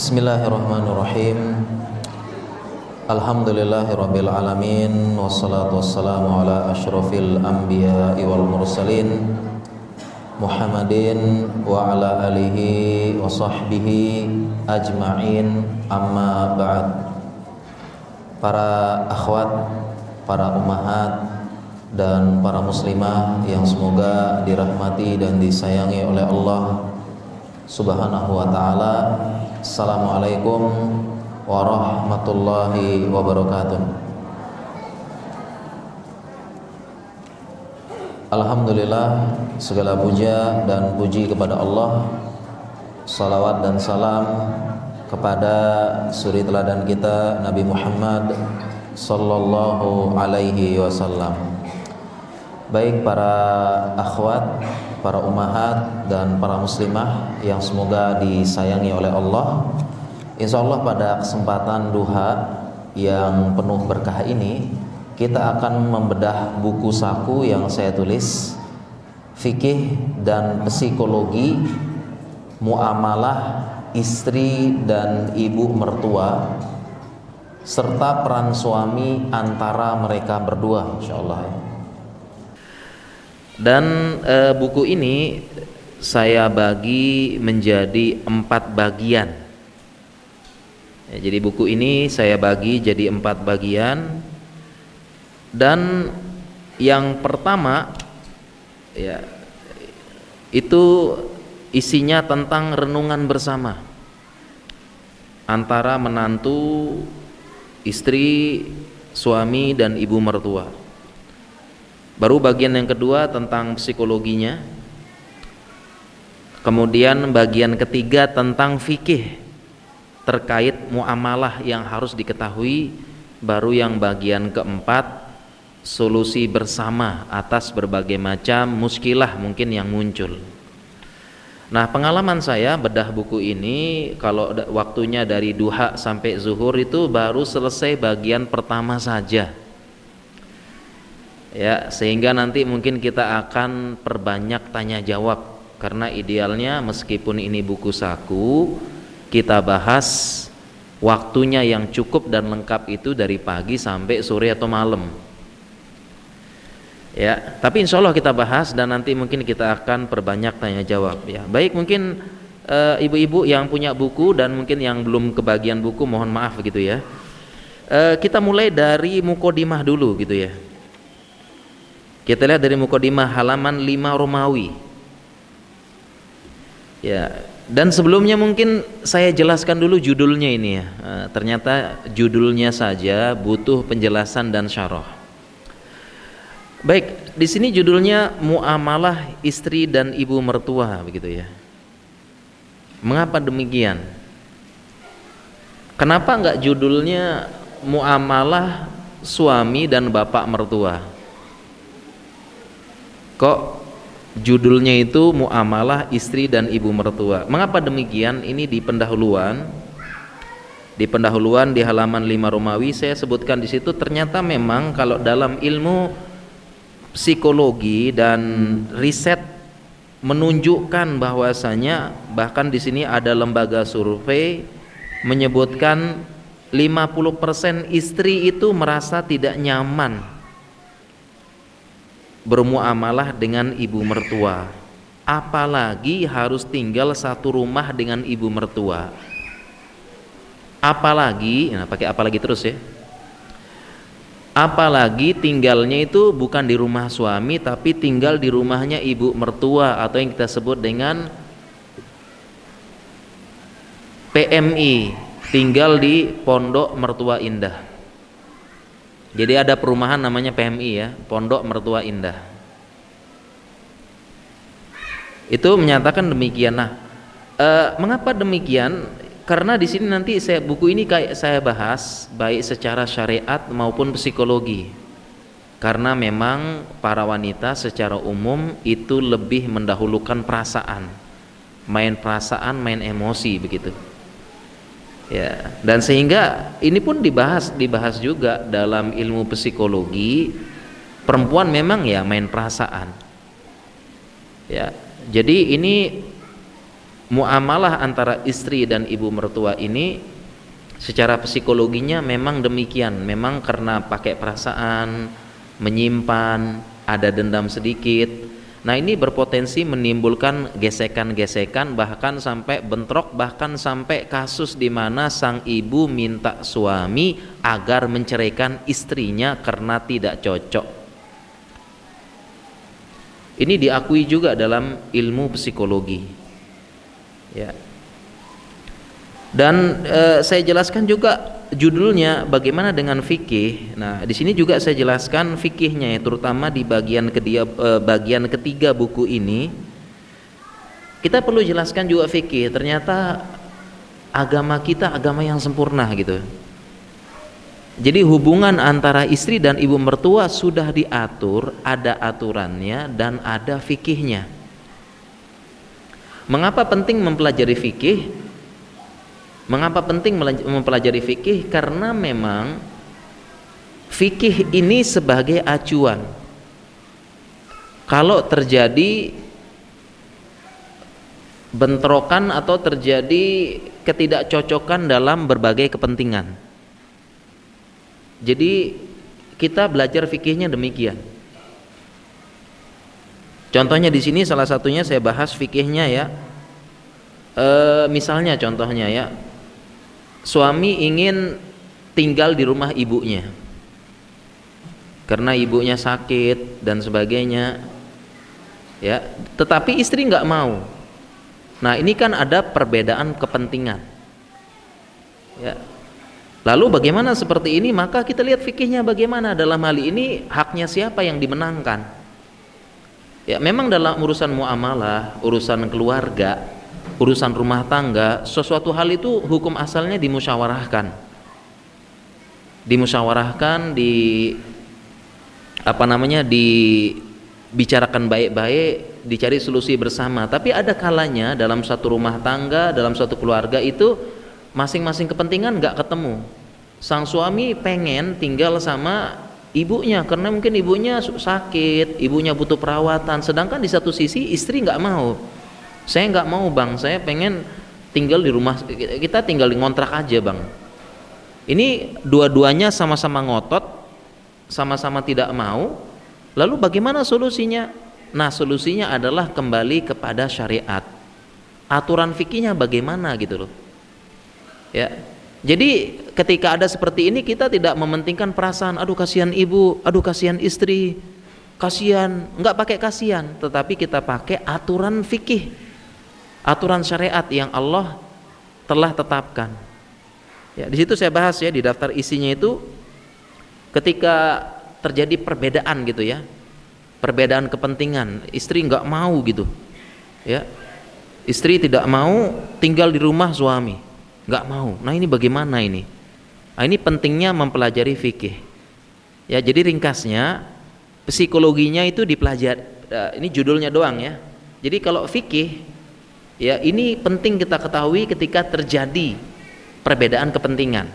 Bismillahirrahmanirrahim. Alhamdulillahirabbil alamin wassalatu wassalamu ala asyrafil anbiya'i wal mursalin Muhammadin wa ala alihi wa sahbihi ajma'in, amma ba'd. Para akhwat, para ummahat dan para muslimah yang semoga dirahmati dan disayangi oleh Allah Subhanahu wa ta'ala, Assalamualaikum warahmatullahi wabarakatuh. Alhamdulillah, segala puja dan puji kepada Allah. Salawat dan salam kepada suri teladan kita Nabi Muhammad sallallahu alaihi wasallam. Baik para akhwat, para ummahat dan para muslimah yang semoga disayangi oleh Allah, insyaallah pada kesempatan duha yang penuh berkah ini kita akan membedah buku saku yang saya tulis, Fikih dan Psikologi Muamalah Istri dan Ibu Mertua serta peran suami antara mereka berdua, insyaallah. Dan buku ini saya bagi menjadi 4 bagian. Ya, jadi buku ini saya bagi jadi 4 bagian. Dan yang pertama, ya, itu isinya tentang renungan bersama antara menantu, istri, suami dan ibu mertua. Baru bagian yang kedua tentang psikologinya. Kemudian bagian ketiga tentang fikih terkait muamalah yang harus diketahui. Baru yang bagian keempat, solusi bersama atas berbagai macam muskilah mungkin yang muncul. Nah, pengalaman saya bedah buku ini, kalau waktunya dari duha sampai zuhur itu baru selesai bagian pertama saja. Ya, sehingga nanti mungkin kita akan perbanyak tanya jawab, karena idealnya meskipun ini buku saku, kita bahas waktunya yang cukup dan lengkap itu dari pagi sampai sore atau malam. Ya, tapi insya Allah kita bahas dan nanti mungkin kita akan perbanyak tanya jawab. Ya, baik, mungkin ibu-ibu yang punya buku dan mungkin yang belum kebagian buku, mohon maaf gitu ya. Kita mulai dari mukodimah dulu gitu ya. Kita lihat dari mukodimah halaman 5 Romawi. Ya, dan sebelumnya mungkin saya jelaskan dulu judulnya ini ya. Ternyata judulnya saja butuh penjelasan dan syarah. Baik, di sini judulnya muamalah istri dan ibu mertua begitu ya. Mengapa demikian? Kenapa enggak judulnya muamalah suami dan bapak mertua? Kok judulnya itu muamalah istri dan ibu mertua? Mengapa demikian? Ini di pendahuluan. Di pendahuluan di halaman 5 Romawi saya sebutkan di situ, ternyata memang kalau dalam ilmu psikologi dan riset menunjukkan bahwasanya bahkan di sini ada lembaga survei menyebutkan 50% istri itu merasa tidak nyaman bermuamalah dengan ibu mertua, apalagi harus tinggal satu rumah dengan ibu mertua. Apalagi, nah pakai apalagi terus ya. Apalagi tinggalnya itu bukan di rumah suami tapi tinggal di rumahnya ibu mertua atau yang kita sebut dengan PMI, tinggal di Pondok Mertua Indah. Jadi ada perumahan namanya PMI ya, Pondok Mertua Indah. Itu menyatakan demikian. Nah, mengapa demikian? Karena di sini nanti buku ini kayak saya bahas baik secara syariat maupun psikologi. Karena memang para wanita secara umum itu lebih mendahulukan perasaan, main emosi begitu. Ya, dan sehingga ini pun dibahas juga dalam ilmu psikologi, perempuan memang ya main perasaan. Ya, jadi ini muamalah antara istri dan ibu mertua ini secara psikologinya memang demikian, memang karena pakai perasaan, menyimpan, ada dendam sedikit. Nah, ini berpotensi menimbulkan gesekan-gesekan, bahkan sampai bentrok, bahkan sampai kasus di mana sang ibu minta suami agar menceraikan istrinya karena tidak cocok. Ini diakui juga dalam ilmu psikologi. Ya. Dan saya jelaskan juga judulnya bagaimana dengan fikih. Nah, di sini juga saya jelaskan fikihnya ya, terutama di bagian ketiga buku ini. Kita perlu jelaskan juga fikih. Ternyata agama kita agama yang sempurna gitu. Jadi hubungan antara istri dan ibu mertua sudah diatur, ada aturannya dan ada fikihnya. Mengapa penting mempelajari fikih? Mengapa penting mempelajari fikih? Karena memang fikih ini sebagai acuan. Kalau terjadi bentrokan atau terjadi ketidakcocokan dalam berbagai kepentingan, jadi kita belajar fikihnya demikian. Contohnya di sini salah satunya saya bahas fikihnya ya. Misalnya contohnya ya, suami ingin tinggal di rumah ibunya karena ibunya sakit dan sebagainya, ya. Tetapi istri nggak mau. Nah, ini kan ada perbedaan kepentingan, ya. Lalu bagaimana seperti ini? Maka kita lihat fikihnya bagaimana. Dalam hal ini haknya siapa yang dimenangkan? Ya, memang dalam urusan muamalah, urusan keluarga, urusan rumah tangga, sesuatu hal itu hukum asalnya dimusyawarahkan, dibicarakan baik-baik, dicari solusi bersama. Tapi ada kalanya dalam satu rumah tangga, dalam satu keluarga itu masing-masing kepentingan nggak ketemu. Sang suami pengen tinggal sama ibunya karena mungkin ibunya sakit, ibunya butuh perawatan, sedangkan di satu sisi istri nggak mau. Saya nggak mau bang, saya pengen tinggal di rumah, kita tinggal di ngontrak aja bang. Ini dua-duanya sama-sama ngotot, sama-sama tidak mau. Lalu bagaimana solusinya? Nah, solusinya adalah kembali kepada syariat. Aturan fikihnya bagaimana gitu loh. Ya. Jadi ketika ada seperti ini kita tidak mementingkan perasaan, aduh kasihan ibu, aduh kasihan istri, kasihan, enggak pakai kasihan, tetapi kita pakai aturan fikih, aturan syariat yang Allah telah tetapkan. Ya, di situ saya bahas ya di daftar isinya itu, ketika terjadi perbedaan gitu ya, perbedaan kepentingan, istri enggak mau gitu, ya, istri tidak mau tinggal di rumah suami, enggak mau. Nah, ini bagaimana ini? Nah, ini pentingnya mempelajari fikih. Ya, jadi ringkasnya psikologinya itu dipelajari. Ini judulnya doang ya. Jadi kalau fikih, ya ini penting kita ketahui ketika terjadi perbedaan kepentingan.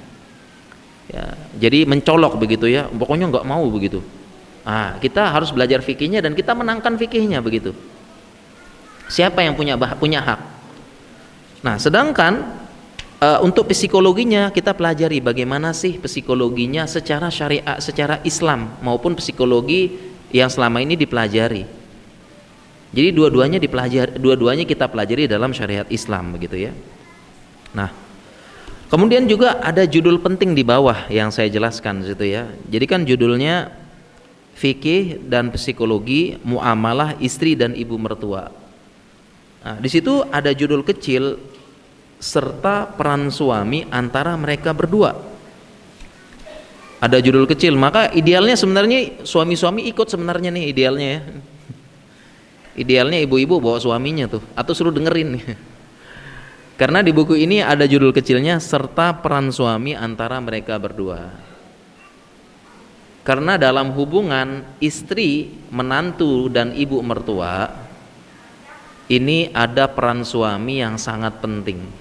Ya, jadi mencolok begitu ya. Pokoknya nggak mau begitu. Nah, kita harus belajar fikihnya dan kita menangkan fikihnya begitu. Siapa yang punya hak? Nah, sedangkan untuk psikologinya kita pelajari bagaimana sih psikologinya secara syariat, secara Islam maupun psikologi yang selama ini dipelajari. Jadi dua-duanya kita pelajari dalam syariat Islam begitu ya. Nah, kemudian juga ada judul penting di bawah yang saya jelaskan situ ya. Jadi kan judulnya fikih dan psikologi muamalah istri dan ibu mertua. Nah, di situ ada judul kecil serta peran suami antara mereka berdua. Ada judul kecil, maka idealnya sebenarnya suami-suami ikut sebenarnya nih idealnya ya. Idealnya ibu-ibu bawa suaminya tuh atau suruh dengerin. Karena di buku ini ada judul kecilnya serta peran suami antara mereka berdua. Karena dalam hubungan istri, menantu dan ibu mertua ini ada peran suami yang sangat penting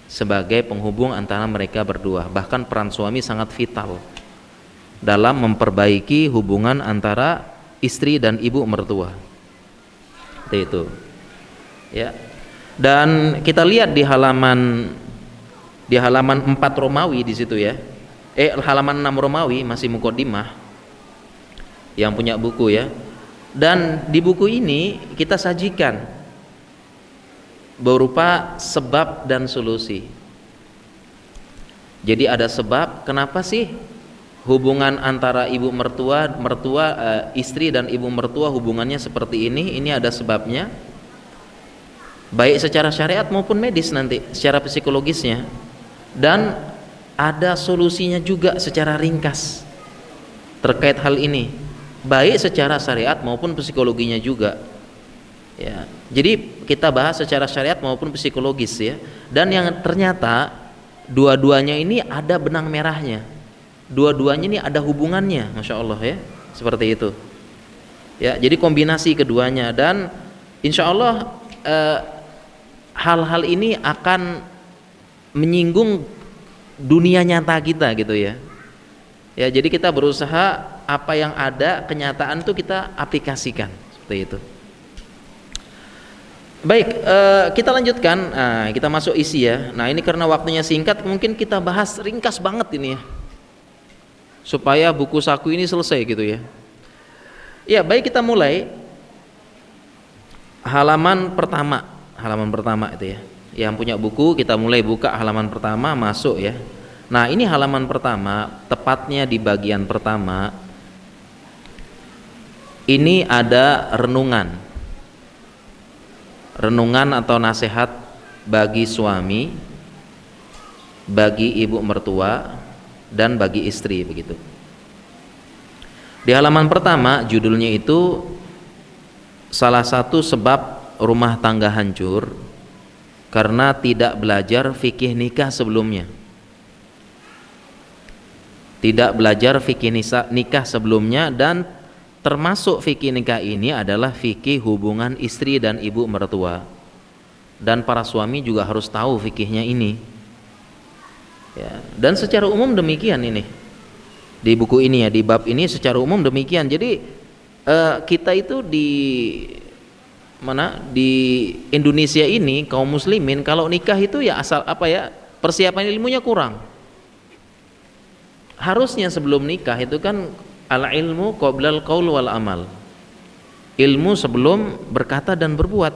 sebagai penghubung antara mereka berdua. Bahkan peran suami sangat vital dalam memperbaiki hubungan antara istri dan ibu mertua. Itu ya. Dan kita lihat di halaman 4 Romawi di situ ya. Halaman 6 Romawi, masih muqaddimah yang punya buku ya. Dan di buku ini kita sajikan berupa sebab dan solusi. Jadi ada sebab kenapa sih hubungan antara ibu mertua, istri dan ibu mertua hubungannya seperti ini ada sebabnya. Baik secara syariat maupun medis nanti, secara psikologisnya. Dan ada solusinya juga secara ringkas terkait hal ini, baik secara syariat maupun psikologinya juga. Ya, jadi kita bahas secara syariat maupun psikologis ya. Dan yang ternyata dua-duanya ini ada benang merahnya. Dua-duanya ini ada hubungannya, masya Allah ya, seperti itu. Ya, jadi kombinasi keduanya dan insya Allah hal-hal ini akan menyinggung dunia nyata kita gitu ya. Ya, jadi kita berusaha apa yang ada kenyataan itu kita aplikasikan seperti itu. Baik, kita lanjutkan. Nah, kita masuk isi ya. Nah, ini karena waktunya singkat, mungkin kita bahas ringkas banget ini ya, supaya buku saku ini selesai gitu ya. Ya, baik, kita mulai halaman pertama itu ya. Yang punya buku kita mulai buka halaman pertama, masuk ya. Nah, ini halaman pertama, tepatnya di bagian pertama. Ini ada renungan atau nasihat bagi suami, bagi ibu mertua, dan bagi istri begitu. Di halaman pertama judulnya itu salah satu sebab rumah tangga hancur karena tidak belajar fikih nikah sebelumnya. Tidak belajar fikih nikah sebelumnya, dan termasuk fikih nikah ini adalah fikih hubungan istri dan ibu mertua. Dan para suami juga harus tahu fikihnya ini. Ya, dan secara umum demikian ini. Di buku ini ya, di bab ini secara umum demikian. Jadi kita itu di Indonesia ini kaum muslimin kalau nikah itu ya asal persiapan ilmunya kurang. Harusnya sebelum nikah itu kan al-ilmu qoblal qaul wal amal. Ilmu sebelum berkata dan berbuat.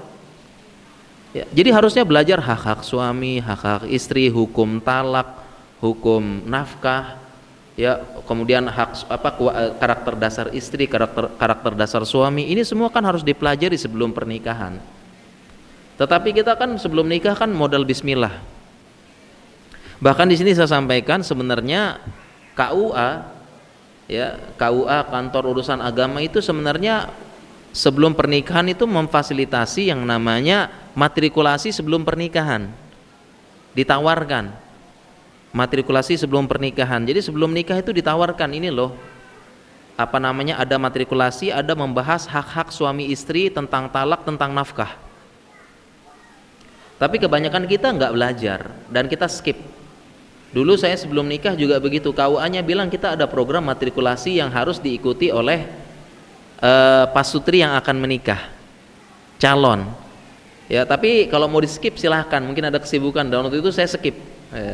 Ya, jadi harusnya belajar hak-hak suami, hak-hak istri, hukum talak, hukum nafkah, ya, kemudian karakter dasar istri, karakter dasar suami. Ini semua kan harus dipelajari sebelum pernikahan. Tetapi kita kan sebelum nikah kan modal bismillah. Bahkan di sini saya sampaikan sebenarnya KUA, kantor urusan agama itu sebenarnya sebelum pernikahan itu memfasilitasi yang namanya matrikulasi sebelum pernikahan. Ditawarkan matrikulasi sebelum pernikahan. Jadi sebelum nikah itu ditawarkan ini loh, ada matrikulasi, ada membahas hak-hak suami istri tentang talak, tentang nafkah. Tapi kebanyakan kita nggak belajar dan kita skip. Dulu saya sebelum nikah juga begitu, KUA-nya bilang kita ada program matrikulasi yang harus diikuti oleh pasutri yang akan menikah, calon. Ya, tapi kalau mau di skip silahkan, mungkin ada kesibukan. Dan waktu itu saya skip,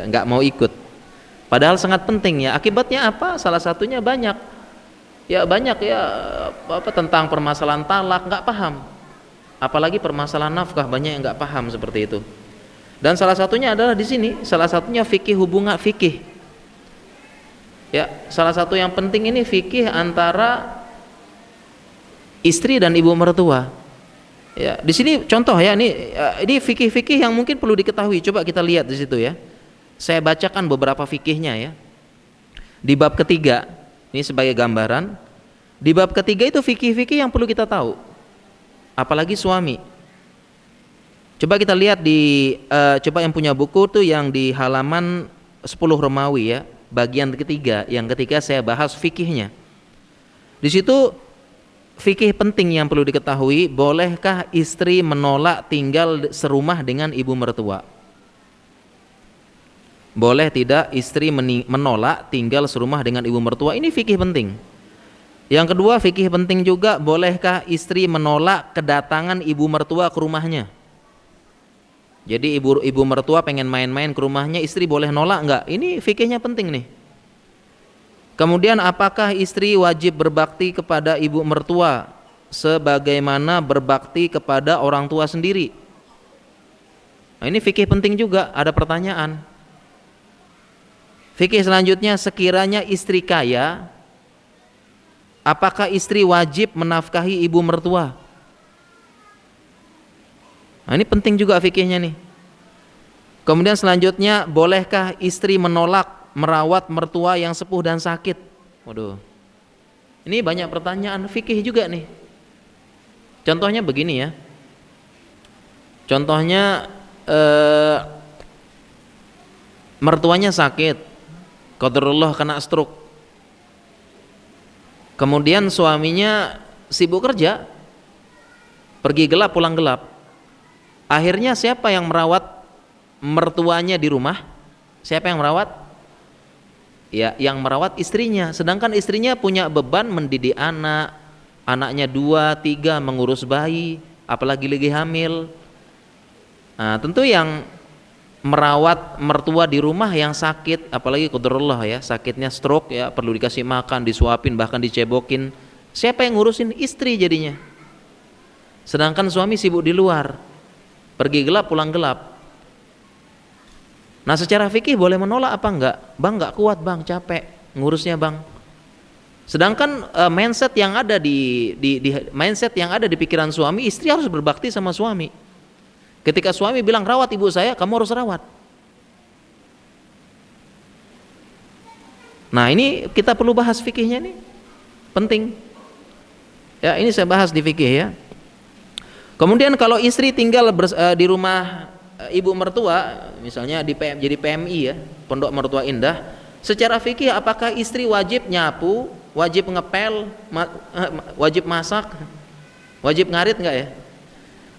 nggak mau ikut. Padahal sangat penting ya. Akibatnya apa? Salah satunya banyak tentang permasalahan talak nggak paham. Apalagi permasalahan nafkah banyak yang nggak paham seperti itu. Dan salah satunya adalah di sini, salah satunya fikih hubungan fikih. Ya, salah satu yang penting ini fikih antara istri dan ibu mertua. Ya, di sini contoh ya, ini fikih-fikih yang mungkin perlu diketahui. Coba kita lihat di situ ya. Saya bacakan beberapa fikihnya ya. Di bab ketiga, ini sebagai gambaran. Di bab ketiga itu fikih-fikih yang perlu kita tahu. Apalagi suami. Coba kita lihat coba yang punya buku tuh yang di halaman 10 Romawi ya, bagian ketiga. Yang ketiga saya bahas fikihnya. Di situ fikih penting yang perlu diketahui, bolehkah istri menolak tinggal serumah dengan ibu mertua? Boleh tidak istri menolak tinggal serumah dengan ibu mertua? Ini fikih penting. Yang kedua, fikih penting juga, bolehkah istri menolak kedatangan ibu mertua ke rumahnya? Jadi ibu mertua pengen main-main ke rumahnya, istri boleh nolak nggak? Ini fikihnya penting nih. Kemudian apakah istri wajib berbakti kepada ibu mertua sebagaimana berbakti kepada orang tua sendiri? Nah, ini fikih penting juga, ada pertanyaan. Fikih selanjutnya, sekiranya istri kaya, apakah istri wajib menafkahi ibu mertua? Nah, ini penting juga fikihnya nih. Kemudian selanjutnya, bolehkah istri menolak merawat mertua yang sepuh dan sakit? Waduh, ini banyak pertanyaan fikih juga nih. Contohnya begini ya. Contohnya mertuanya sakit, qadarullah kena stroke. Kemudian suaminya sibuk kerja, pergi gelap pulang gelap. Akhirnya siapa yang merawat mertuanya di rumah? Siapa yang merawat? Ya, yang merawat istrinya. Sedangkan istrinya punya beban mendidik anak, anaknya 2, 3, mengurus bayi, apalagi lagi hamil. Nah, tentu yang merawat mertua di rumah yang sakit, apalagi qadarullah ya, sakitnya stroke ya, perlu dikasih makan, disuapin, bahkan dicebokin. Siapa yang ngurusin? Istri jadinya. Sedangkan suami sibuk di luar, pergi gelap pulang gelap. Nah, secara fikih boleh menolak apa enggak? Bang, enggak kuat bang, capek ngurusnya bang. Sedangkan mindset yang ada di mindset yang ada di pikiran suami, istri harus berbakti sama suami. Ketika suami bilang rawat ibu saya, kamu harus rawat. Nah, ini kita perlu bahas fikihnya nih, penting. Ya, ini saya bahas di fikih ya. Kemudian kalau istri tinggal di rumah ibu mertua, misalnya jadi PMI ya, Pondok Mertua Indah, secara fikih apakah istri wajib nyapu, wajib ngepel, wajib masak, wajib ngarit enggak ya?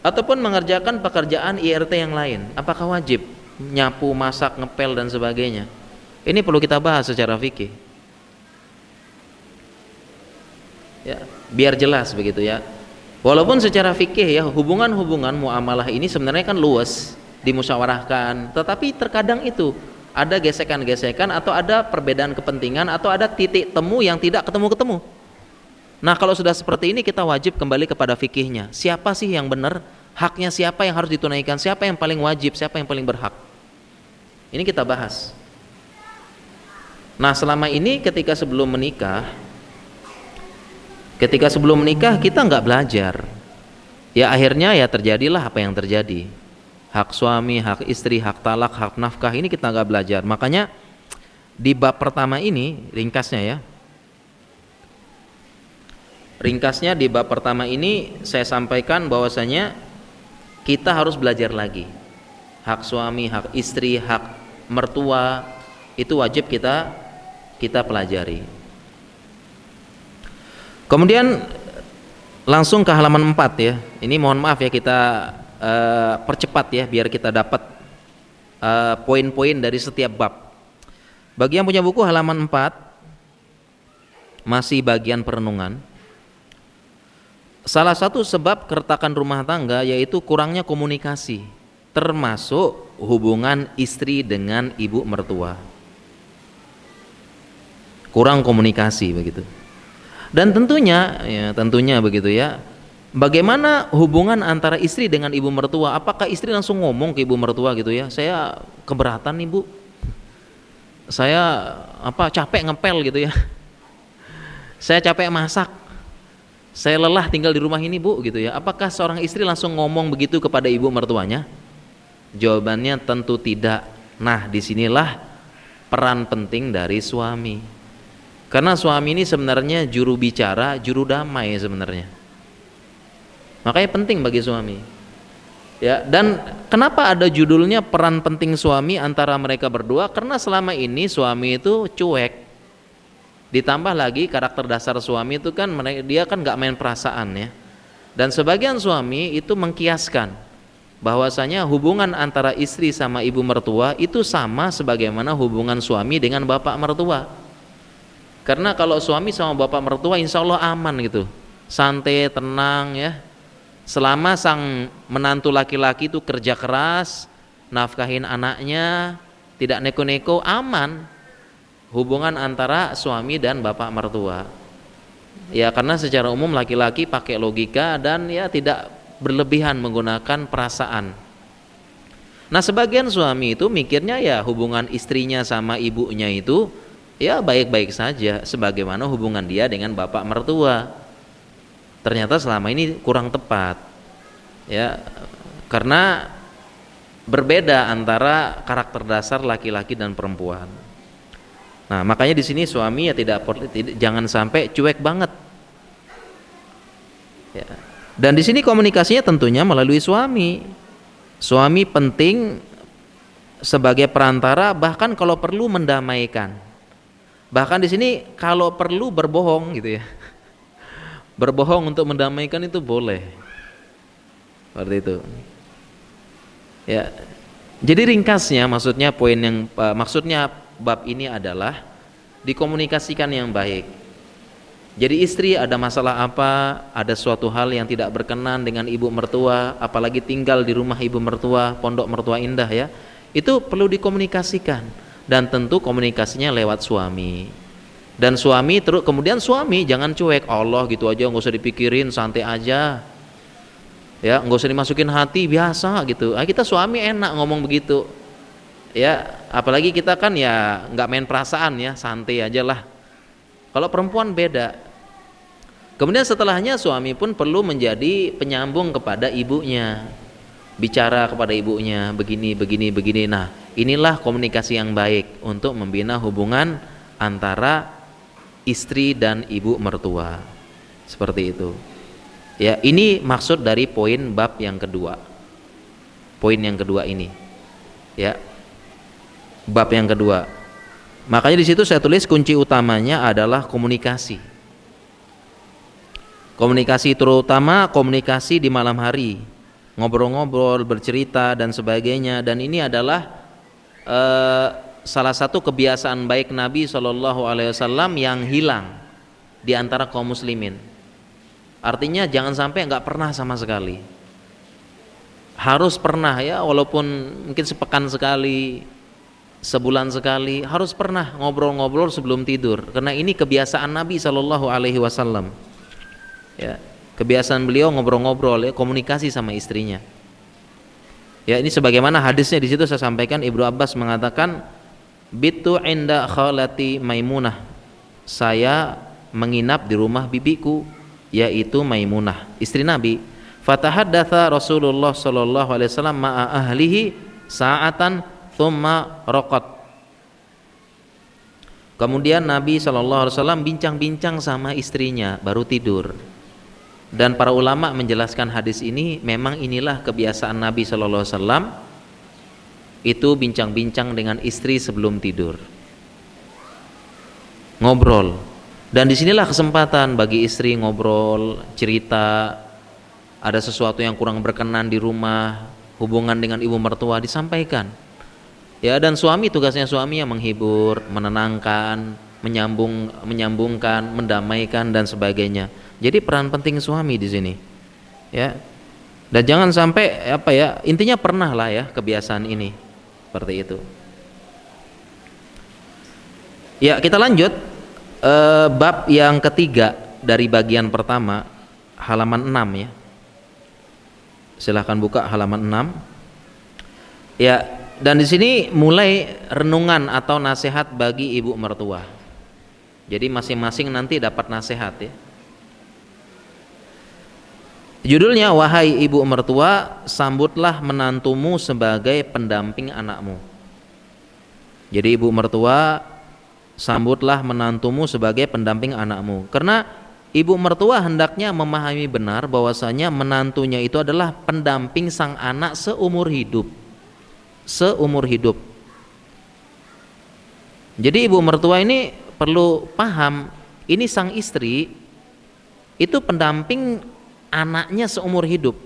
Ataupun mengerjakan pekerjaan IRT yang lain, apakah wajib nyapu, masak, ngepel dan sebagainya? Ini perlu kita bahas secara fikih. Ya, biar jelas begitu ya. Walaupun secara fikih ya, hubungan-hubungan muamalah ini sebenarnya kan luas, dimusyawarahkan, tetapi terkadang itu ada gesekan-gesekan atau ada perbedaan kepentingan atau ada titik temu yang tidak ketemu-ketemu. Nah, kalau sudah seperti ini kita wajib kembali kepada fikihnya. Siapa sih yang benar? Haknya siapa yang harus ditunaikan? Siapa yang paling wajib? Siapa yang paling berhak? Ini kita bahas. Nah, selama ini ketika sebelum menikah kita nggak belajar, ya akhirnya ya terjadilah apa yang terjadi. Hak suami, hak istri, hak talak, hak nafkah ini kita nggak belajar. Makanya di bab pertama ini ringkasnya di bab pertama ini saya sampaikan bahwasanya kita harus belajar lagi. Hak suami, hak istri, hak mertua itu wajib kita pelajari. Kemudian langsung ke halaman 4 ya. Ini mohon maaf ya, kita percepat ya biar kita dapat poin-poin dari setiap bab. Bagi yang punya buku halaman 4 masih bagian perenungan. Salah satu sebab keretakan rumah tangga yaitu kurangnya komunikasi, termasuk hubungan istri dengan ibu mertua. Kurang komunikasi begitu. Dan tentunya begitu ya. Bagaimana hubungan antara istri dengan ibu mertua? Apakah istri langsung ngomong ke ibu mertua gitu ya? Saya keberatan nih Bu. Saya capek ngepel gitu ya. Saya capek masak. Saya lelah tinggal di rumah ini Bu gitu ya. Apakah seorang istri langsung ngomong begitu kepada ibu mertuanya? Jawabannya tentu tidak. Nah, disinilah peran penting dari suami. Karena suami ini sebenarnya juru bicara, juru damai sebenarnya. Makanya penting bagi suami. Ya, dan kenapa ada judulnya peran penting suami antara mereka berdua? Karena selama ini suami itu cuek. Ditambah lagi karakter dasar suami itu kan dia kan nggak main perasaan ya. Dan sebagian suami itu mengkiaskan bahwasanya hubungan antara istri sama ibu mertua itu sama sebagaimana hubungan suami dengan bapak mertua. Karena kalau suami sama bapak mertua insya Allah aman gitu, santai, tenang ya. Selama sang menantu laki-laki itu kerja keras, nafkahin anaknya, tidak neko-neko, aman hubungan antara suami dan bapak mertua. Ya karena secara umum laki-laki pakai logika dan ya tidak berlebihan menggunakan perasaan. Nah sebagian suami itu mikirnya ya hubungan istrinya sama ibunya itu ya baik-baik saja sebagaimana hubungan dia dengan bapak mertua. Ternyata selama ini kurang tepat. Ya karena berbeda antara karakter dasar laki-laki dan perempuan. Nah, makanya di sini suami ya jangan sampai cuek banget. Ya. Dan di sini komunikasinya tentunya melalui suami. Suami penting sebagai perantara, bahkan kalau perlu mendamaikan. Bahkan di sini kalau perlu berbohong gitu ya. Berbohong untuk mendamaikan itu boleh. Seperti itu. Ya. Jadi ringkasnya maksudnya maksudnya bab ini adalah dikomunikasikan yang baik. Jadi istri ada masalah apa, ada suatu hal yang tidak berkenan dengan ibu mertua, apalagi tinggal di rumah ibu mertua, pondok mertua indah ya, itu perlu dikomunikasikan dan tentu komunikasinya lewat suami. Dan suami terus kemudian suami jangan cuek, Allah gitu aja nggak usah dipikirin, santai aja. Ya nggak usah dimasukin hati, biasa gitu. Kita suami enak ngomong begitu. Ya apalagi kita kan ya nggak main perasaan ya, santai aja lah. Kalau perempuan beda. Kemudian setelahnya suami pun perlu menjadi penyambung kepada ibunya, bicara kepada ibunya begini. Nah inilah komunikasi yang baik untuk membina hubungan antara istri dan ibu mertua, seperti itu. Ya ini maksud dari poin bab yang kedua. Poin yang kedua ini, ya bab yang kedua. Makanya di situ saya tulis kunci utamanya adalah komunikasi. Komunikasi terutama komunikasi di malam hari, ngobrol-ngobrol, bercerita dan sebagainya. Dan ini adalah salah satu kebiasaan baik Nabi SAW yang hilang di antara kaum muslimin. Artinya jangan sampai nggak pernah sama sekali. Harus pernah ya, walaupun mungkin sepekan sekali, sebulan sekali, harus pernah ngobrol-ngobrol sebelum tidur. Karena ini kebiasaan Nabi SAW. Ya, kebiasaan beliau ngobrol-ngobrol ya, komunikasi sama istrinya. Ya, ini sebagaimana hadisnya di situ saya sampaikan, Ibnu Abbas mengatakan, "Bitu inda khalati Maimunah." Saya menginap di rumah bibiku, yaitu Maimunah, istri Nabi. Fatahaddatsa Rasulullah sallallahu alaihi wasallam ma'a ahlihi sa'atan thumma raqat. Kemudian Nabi sallallahu alaihi wasallam bincang-bincang sama istrinya baru tidur. Dan para ulama menjelaskan hadis ini, memang inilah kebiasaan Nabi sallallahu alaihi wasallam, itu bincang-bincang dengan istri sebelum tidur, ngobrol. Dan disinilah kesempatan bagi istri ngobrol, cerita, ada sesuatu yang kurang berkenan di rumah, hubungan dengan ibu mertua disampaikan. Ya, dan suami, tugasnya suami yang menghibur, menenangkan, menyambungkan, mendamaikan dan sebagainya. Jadi peran penting suami di sini. Ya. Dan jangan sampai intinya pernah lah ya kebiasaan ini. Seperti itu. Ya, kita lanjut bab yang ketiga dari bagian pertama, halaman 6 ya. Silahkan buka halaman 6. Ya, dan di sini mulai renungan atau nasihat bagi ibu mertua. Jadi masing-masing nanti dapat nasihat ya. Judulnya, wahai ibu mertua, sambutlah menantumu sebagai pendamping anakmu. Jadi ibu mertua, sambutlah menantumu sebagai pendamping anakmu. Karena ibu mertua hendaknya memahami benar bahwasanya menantunya itu adalah pendamping sang anak seumur hidup. Seumur hidup. Jadi ibu mertua ini perlu paham, ini sang istri itu pendamping anaknya seumur hidup,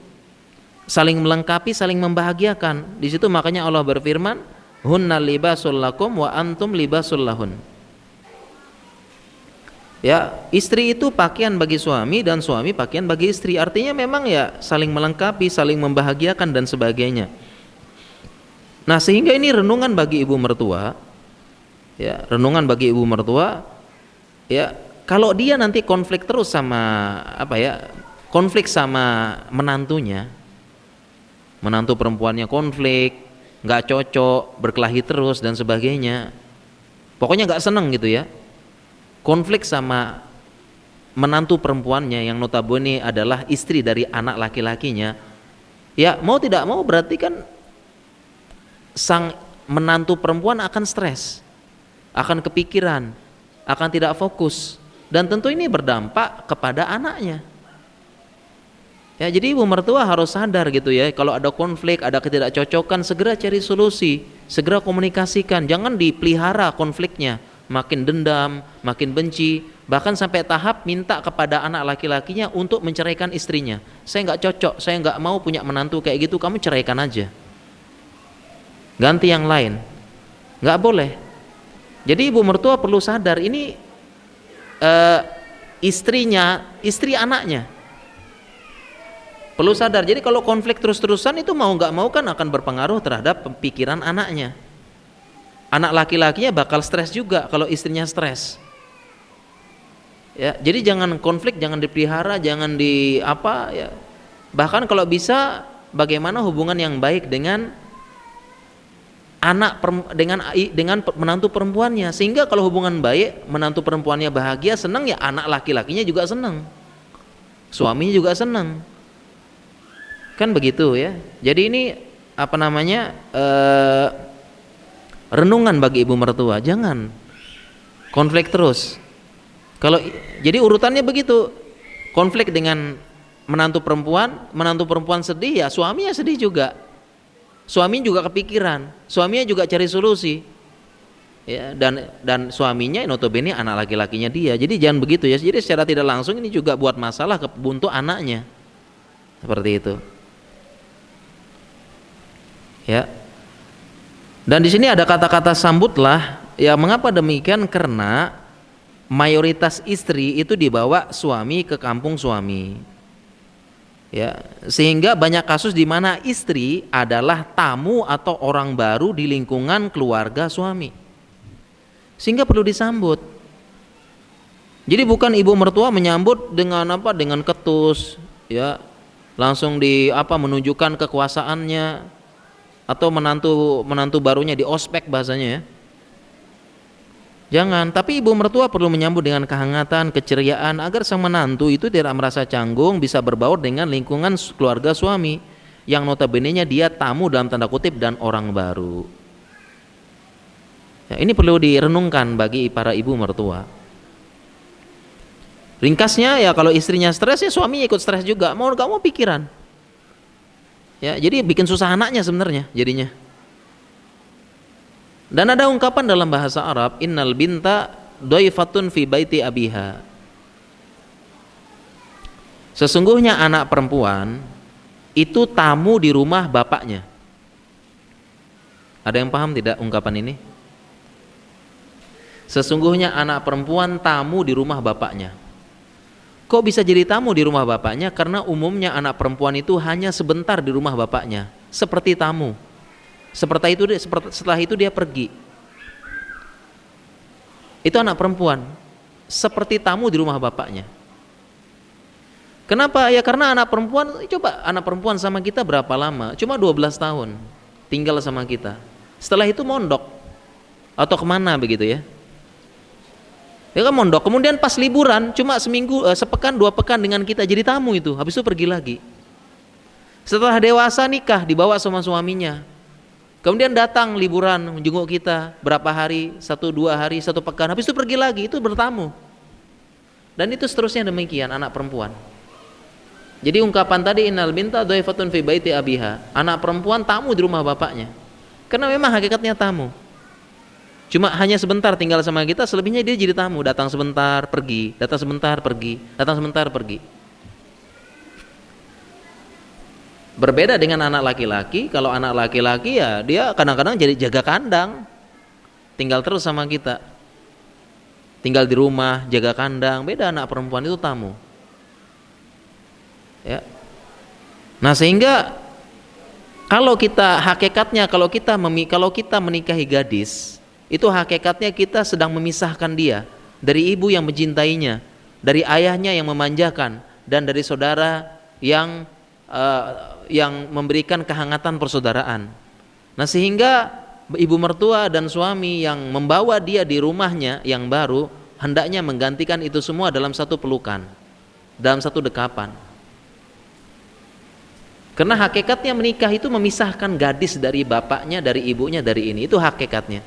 saling melengkapi, saling membahagiakan. Di situ makanya Allah berfirman, hunna libasul lakum wa antum libasul lahun. Ya, istri itu pakaian bagi suami dan suami pakaian bagi istri. Artinya memang ya saling melengkapi, saling membahagiakan dan sebagainya. Nah, sehingga ini renungan bagi ibu mertua, ya, renungan bagi ibu mertua, ya, kalau dia nanti konflik terus sama konflik sama menantunya, menantu perempuannya konflik, nggak cocok, berkelahi terus dan sebagainya, pokoknya nggak seneng gitu ya, konflik sama menantu perempuannya yang notabene adalah istri dari anak laki-lakinya, ya mau tidak mau berarti kan sang menantu perempuan akan stres, akan kepikiran, akan tidak fokus, dan tentu ini berdampak kepada anaknya. Ya, jadi ibu mertua harus sadar gitu ya, kalau ada konflik, ada ketidakcocokan, segera cari solusi, segera komunikasikan, jangan dipelihara konfliknya, makin dendam, makin benci, bahkan sampai tahap minta kepada anak laki-lakinya untuk menceraikan istrinya. Saya nggak cocok, saya nggak mau punya menantu kayak gitu, kamu ceraikan aja, ganti yang lain. Nggak boleh. Jadi ibu mertua perlu sadar ini istri anaknya. Perlu sadar. Jadi kalau konflik terus-terusan itu mau nggak mau kan akan berpengaruh terhadap pikiran anaknya. Anak laki-lakinya bakal stres juga kalau istrinya stres. Ya, jadi jangan konflik, jangan dipelihara, jangan ya. Bahkan kalau bisa bagaimana hubungan yang baik dengan dengan menantu perempuannya, sehingga kalau hubungan baik, menantu perempuannya bahagia, senang, ya anak laki-lakinya juga senang, suaminya juga senang, kan begitu ya. Jadi ini renungan bagi ibu mertua, jangan konflik terus. Jadi urutannya begitu, konflik dengan menantu perempuan sedih, ya suaminya sedih juga. Suaminya juga kepikiran, suaminya juga cari solusi, ya, dan suaminya notabene anak laki-lakinya dia. Jadi jangan begitu ya. Jadi secara tidak langsung ini juga buat masalah untuk anaknya, seperti itu, ya. Dan di sini ada kata-kata sambutlah. Ya, mengapa demikian? Karena mayoritas istri itu dibawa suami ke kampung suami. Ya, sehingga banyak kasus di mana istri adalah tamu atau orang baru di lingkungan keluarga suami, sehingga perlu disambut. Jadi bukan ibu mertua menyambut dengan ketus, ya, langsung menunjukkan kekuasaannya, atau menantu barunya di ospek bahasanya ya. Jangan, tapi ibu mertua perlu menyambut dengan kehangatan, keceriaan agar sang menantu itu tidak merasa canggung, bisa berbaur dengan lingkungan keluarga suami yang notabene-nya dia tamu dalam tanda kutip dan orang baru. Ya, ini perlu direnungkan bagi para ibu mertua. Ringkasnya ya, kalau istrinya stres ya suami ikut stres juga, mau gak mau pikiran. Ya, jadi bikin susah anaknya sebenarnya jadinya. Dan ada ungkapan dalam bahasa Arab, innal binta dhaifatun fi baiti abiha. Sesungguhnya anak perempuan itu tamu di rumah bapaknya. Ada yang paham tidak ungkapan ini? Sesungguhnya anak perempuan tamu di rumah bapaknya. Kok bisa jadi tamu di rumah bapaknya? Karena umumnya anak perempuan itu hanya sebentar di rumah bapaknya, seperti tamu. Setelah itu dia pergi. Itu anak perempuan, seperti tamu di rumah bapaknya. Kenapa? Ya karena anak perempuan sama kita berapa lama? Cuma 12 tahun tinggal sama kita. Setelah itu mondok atau kemana begitu ya. Ya kan mondok, kemudian pas liburan cuma seminggu, sepekan, 2 pekan dengan kita jadi tamu itu, habis itu pergi lagi. Setelah dewasa nikah dibawa sama suaminya. Kemudian datang liburan menjenguk kita berapa hari, 1-2 hari, 1 pekan, habis itu pergi lagi, itu bertamu. Dan itu seterusnya demikian anak perempuan. Jadi ungkapan tadi innal binta dhaifatun fi baiti abiha, anak perempuan tamu di rumah bapaknya. Karena memang hakikatnya tamu. Cuma hanya sebentar tinggal sama kita, selebihnya dia jadi tamu, datang sebentar, pergi, datang sebentar, pergi, datang sebentar, pergi. Berbeda dengan anak laki-laki. Kalau anak laki-laki ya dia kadang-kadang jadi jaga kandang, tinggal terus sama kita, tinggal di rumah jaga kandang. Beda anak perempuan itu tamu, ya. Nah sehingga Kalau kita hakikatnya kalau kita menikahi gadis, itu hakikatnya kita sedang memisahkan dia dari ibu yang mencintainya, dari ayahnya yang memanjakan, dan dari saudara yang memberikan kehangatan persaudaraan. Nah, sehingga ibu mertua dan suami yang membawa dia di rumahnya yang baru hendaknya menggantikan itu semua dalam satu pelukan, dalam satu dekapan. Karena hakikatnya menikah itu memisahkan gadis dari bapaknya, dari ibunya, dari ini. Itu hakikatnya.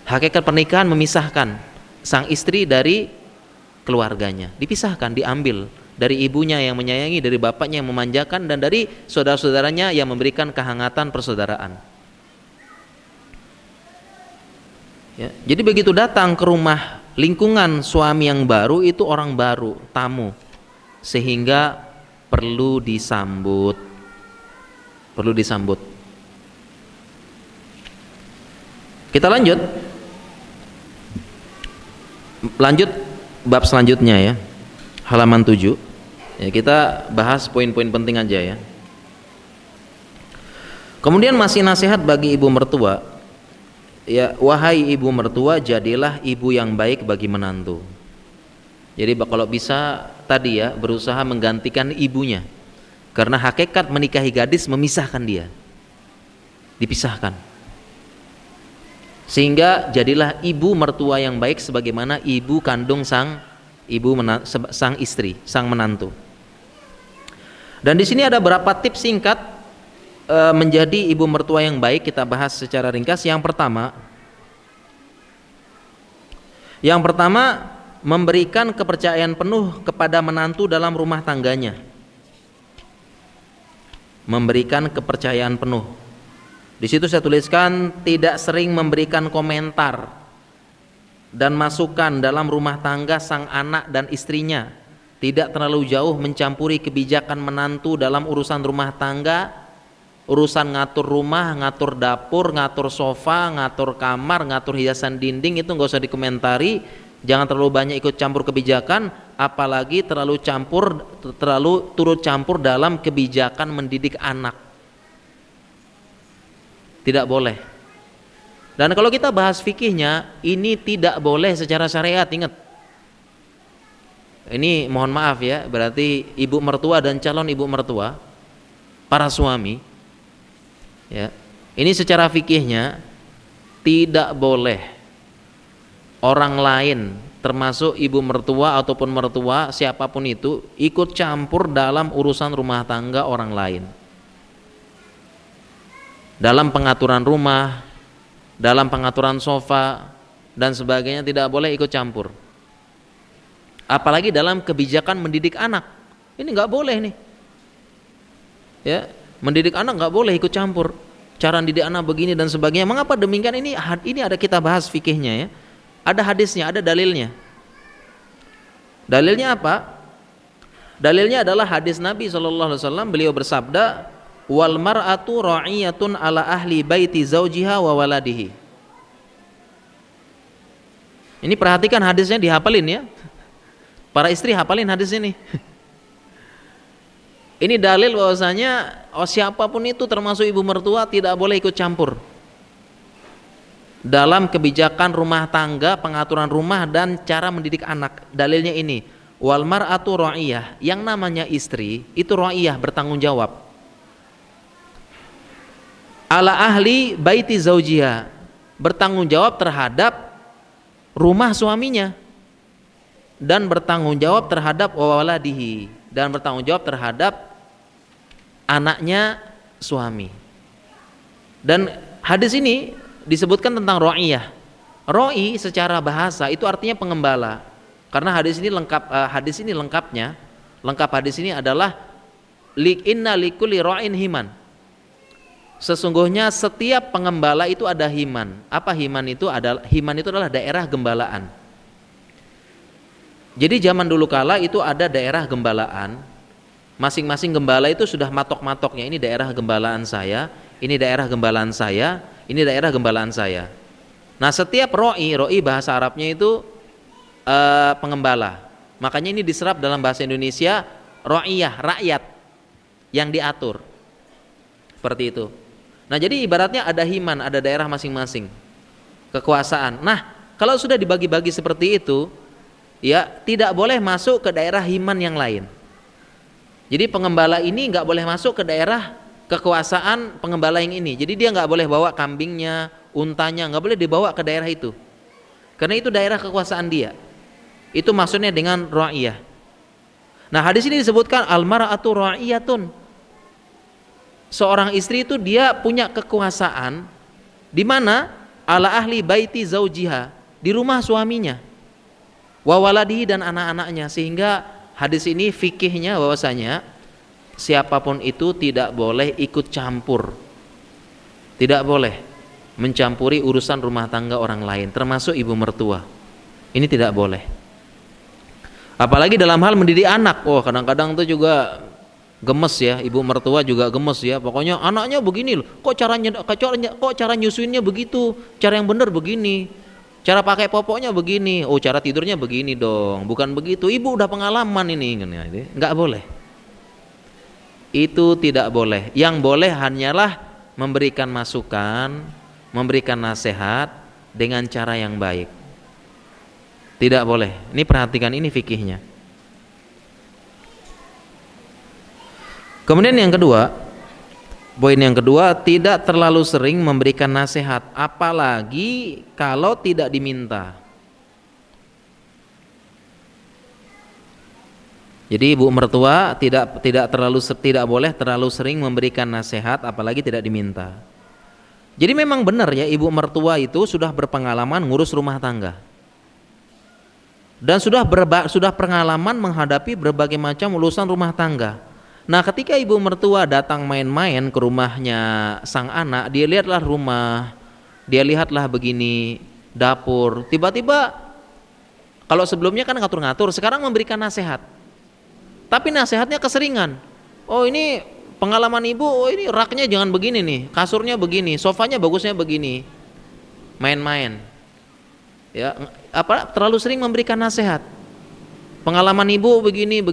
Hakikat pernikahan memisahkan sang istri dari keluarganya. Dipisahkan, diambil dari ibunya yang menyayangi, dari bapaknya yang memanjakan, dan dari saudara-saudaranya yang memberikan kehangatan persaudaraan. Ya, jadi begitu datang ke rumah lingkungan suami yang baru, itu orang baru, tamu, sehingga perlu disambut. Kita lanjut bab selanjutnya ya, halaman 7 ya, kita bahas poin-poin penting aja ya. Kemudian masih nasihat bagi ibu mertua ya, wahai ibu mertua, jadilah ibu yang baik bagi menantu. Jadi kalau bisa tadi ya, berusaha menggantikan ibunya, karena hakikat menikahi gadis memisahkan dia, dipisahkan. Sehingga jadilah ibu mertua yang baik sebagaimana ibu kandung sang istri, sang menantu. Dan di sini ada beberapa tips singkat menjadi ibu mertua yang baik, kita bahas secara ringkas. Yang pertama, memberikan kepercayaan penuh kepada menantu dalam rumah tangganya. Memberikan kepercayaan penuh. Di situ saya tuliskan tidak sering memberikan komentar dan masukan dalam rumah tangga sang anak dan istrinya. Tidak terlalu jauh mencampuri kebijakan menantu dalam urusan rumah tangga, urusan ngatur rumah, ngatur dapur, ngatur sofa, ngatur kamar, ngatur hiasan dinding, itu nggak usah dikomentari. Jangan terlalu banyak ikut campur kebijakan, apalagi terlalu turut campur dalam kebijakan mendidik anak. Tidak boleh. Dan kalau kita bahas fikihnya, ini tidak boleh secara syariat, ingat. Ini mohon maaf ya, berarti ibu mertua dan calon ibu mertua, para suami ya, ini secara fikihnya tidak boleh orang lain, termasuk ibu mertua ataupun mertua siapapun itu, ikut campur dalam urusan rumah tangga orang lain. Dalam pengaturan rumah, dalam pengaturan sofa dan sebagainya tidak boleh ikut campur. Apalagi dalam kebijakan mendidik anak, ini nggak boleh nih. Ya, mendidik anak nggak boleh ikut campur. Cara mendidik anak begini dan sebagainya. Mengapa demikian? Ini ada kita bahas fikihnya ya. Ada hadisnya, ada dalilnya. Dalilnya apa? Dalilnya adalah hadis Nabi SAW. Beliau bersabda, wal mar'atu ra'iyatun ala ahli baiti zaujiha wa waladihi. Ini perhatikan hadisnya, dihafalin ya. Para istri hafalin hadis ini. Ini dalil bahwasanya siapapun itu termasuk ibu mertua tidak boleh ikut campur dalam kebijakan rumah tangga, pengaturan rumah dan cara mendidik anak. Dalilnya ini, wal mar'atu ra'iyah, yang namanya istri itu ra'iyah, bertanggung jawab. Ala ahli baiti zaujiha, bertanggung jawab terhadap rumah suaminya, dan bertanggung jawab terhadap waladihi, dan bertanggung jawab terhadap anaknya suami. Dan hadis ini disebutkan tentang ra'iyah. Ra'i secara bahasa itu artinya pengembala. Karena hadis ini lengkap, lengkap hadis ini adalah inna likulli ra'in himan. Sesungguhnya setiap pengembala itu ada himan. Apa himan itu? Himan itu adalah daerah gembalaan. Jadi zaman dulu kala itu ada daerah gembalaan. Masing-masing gembala itu sudah matok-matoknya, ini daerah gembalaan saya, ini daerah gembalaan saya, ini daerah gembalaan saya. Nah, setiap ro'i bahasa Arabnya itu pengembala. Makanya ini diserap dalam bahasa Indonesia ro'iyah, rakyat yang diatur. Seperti itu. Nah, jadi ibaratnya ada himan, ada daerah masing-masing, kekuasaan. Nah, kalau sudah dibagi-bagi seperti itu, ya tidak boleh masuk ke daerah himan yang lain. Jadi pengembala ini nggak boleh masuk ke daerah kekuasaan pengembala yang ini. Jadi dia nggak boleh bawa kambingnya, untanya, nggak boleh dibawa ke daerah itu, karena itu daerah kekuasaan dia. Itu maksudnya dengan ra'iyah. Nah, hadis ini disebutkan al-mar'atu ra'iyatun. Seorang istri itu dia punya kekuasaan di mana ala ahli baiti zaujiha, di rumah suaminya, wa waladihi, dan anak-anaknya. Sehingga hadis ini fikihnya bahwasanya siapapun itu tidak boleh ikut campur, tidak boleh mencampuri urusan rumah tangga orang lain, termasuk ibu mertua. Ini tidak boleh. Apalagi dalam hal mendidik anak. Oh, kadang-kadang tuh juga gemes ya, ibu mertua juga gemes ya. Pokoknya anaknya begini loh, kok cara nyusuinnya begitu, cara yang benar begini, cara pakai popoknya begini, oh cara tidurnya begini dong, bukan begitu. Ibu udah pengalaman ini, nggak boleh. Itu tidak boleh. Yang boleh hanyalah memberikan masukan, memberikan nasihat dengan cara yang baik. Tidak boleh. Ini perhatikan, ini fikihnya. Kemudian yang kedua, poin yang kedua, tidak terlalu sering memberikan nasihat, apalagi kalau tidak diminta. Jadi ibu mertua tidak boleh terlalu sering memberikan nasihat, apalagi tidak diminta. Jadi memang benar ya, ibu mertua itu sudah berpengalaman ngurus rumah tangga dan sudah pengalaman menghadapi berbagai macam urusan rumah tangga. Nah, ketika ibu mertua datang main-main ke rumahnya sang anak, dia lihatlah rumah, dia lihatlah begini, dapur. Tiba-tiba, kalau sebelumnya kan ngatur-ngatur, sekarang memberikan nasihat. Tapi nasihatnya keseringan. Oh, ini pengalaman ibu, oh ini raknya jangan begini nih, kasurnya begini, sofanya bagusnya begini. Main-main. Ya, terlalu sering memberikan nasihat. Pengalaman ibu begini,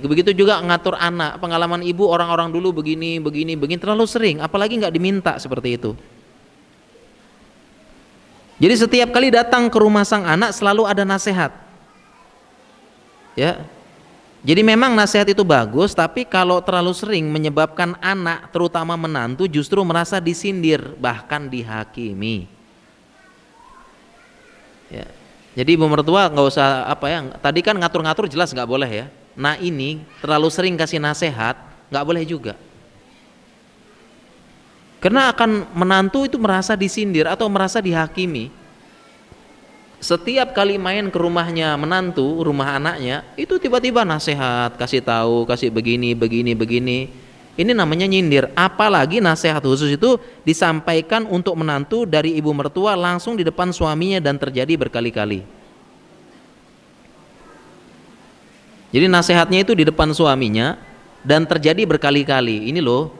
begitu juga ngatur anak. Pengalaman ibu orang-orang dulu begini, terlalu sering, apalagi nggak diminta seperti itu. Jadi setiap kali datang ke rumah sang anak selalu ada nasihat. Ya, jadi memang nasihat itu bagus, tapi kalau terlalu sering menyebabkan anak, terutama menantu, justru merasa disindir, bahkan dihakimi. Ya. Jadi ibu mertua nggak usah tadi kan ngatur-ngatur jelas nggak boleh ya. Nah, ini terlalu sering kasih nasihat nggak boleh juga, karena akan menantu itu merasa disindir atau merasa dihakimi. Setiap kali main ke rumahnya menantu, rumah anaknya, itu tiba-tiba nasihat, kasih tahu, kasih begini. Ini namanya nyindir. Apalagi nasihat khusus itu disampaikan untuk menantu dari ibu mertua langsung di depan suaminya dan terjadi berkali-kali. Jadi nasihatnya itu di depan suaminya dan terjadi berkali-kali. Ini loh,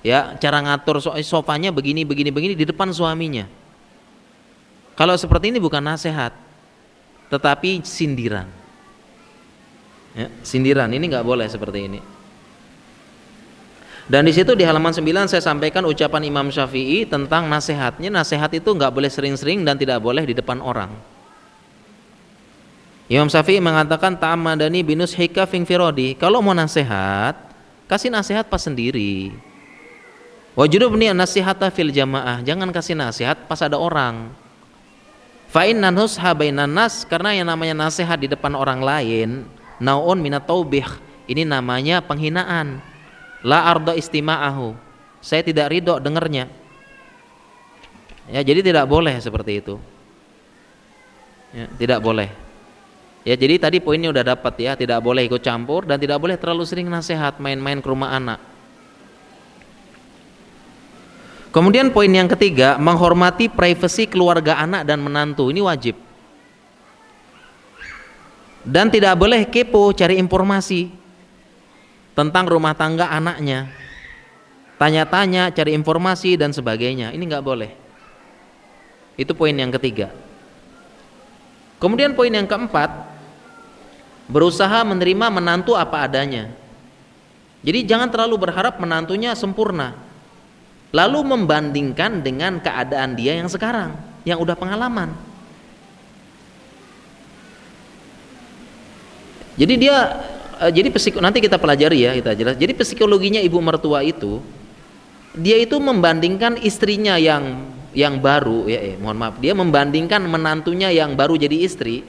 ya, cara ngatur sofanya begini di depan suaminya. Kalau seperti ini bukan nasihat, tetapi sindiran. Ya, sindiran ini nggak boleh seperti ini. Dan di situ di halaman 9 saya sampaikan ucapan Imam Syafi'i tentang nasihatnya. Nasihat itu nggak boleh sering-sering dan tidak boleh di depan orang. Imam Syafi'i mengatakan ta'amadani binus hika fingfirodi. Kalau mau nasihat, kasih nasihat pas sendiri. Wajudubni nasihata fil jamaah. Jangan kasih nasihat pas ada orang. Fa'in nanhus habainan nas, karena yang namanya nasihat di depan orang lain, naun minat taubih. Ini namanya penghinaan. La ardo istima'ahu, saya tidak ridho dengernya. Ya, jadi tidak boleh seperti itu. Ya, tidak boleh. Ya, jadi tadi poinnya udah dapat ya, tidak boleh ikut campur dan tidak boleh terlalu sering nasihat, main-main ke rumah anak. Kemudian poin yang ketiga, menghormati privasi keluarga anak dan menantu. Ini wajib. Dan tidak boleh kepo cari informasi tentang rumah tangga anaknya, tanya-tanya, cari informasi dan sebagainya. Ini nggak boleh. Itu poin yang ketiga. Kemudian poin yang keempat, berusaha menerima menantu apa adanya. Jadi jangan terlalu berharap menantunya sempurna. lalu membandingkan dengan keadaan dia yang sekarang, yang udah pengalaman. Jadi nanti kita pelajari ya, kita jelas. Jadi psikologinya ibu mertua itu, dia itu membandingkan istrinya yang baru ya, mohon maaf, dia membandingkan menantunya yang baru jadi istri,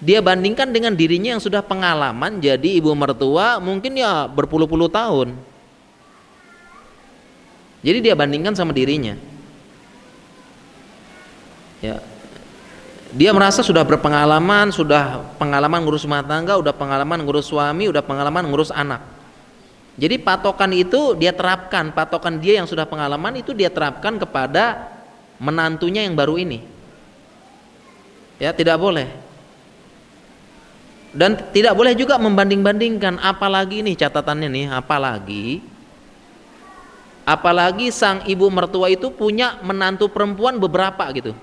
dia bandingkan dengan dirinya yang sudah pengalaman jadi ibu mertua mungkin ya berpuluh-puluh tahun. Jadi dia bandingkan sama dirinya. Ya. Dia merasa sudah berpengalaman, sudah pengalaman ngurus rumah tangga, udah pengalaman ngurus suami, udah pengalaman ngurus anak. Jadi patokan itu dia terapkan, patokan dia yang sudah pengalaman itu dia terapkan kepada menantunya yang baru ini. Ya, tidak boleh. Dan tidak boleh juga membanding-bandingkan, apalagi nih catatannya nih, apalagi sang ibu mertua itu punya menantu perempuan beberapa gitu.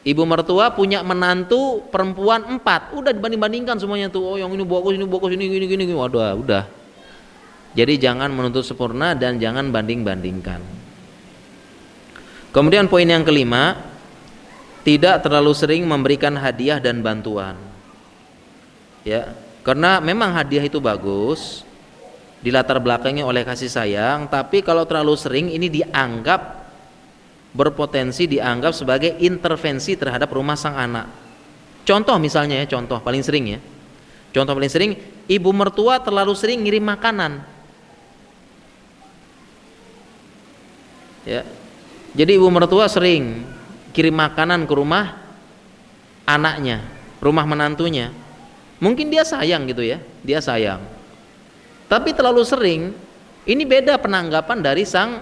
Ibu mertua punya menantu perempuan 4, udah dibanding-bandingkan semuanya tuh. Oh yang ini bagus, ini gini. Waduh, udah. Jadi jangan menuntut sempurna dan jangan banding-bandingkan. Kemudian poin yang kelima, tidak terlalu sering memberikan hadiah dan bantuan. Ya, karena memang hadiah itu bagus, dilatar belakangi oleh kasih sayang, tapi kalau terlalu sering ini berpotensi dianggap sebagai intervensi terhadap rumah sang anak. Contoh misalnya ya, contoh paling sering, ibu mertua terlalu sering ngirim makanan. Ya. Jadi ibu mertua sering kirim makanan ke rumah anaknya, rumah menantunya. Mungkin dia sayang gitu ya, dia sayang. Tapi terlalu sering, ini beda penanggapan dari sang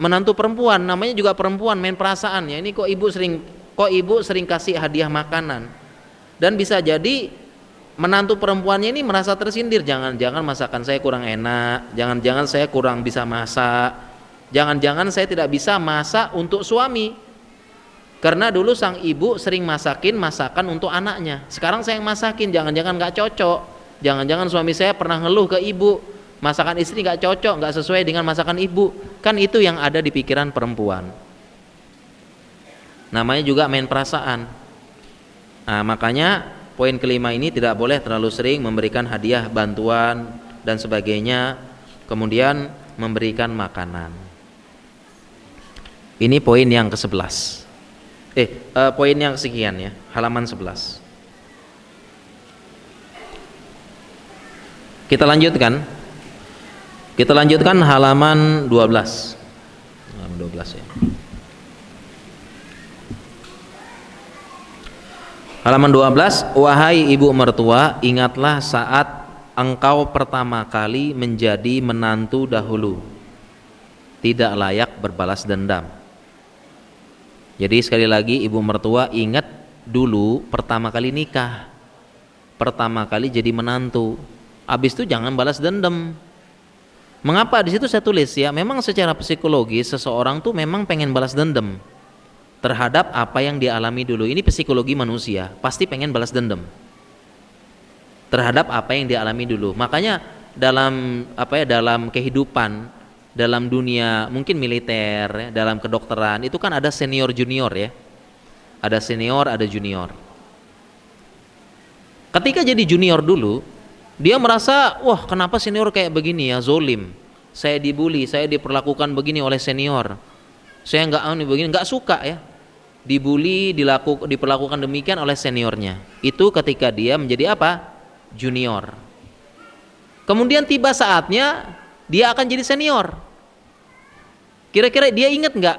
menantu perempuan, namanya juga perempuan, main perasaan ya. Ini kok ibu sering kasih hadiah makanan. Dan bisa jadi menantu perempuannya ini merasa tersindir, jangan-jangan masakan saya kurang enak, jangan-jangan saya kurang bisa masak, jangan-jangan saya tidak bisa masak untuk suami. Karena dulu sang ibu sering masakin masakan untuk anaknya. Sekarang saya yang masakin, jangan-jangan nggak cocok. Jangan-jangan suami saya pernah ngeluh ke ibu, masakan istri nggak cocok, nggak sesuai dengan masakan ibu. Kan itu yang ada di pikiran perempuan. Namanya juga main perasaan. Nah, makanya poin kelima ini tidak boleh terlalu sering memberikan hadiah, bantuan dan sebagainya, kemudian memberikan makanan. Ini poin yang ke-11. Poin yang kesekian ya, halaman 11. Kita lanjutkan halaman 12. Halaman 12 ya. Halaman 12, wahai ibu mertua, ingatlah saat engkau pertama kali menjadi menantu dahulu. Tidak layak berbalas dendam. Jadi sekali lagi ibu mertua ingat dulu pertama kali nikah. Pertama kali jadi menantu. Habis itu jangan balas dendam. Mengapa di situ saya tulis ya? Memang secara psikologi seseorang tuh memang pengen balas dendam terhadap apa yang dialami dulu. Ini psikologi manusia, pasti pengen balas dendam terhadap apa yang dialami dulu. Makanya dalam kehidupan, dalam dunia mungkin militer, dalam kedokteran itu kan ada senior junior ya. Ada senior, ada junior. Ketika jadi junior dulu, dia merasa, wah kenapa senior kayak begini ya, zolim. Saya dibully, saya diperlakukan begini oleh senior. Saya nggak suka ya. Dibully, diperlakukan demikian oleh seniornya. Itu ketika dia menjadi apa? Junior. Kemudian tiba saatnya dia akan jadi senior. Kira-kira dia ingat nggak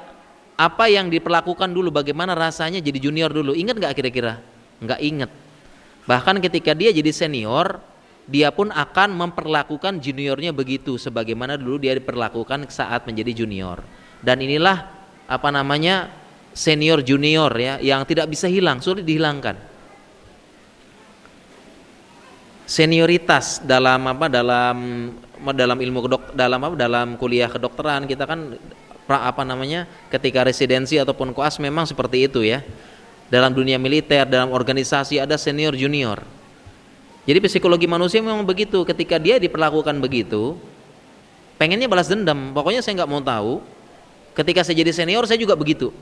apa yang diperlakukan dulu, bagaimana rasanya jadi junior dulu? Ingat nggak kira-kira? Nggak ingat. Bahkan ketika dia jadi senior, dia pun akan memperlakukan juniornya begitu sebagaimana dulu dia diperlakukan saat menjadi junior. Dan inilah senior junior ya, yang tidak bisa hilang, sulit dihilangkan. Senioritas dalam ilmu dalam kuliah kedokteran kita kan ketika residensi ataupun koas memang seperti itu ya. Dalam dunia militer, dalam organisasi ada senior junior. Jadi psikologi manusia memang begitu, ketika dia diperlakukan begitu, pengennya balas dendam. Pokoknya saya nggak mau tahu. Ketika saya jadi senior saya juga begitu.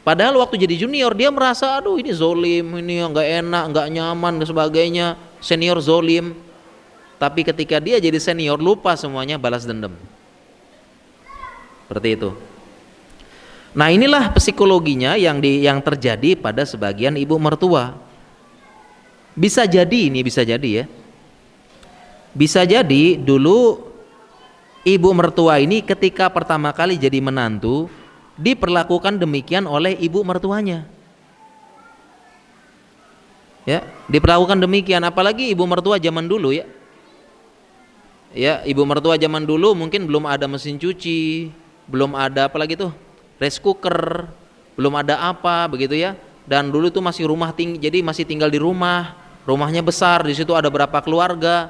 Padahal waktu jadi junior dia merasa aduh ini zolim, ini nggak enak, nggak nyaman dan sebagainya. Senior zolim. Tapi ketika dia jadi senior lupa semuanya, balas dendam. Seperti itu. Nah inilah psikologinya yang terjadi pada sebagian ibu mertua. Bisa jadi ya. Bisa jadi dulu ibu mertua ini ketika pertama kali jadi menantu diperlakukan demikian oleh ibu mertuanya. Ya, diperlakukan demikian, apalagi ibu mertua zaman dulu ya. Ya, ibu mertua zaman dulu mungkin belum ada mesin cuci, belum ada apalagi tuh rice cooker, belum ada apa begitu ya. Dan dulu itu masih rumah jadi masih tinggal di rumah, rumahnya besar, di situ ada berapa keluarga.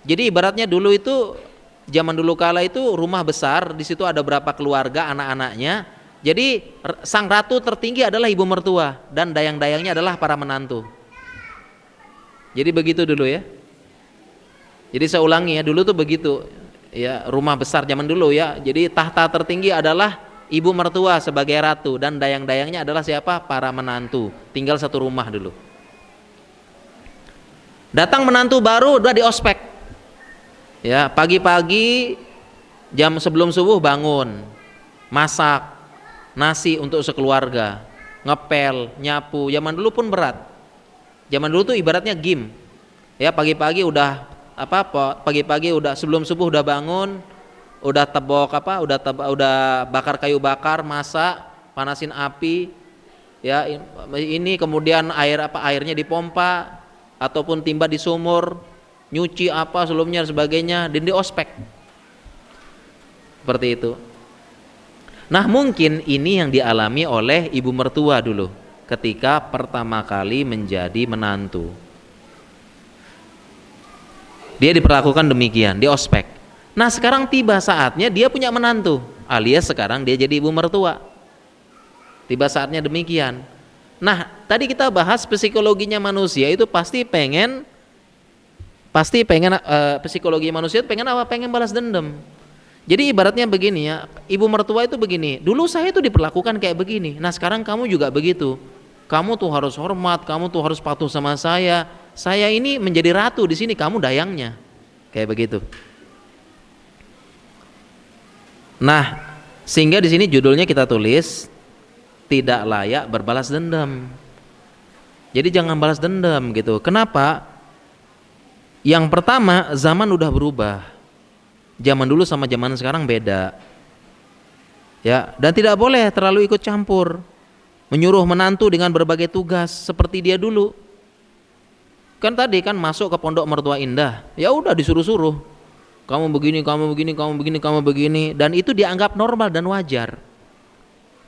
Jadi ibaratnya dulu itu zaman dulu kala itu rumah besar, di situ ada berapa keluarga anak-anaknya. Jadi sang ratu tertinggi adalah ibu mertua dan dayang-dayangnya adalah para menantu. Jadi begitu dulu ya. Jadi saya ulangi ya, dulu tuh begitu ya, rumah besar zaman dulu ya. Jadi tahta tertinggi adalah ibu mertua sebagai ratu dan dayang-dayangnya adalah siapa? Para menantu. Tinggal satu rumah dulu. Datang menantu baru udah di ospek. Ya, pagi-pagi jam sebelum subuh bangun, masak nasi untuk sekeluarga, ngepel, nyapu. Zaman dulu pun berat. Zaman dulu tuh ibaratnya gym. Ya, pagi-pagi udah pagi-pagi udah sebelum subuh udah bangun, udah udah bakar kayu bakar, masak, panasin api. Ya, ini kemudian airnya dipompa ataupun timba di sumur, nyuci apa sebelumnya dan sebagainya, dan di ospek. Seperti itu. Nah, mungkin ini yang dialami oleh ibu mertua dulu ketika pertama kali menjadi menantu. Dia diperlakukan demikian, di ospek. Nah, sekarang tiba saatnya dia punya menantu, alias sekarang dia jadi ibu mertua. Tiba saatnya demikian. Nah, tadi kita bahas psikologinya manusia itu pasti pengen psikologi manusia itu pengen apa? Pengen balas dendam. Jadi ibaratnya begini ya, ibu mertua itu begini, dulu saya itu diperlakukan kayak begini, nah sekarang kamu juga begitu. Kamu tuh harus hormat, kamu tuh harus patuh sama saya ini menjadi ratu di sini, kamu dayangnya. Kayak begitu. Nah, sehingga di sini judulnya kita tulis tidak layak berbalas dendam. Jadi jangan balas dendam gitu. Kenapa? Yang pertama, zaman udah berubah. Zaman dulu sama zaman sekarang beda. Ya, dan tidak boleh terlalu ikut campur. Menyuruh menantu dengan berbagai tugas seperti dia dulu. Kan tadi kan masuk ke pondok mertua indah, ya udah disuruh-suruh. Kamu begini, kamu begini, kamu begini, kamu begini, dan itu dianggap normal dan wajar.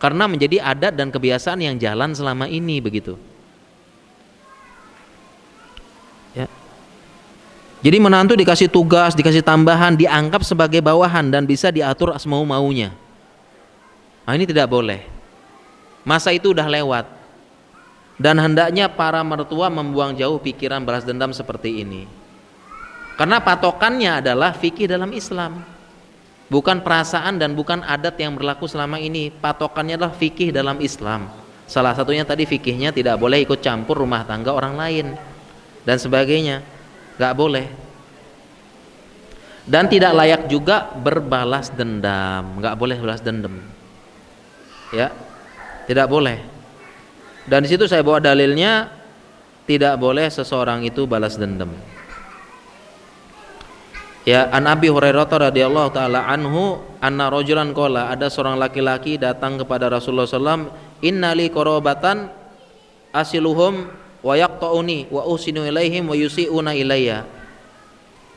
Karena menjadi adat dan kebiasaan yang jalan selama ini begitu. Ya. Jadi menantu dikasih tugas, dikasih tambahan, dianggap sebagai bawahan dan bisa diatur semau-maunya. Nah, ini tidak boleh. Masa itu udah lewat. Dan hendaknya para mertua membuang jauh pikiran balas dendam seperti ini. Karena patokannya adalah fikih dalam Islam. Bukan perasaan dan bukan adat yang berlaku selama ini. Patokannya adalah fikih dalam Islam. Salah satunya tadi fikihnya tidak boleh ikut campur rumah tangga orang lain dan sebagainya. Gak boleh. Dan tidak layak juga berbalas dendam. Gak boleh balas dendam. Ya, tidak boleh. Dan di situ saya bawa dalilnya tidak boleh seseorang itu balas dendam. Ya, an Abi Hurairah radhiyallahu taala anhu anna rajulan qala, ada seorang laki-laki datang kepada Rasulullah SAW, innali qarabatan asiluhum wa yaqta'uni wa usinu ilaihim wa yusi'una ilayya.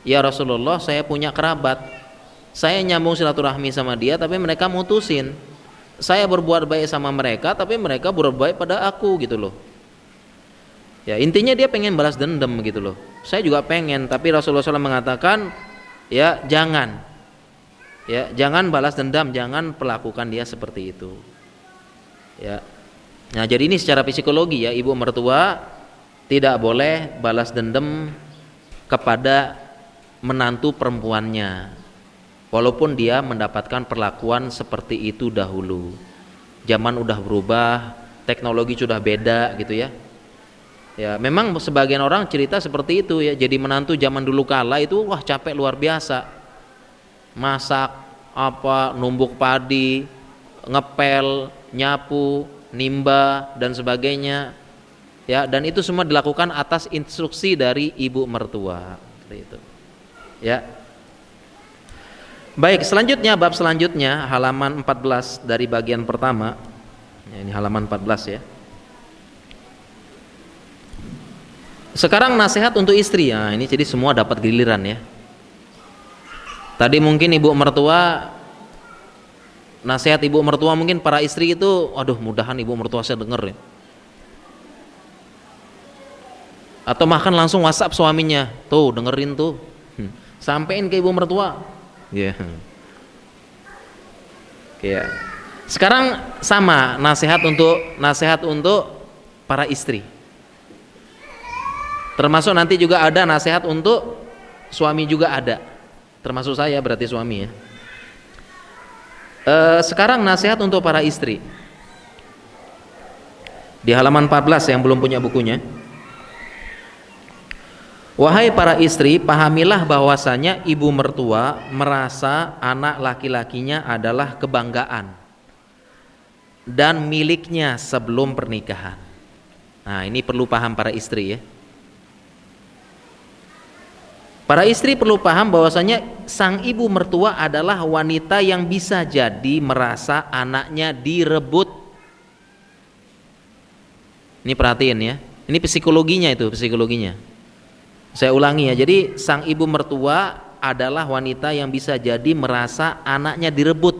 Ya Rasulullah, saya punya kerabat, saya nyambung silaturahmi sama dia tapi mereka mutusin. Saya berbuat baik sama mereka tapi mereka berbuat baik pada aku gitu loh. Ya, intinya dia pengen balas dendam gitu loh. Saya juga pengen, tapi Rasulullah SAW mengatakan ya jangan balas dendam, jangan perlakukan dia seperti itu. Ya. Nah, jadi ini secara psikologi ya, ibu mertua tidak boleh balas dendam kepada menantu perempuannya. walaupun dia mendapatkan perlakuan seperti itu dahulu. Zaman udah berubah, teknologi sudah beda gitu ya. Ya, memang sebagian orang cerita seperti itu ya. Jadi menantu zaman dulu kala itu wah capek luar biasa. Masak apa, numbuk padi, ngepel, nyapu, nimba dan sebagainya. Ya, dan itu semua dilakukan atas instruksi dari ibu mertua. Seperti itu. Ya. Baik, selanjutnya bab selanjutnya halaman 14 dari bagian pertama. Ya, ini halaman 14 ya. Sekarang nasihat untuk istri. Nah, ini jadi semua dapat giliran ya. Tadi mungkin ibu mertua, nasihat ibu mertua mungkin para istri itu, aduh mudahan ibu mertua saya denger ya. Atau makan langsung WhatsApp suaminya, tuh dengerin tuh, sampein ke ibu mertua. Ya. Yeah. Sekarang sama nasihat untuk para istri. Termasuk nanti juga ada nasihat untuk suami juga ada. Termasuk saya berarti suami ya. Sekarang nasihat untuk para istri. Di halaman 14 yang belum punya bukunya. Wahai para istri, pahamilah bahwasanya ibu mertua merasa anak laki-lakinya adalah kebanggaan dan miliknya sebelum pernikahan. Nah, ini perlu paham para istri ya. Para istri perlu paham bahwasanya sang ibu mertua adalah wanita yang bisa jadi merasa anaknya direbut. Ini perhatiin ya. Ini psikologinya itu, psikologinya. Saya ulangi ya, jadi sang ibu mertua adalah wanita yang bisa jadi merasa anaknya direbut.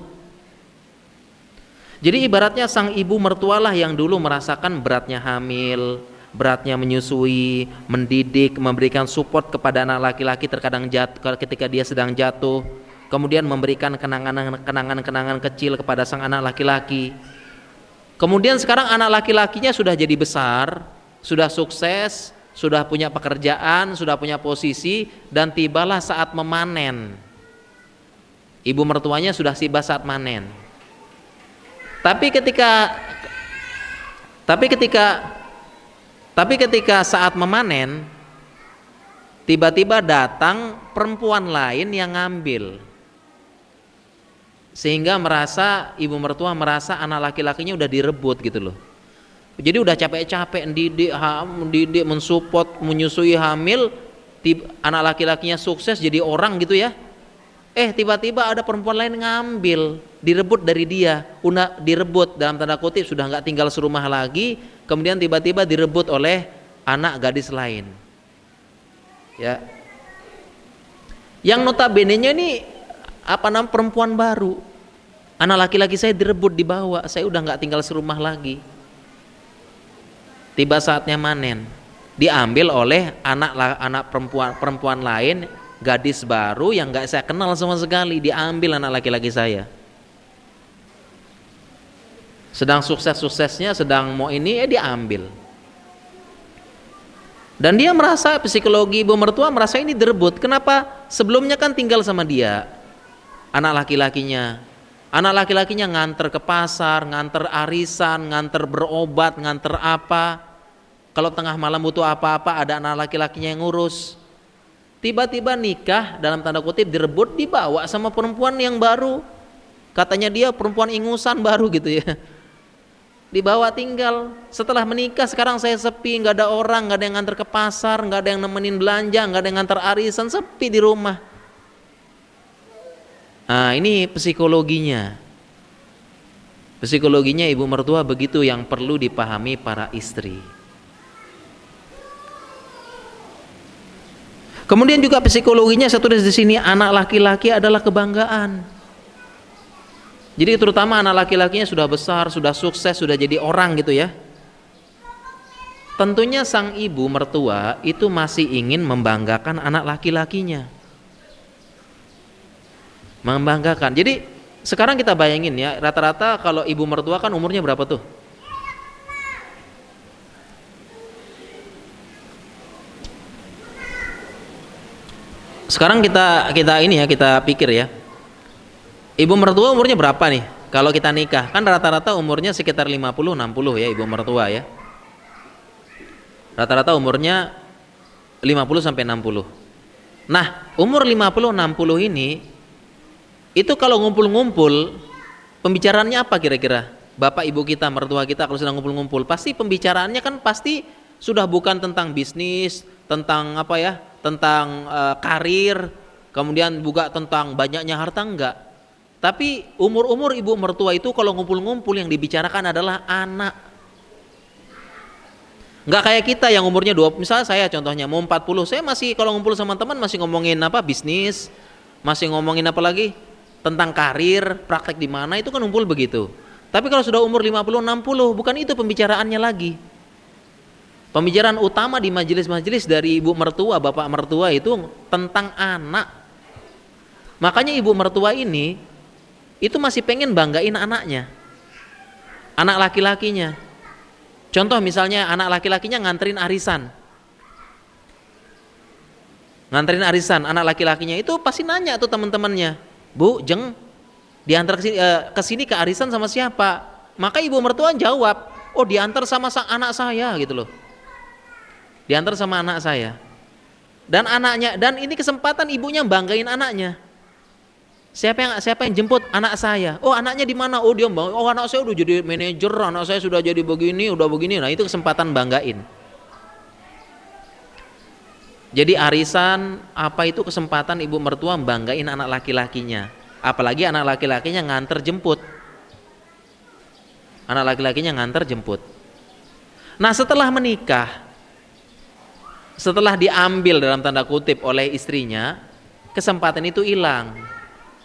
Jadi ibaratnya sang ibu mertualah yang dulu merasakan beratnya hamil, beratnya menyusui, mendidik, memberikan support kepada anak laki-laki terkadang jatuh ketika dia sedang jatuh, kemudian memberikan kenangan-kenangan kecil kepada sang anak laki-laki. Kemudian sekarang anak laki-lakinya sudah jadi besar, sudah sukses, sudah punya pekerjaan, sudah punya posisi, dan tibalah saat memanen. Ibu mertuanya sudah tiba saat manen. Tapi ketika saat memanen, tiba-tiba datang perempuan lain yang ngambil. Sehingga ibu mertua merasa anak laki-lakinya udah direbut gitu loh. Jadi udah capek-capek mendidik, mensupport, menyusui hamil, anak laki-lakinya sukses jadi orang gitu ya. Tiba-tiba ada perempuan lain ngambil, direbut dari dia. Direbut dalam tanda kutip, sudah nggak tinggal serumah lagi, kemudian tiba-tiba direbut oleh anak gadis lain. Ya. Yang notabene-nya ini perempuan baru. Anak laki-laki saya direbut, dibawa, saya udah nggak tinggal serumah lagi. Tiba saatnya manen, diambil oleh anak perempuan lain, gadis baru yang nggak saya kenal sama sekali, diambil anak laki-laki saya. Sedang sukses-suksesnya, sedang mau ini diambil. Dan dia merasa, psikologi ibu mertua merasa ini direbut. Kenapa? Sebelumnya kan tinggal sama dia, anak laki-lakinya nganter ke pasar, nganter arisan, nganter berobat, nganter apa. Kalau tengah malam butuh apa-apa, ada anak laki-lakinya yang ngurus. Tiba-tiba nikah, dalam tanda kutip direbut, dibawa sama perempuan yang baru. Katanya dia perempuan ingusan baru gitu ya. Dibawa tinggal. Setelah menikah sekarang saya sepi, nggak ada orang, nggak ada yang nganter ke pasar, nggak ada yang nemenin belanja, nggak ada yang nganter arisan, sepi di rumah. Nah, ini psikologinya. Psikologinya ibu mertua begitu yang perlu dipahami para istri. Kemudian juga psikologinya saya tulis di sini, anak laki-laki adalah kebanggaan. Jadi terutama anak laki-lakinya sudah besar, sudah sukses, sudah jadi orang gitu ya. Tentunya sang ibu mertua itu masih ingin membanggakan anak laki-lakinya. Membanggakan. Jadi sekarang kita bayangin ya, rata-rata kalau ibu mertua kan umurnya berapa tuh? Sekarang kita pikir ya. Ibu mertua umurnya berapa nih? Kalau kita nikah, kan rata-rata umurnya sekitar 50-60 ya ibu mertua ya. Rata-rata umurnya 50 sampai 60. Nah, umur 50-60 ini itu kalau ngumpul-ngumpul pembicaraannya apa kira-kira? Bapak ibu kita, mertua kita kalau sedang ngumpul-ngumpul, pasti pembicaraannya kan pasti sudah bukan tentang bisnis, tentang apa ya? Tentang karir, kemudian juga tentang banyaknya harta, enggak. Tapi umur-umur ibu mertua itu kalau ngumpul-ngumpul yang dibicarakan adalah anak. Enggak kayak kita yang umurnya 20, misalnya saya contohnya mau 40, saya masih kalau ngumpul sama teman masih ngomongin apa? Bisnis, masih ngomongin apa lagi? Tentang karir, praktek di mana, itu kan ngumpul begitu. Tapi kalau sudah umur 50-60, bukan itu pembicaraannya lagi. Pembicaraan utama di majelis-majelis dari ibu mertua, bapak mertua itu tentang anak. Makanya ibu mertua ini itu masih pengen banggain anaknya, anak laki-lakinya. Contoh misalnya anak laki-lakinya nganterin arisan, anak laki-lakinya itu pasti nanya tuh teman-temannya, Bu, Jeng, diantar ke sini ke arisan sama siapa? Maka ibu mertua jawab, oh diantar sama anak saya gitu loh, diantar sama anak saya. Dan anaknya, dan ini kesempatan ibunya banggain anaknya. Siapa yang jemput? Anak saya. Oh anaknya di mana? Oh dia bang. Oh anak saya udah jadi manajer, anak saya sudah jadi begini, udah begini. Nah itu kesempatan banggain. Jadi arisan apa itu kesempatan ibu mertua banggain anak laki-lakinya. Apalagi anak laki-lakinya nganter jemput. Anak laki-lakinya nganter jemput. Nah setelah menikah, setelah diambil dalam tanda kutip oleh istrinya, kesempatan itu hilang.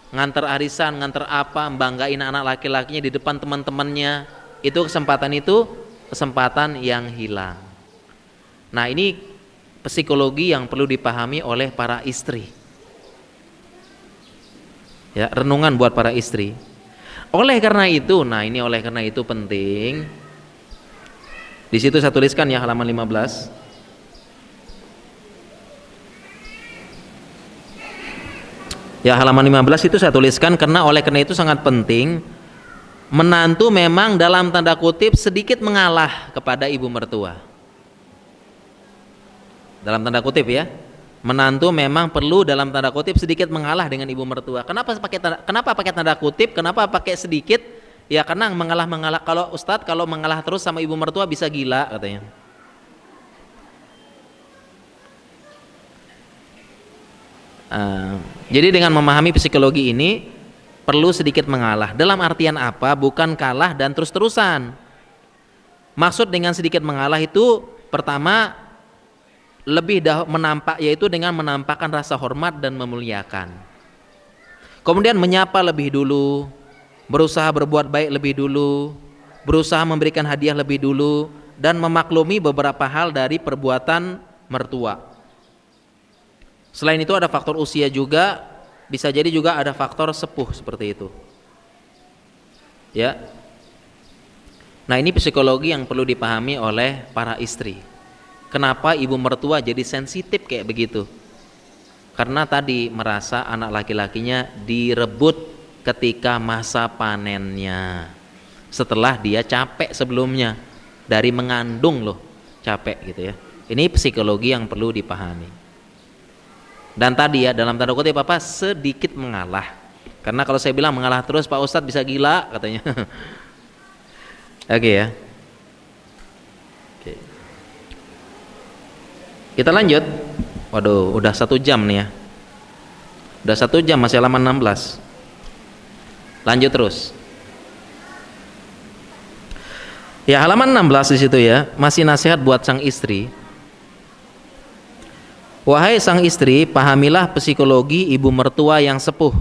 Nganter arisan, nganter apa, banggain anak laki-lakinya di depan teman-temannya, itu kesempatan yang hilang. Nah ini psikologi yang perlu dipahami oleh para istri ya, renungan buat para istri. Oleh karena itu penting, di situ saya tuliskan ya halaman 15. Ya halaman 15 itu saya tuliskan karena oleh karena itu sangat penting. Menantu memang dalam tanda kutip sedikit mengalah kepada ibu mertua. Dalam tanda kutip ya. Menantu memang perlu dalam tanda kutip sedikit mengalah dengan ibu mertua. Kenapa pakai tanda kutip? Kenapa pakai sedikit? Ya karena mengalah. Kalau Ustadz kalau mengalah terus sama ibu mertua bisa gila katanya. Jadi dengan memahami psikologi ini perlu sedikit mengalah. Dalam artian apa? Bukan kalah dan terus-terusan. Maksud dengan sedikit mengalah itu pertama lebih menampak, yaitu dengan menampakkan rasa hormat dan memuliakan. Kemudian menyapa lebih dulu, berusaha berbuat baik lebih dulu, berusaha memberikan hadiah lebih dulu, dan memaklumi beberapa hal dari perbuatan mertua. Selain itu ada faktor usia juga, bisa jadi juga ada faktor sepuh seperti itu. Ya. Nah, ini psikologi yang perlu dipahami oleh para istri. Kenapa ibu mertua jadi sensitif kayak begitu? Karena tadi merasa anak laki-lakinya direbut ketika masa panennya. Setelah dia capek sebelumnya dari mengandung loh, capek gitu ya. Ini psikologi yang perlu dipahami. Dan tadi ya dalam tanda kutip apa? Sedikit mengalah. Karena kalau saya bilang mengalah terus Pak Ustadz bisa gila katanya. Oke ya. Oke. Kita lanjut. Waduh, udah 1 jam nih ya. Udah 1 jam, masih halaman 16. Lanjut terus. Ya halaman 16 di situ ya, masih nasihat buat sang istri. Wahai sang istri, pahamilah psikologi ibu mertua yang sepuh.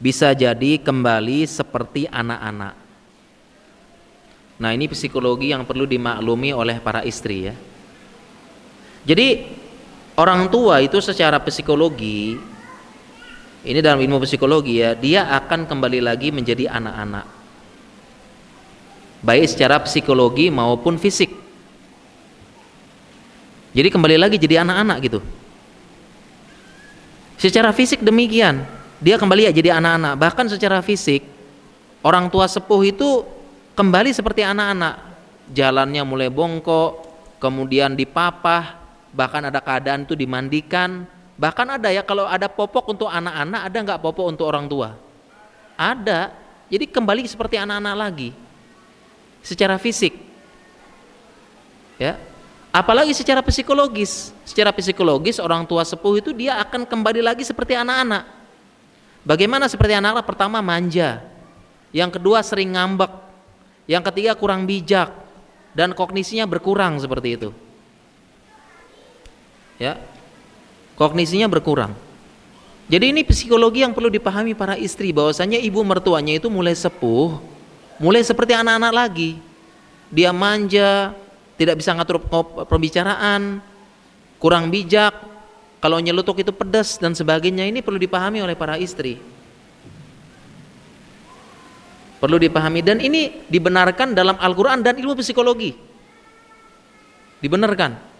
Bisa jadi kembali seperti anak-anak. Nah, ini psikologi yang perlu dimaklumi oleh para istri ya. Jadi orang tua itu secara psikologi, ini dalam ilmu psikologi ya, dia akan kembali lagi menjadi anak-anak. Baik secara psikologi maupun fisik. Jadi kembali lagi jadi anak-anak gitu. Secara fisik demikian. dia kembali ya jadi anak-anak. Bahkan secara fisik orang tua sepuh itu kembali seperti anak-anak, jalannya mulai bongkok, kemudian dipapah, bahkan ada keadaan itu dimandikan. Bahkan ada ya, kalau ada popok untuk anak-anak, ada nggak popok untuk orang tua? Ada. Jadi kembali seperti anak-anak lagi secara fisik, ya. Apalagi secara psikologis. Secara psikologis orang tua sepuh itu dia akan kembali lagi seperti anak-anak. Bagaimana seperti anak-anak? Pertama manja, yang kedua sering ngambek, yang ketiga kurang bijak, dan kognisinya berkurang seperti itu, ya. Kognisinya berkurang. Jadi ini psikologi yang perlu dipahami para istri, bahwasanya ibu mertuanya itu mulai sepuh, mulai seperti anak-anak lagi. Dia manja, tidak bisa ngatur pembicaraan, kurang bijak, kalau nyelutuk itu pedas dan sebagainya. Ini perlu dipahami oleh para istri. Perlu dipahami, dan ini dibenarkan dalam Al-Quran dan ilmu psikologi. Dibenarkan.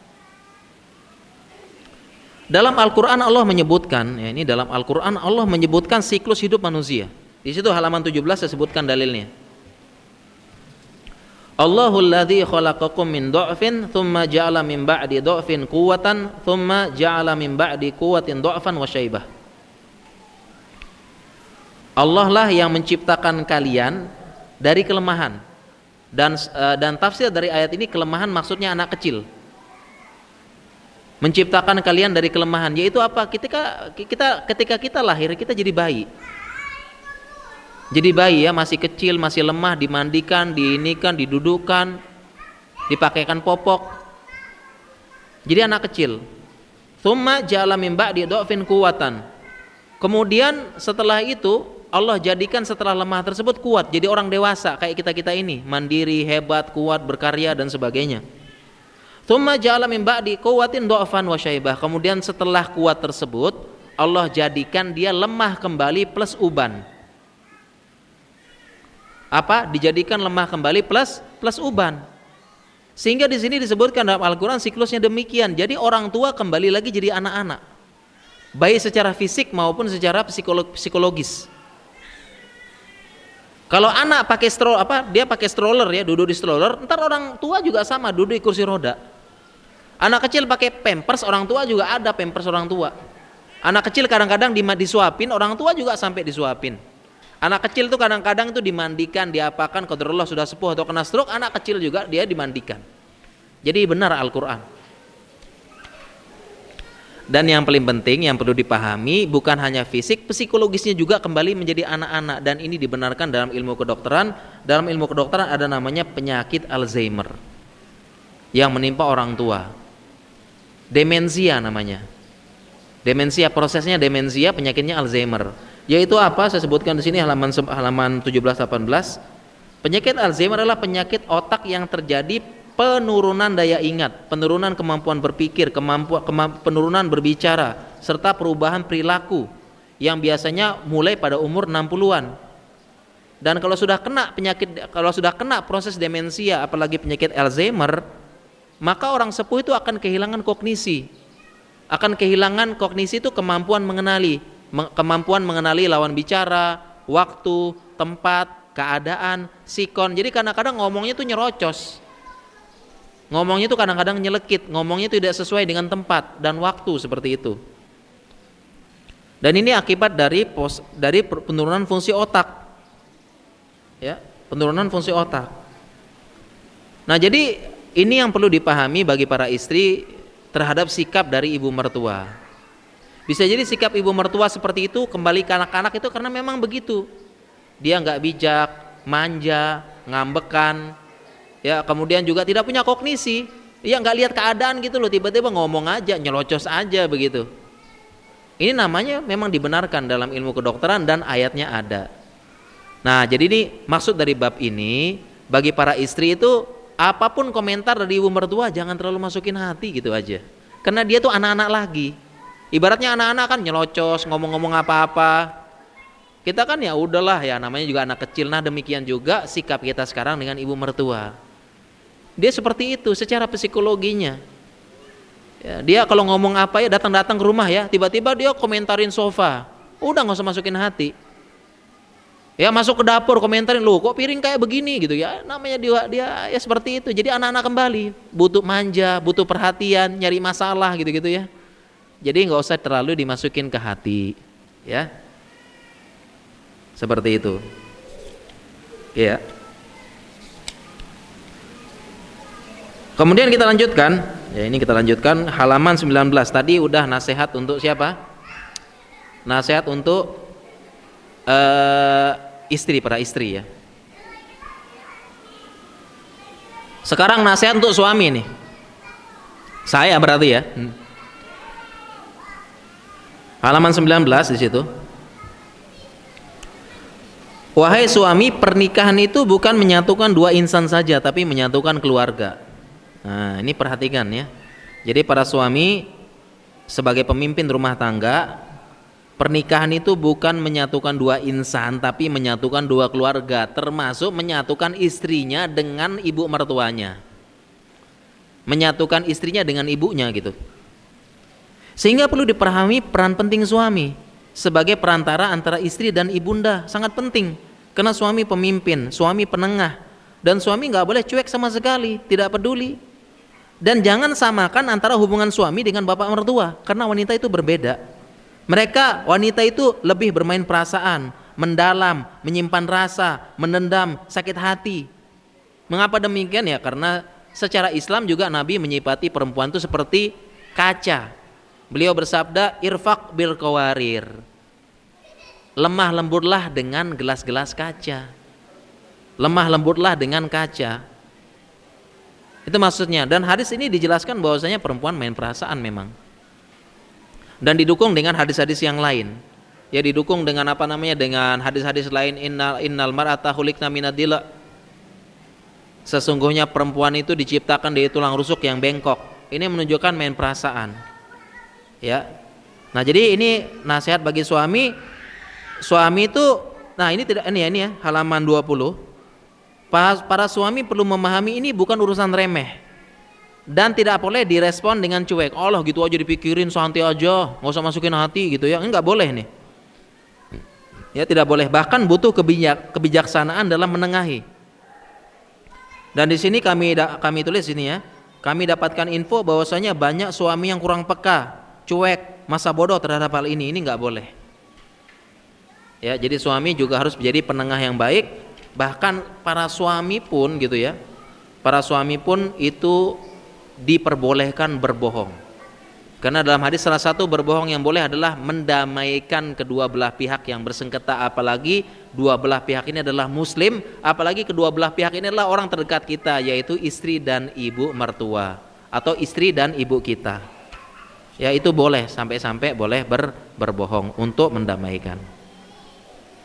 Dalam Al-Quran Allah menyebutkan, ya, ini dalam Al-Quran Allah menyebutkan siklus hidup manusia. Di situ halaman 17 saya sebutkan dalilnya. Allahul ladzi khalaqakum min dha'fin thumma ja'ala min ba'di dha'fin quwwatan thumma ja'ala min ba'di quwwatin dha'fan wa syaibah. Allah lah yang menciptakan kalian dari kelemahan. Dan tafsir dari ayat ini, kelemahan maksudnya anak kecil. Menciptakan kalian dari kelemahan, yaitu apa? Ketika kita lahir, kita jadi bayi. Jadi bayi ya, masih kecil, masih lemah, dimandikan, diinikan, didudukkan, dipakaikan popok. Jadi anak kecil. Tsumma ja'ala min ba'di dha'fin quwwatan. Kemudian setelah itu Allah jadikan setelah lemah tersebut kuat, jadi orang dewasa kayak kita ini, mandiri, hebat, kuat, berkarya dan sebagainya. Tsumma ja'ala min ba'di quwwatin dha'fan wa syaibah. Kemudian setelah kuat tersebut Allah jadikan dia lemah kembali plus uban. Apa? Dijadikan lemah kembali plus uban. Sehingga di sini disebutkan dalam Al-Qur'an siklusnya demikian. Jadi orang tua kembali lagi jadi anak-anak. Baik secara fisik maupun secara psikologis. Kalau anak pakai dia pakai stroller ya, duduk di stroller, ntar orang tua juga sama, duduk di kursi roda. Anak kecil pakai pampers, orang tua juga ada pampers orang tua. Anak kecil kadang-kadang disuapin, orang tua juga sampai disuapin. Anak kecil itu kadang-kadang itu dimandikan, diapakan, qadarullah sudah sepuh atau kena stroke, anak kecil juga dia dimandikan. Jadi benar Al-Quran. Dan yang paling penting yang perlu dipahami, bukan hanya fisik, psikologisnya juga kembali menjadi anak-anak. Dan ini dibenarkan dalam ilmu kedokteran. Dalam ilmu kedokteran ada namanya penyakit Alzheimer yang menimpa orang tua. Demensia namanya. Demensia, prosesnya demensia, penyakitnya Alzheimer. Yaitu apa? Saya sebutkan di sini halaman 17-18. Penyakit Alzheimer adalah penyakit otak yang terjadi penurunan daya ingat, penurunan kemampuan berpikir, penurunan berbicara, serta perubahan perilaku yang biasanya mulai pada umur 60-an. Dan kalau sudah kena proses demensia, apalagi penyakit Alzheimer, maka orang sepuh itu akan kehilangan kognisi. Akan kehilangan kognisi itu kemampuan mengenali lawan bicara, waktu, tempat, keadaan, sikon. Jadi kadang-kadang ngomongnya itu nyerocos. Ngomongnya itu kadang-kadang nyelekit, ngomongnya tidak sesuai dengan tempat dan waktu seperti itu. Dan ini akibat dari penurunan fungsi otak. Ya, penurunan fungsi otak. Nah, jadi ini yang perlu dipahami bagi para istri terhadap sikap dari ibu mertua. Bisa jadi sikap ibu mertua seperti itu kembali ke anak-anak itu karena memang begitu. Dia nggak bijak, manja, ngambekan, ya, kemudian juga tidak punya kognisi. Dia nggak lihat keadaan gitu loh, tiba-tiba ngomong aja, nyelocos aja begitu. Ini namanya memang dibenarkan dalam ilmu kedokteran dan ayatnya ada. Nah, jadi ini maksud dari bab ini bagi para istri itu, apapun komentar dari ibu mertua jangan terlalu masukin hati gitu aja. Karena dia tuh anak-anak lagi. Ibaratnya anak-anak kan nyelocos, ngomong-ngomong apa-apa. Kita kan ya udahlah ya, namanya juga anak kecil. Nah, demikian juga sikap kita sekarang dengan ibu mertua. Dia seperti itu secara psikologinya. Ya, dia kalau ngomong apa ya, datang-datang ke rumah ya, tiba-tiba dia komentarin sofa. Udah nggak usah masukin hati. Ya masuk ke dapur komentarin, loh kok piring kayak begini gitu ya. Namanya dia ya seperti itu. Jadi anak-anak kembali butuh manja, butuh perhatian, nyari masalah gitu-gitu ya. Jadi nggak usah terlalu dimasukin ke hati, ya. Seperti itu. Ya. Kemudian kita lanjutkan. Ya ini kita lanjutkan halaman 19. Tadi udah nasihat untuk siapa? Nasihat untuk istri, para istri ya. Sekarang nasihat untuk suami nih. Saya berarti ya. Halaman 19 di situ. Wahai suami, pernikahan itu bukan menyatukan dua insan saja, tapi menyatukan keluarga. Nah, ini perhatikan ya. Jadi para suami sebagai pemimpin rumah tangga, pernikahan itu bukan menyatukan dua insan, tapi menyatukan dua keluarga, termasuk menyatukan istrinya dengan ibu mertuanya, menyatukan istrinya dengan ibunya gitu. Sehingga perlu dipahami peran penting suami sebagai perantara antara istri dan ibunda, sangat penting. Karena suami pemimpin, suami penengah, dan suami nggak boleh cuek sama sekali, tidak peduli. Dan jangan samakan antara hubungan suami dengan bapak mertua, karena wanita itu berbeda. Wanita itu lebih bermain perasaan, mendalam, menyimpan rasa, menendam, sakit hati. Mengapa demikian ya? Karena secara Islam juga Nabi menyifati perempuan itu seperti kaca. Beliau bersabda, irfaq bil qawarir. Lemah lembutlah dengan gelas-gelas kaca. Lemah lembutlah dengan kaca. Itu maksudnya. Dan hadis ini dijelaskan bahwasanya perempuan main perasaan memang. Dan didukung dengan hadis-hadis yang lain. Ya didukung dengan dengan hadis-hadis lain, innal mar'ata khuliqna minad dila. Sesungguhnya perempuan itu diciptakan dari tulang rusuk yang bengkok. Ini menunjukkan main perasaan. Ya. Nah, jadi ini nasihat bagi suami. Suami itu, nah ini ya halaman 20. Para suami perlu memahami ini bukan urusan remeh. Dan tidak boleh direspon dengan cuek. Allah gitu aja dipikirin, santai aja, nggak usah masukin hati gitu ya. Enggak boleh nih. Ya tidak boleh. Bahkan butuh kebijaksanaan dalam menengahi. Dan di sini kami tulis ini ya. Kami dapatkan info bahwasanya banyak suami yang kurang peka, cuek, masa bodoh terhadap hal ini. Ini enggak boleh. Ya, jadi suami juga harus menjadi penengah yang baik. Bahkan para suami pun gitu ya. Para suami pun itu diperbolehkan berbohong. Karena dalam hadis salah satu berbohong yang boleh adalah mendamaikan kedua belah pihak yang bersengketa, apalagi dua belah pihak ini adalah muslim, apalagi kedua belah pihak ini adalah orang terdekat kita, yaitu istri dan ibu mertua atau istri dan ibu kita. Ya itu boleh, sampai-sampai boleh berbohong untuk mendamaikan.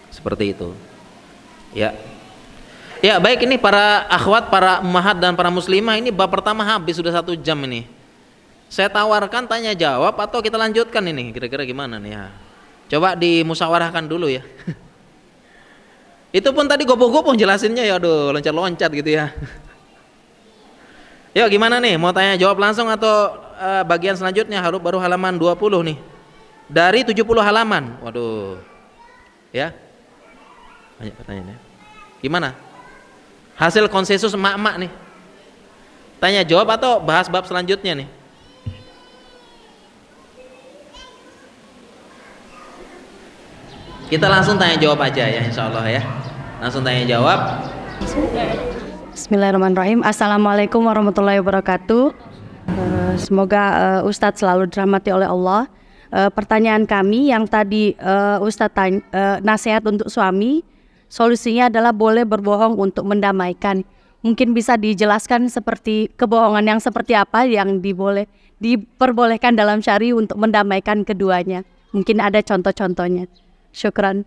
Seperti itu. Ya. Ya baik, ini para akhwat, para ummahat dan para muslimah, ini bab pertama habis sudah 1 jam ini. Saya tawarkan tanya jawab atau kita lanjutkan ini, kira-kira gimana nih ya? Coba dimusyawarahkan dulu ya. Itu pun tadi gopoh-gopoh jelasinnya ya, aduh loncat-loncat gitu ya. Yuk gimana nih, mau tanya jawab langsung atau bagian selanjutnya baru halaman 20 nih. Dari 70 halaman. Waduh. Ya. Banyak pertanyaannya. Gimana? Hasil konsensus emak-emak nih. Tanya jawab atau bahas bab selanjutnya nih? Kita langsung tanya jawab aja ya, insya Allah ya. Langsung tanya jawab. Bismillahirrahmanirrahim. Assalamualaikum warahmatullahi wabarakatuh. Semoga Ustadz selalu dirahmati oleh Allah. Pertanyaan kami yang tadi Ustadz nasihat untuk suami, solusinya adalah boleh berbohong untuk mendamaikan. Mungkin bisa dijelaskan seperti kebohongan yang seperti apa yang diperbolehkan dalam syari untuk mendamaikan keduanya. Mungkin ada contoh-contohnya. Syukran.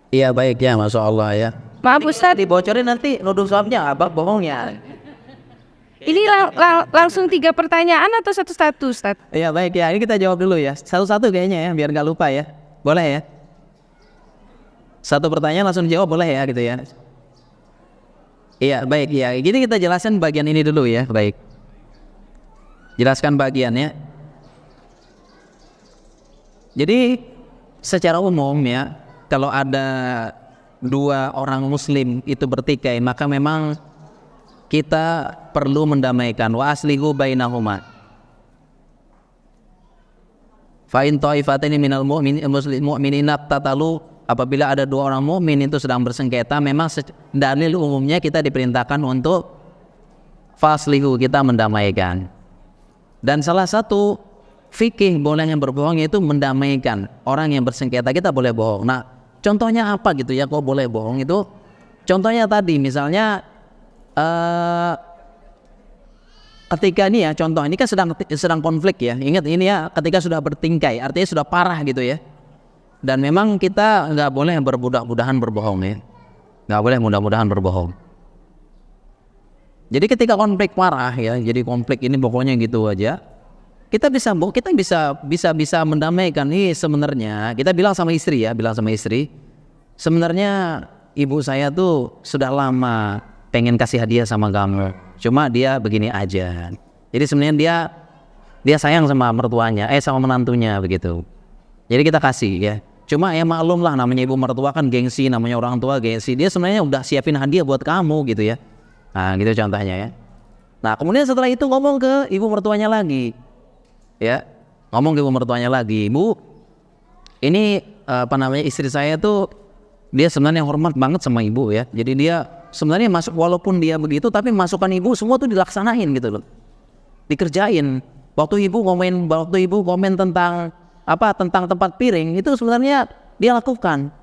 Iya baik ya, Masya Allah ya. Maaf Ustadz, Dibocorin nanti nuduh suaminya abang bohongnya. ini langsung 3 pertanyaan atau satu-satu Ustadz? Iya baik ya, ini kita jawab dulu ya, satu-satu kayaknya ya, biar nggak lupa ya. Boleh ya? Satu pertanyaan langsung dijawab boleh ya gitu ya. Iya baik ya, gini kita jelaskan bagian ini dulu ya. Baik, jelaskan bagiannya. Jadi secara umum ya, kalau ada dua orang muslim itu bertikai, maka memang kita perlu mendamaikan. Wa aslihu bainahuma. Fa in ta'ifatani minal mu'minina tatalu, apabila ada dua orang mukmin itu sedang bersengketa, memang dalil umumnya kita diperintahkan untuk faslihu, kita mendamaikan. Dan salah satu fikih bolehnya berbohong yaitu mendamaikan orang yang bersengketa. Kita boleh bohong. Nah, contohnya apa gitu ya kok boleh bohong itu? Contohnya tadi misalnya ketika ini ya, contoh ini kan sedang konflik ya. Ingat ini ya, ketika sudah bertingkai, artinya sudah parah gitu ya. Dan memang kita nggak boleh bermudah-mudahan berbohong ya. Nggak boleh mudah-mudahan berbohong. Jadi ketika konflik parah ya, jadi konflik ini pokoknya gitu aja. Kita bisa mendamaikan. Nih sebenarnya kita bilang sama istri, sebenarnya ibu saya tuh sudah lama pengen kasih hadiah sama kamu, cuma dia begini aja. Jadi sebenarnya dia sayang sama mertuanya, sama menantunya begitu. Jadi kita kasih ya. Cuma ya maklum lah, namanya ibu mertua kan gengsi, namanya orang tua gengsi. Dia sebenarnya udah siapin hadiah buat kamu gitu ya. Nah gitu contohnya ya. Nah kemudian setelah itu ngomong ke ibu mertuanya lagi. Ya, ngomong ke ibu mertuanya lagi, Bu, ini istri saya tuh dia sebenarnya hormat banget sama ibu ya. Jadi dia sebenarnya walaupun dia begitu, tapi masukan ibu semua tuh dilaksanain gitu loh, dikerjain. Waktu ibu komen tentang tempat piring itu sebenarnya dia lakukan.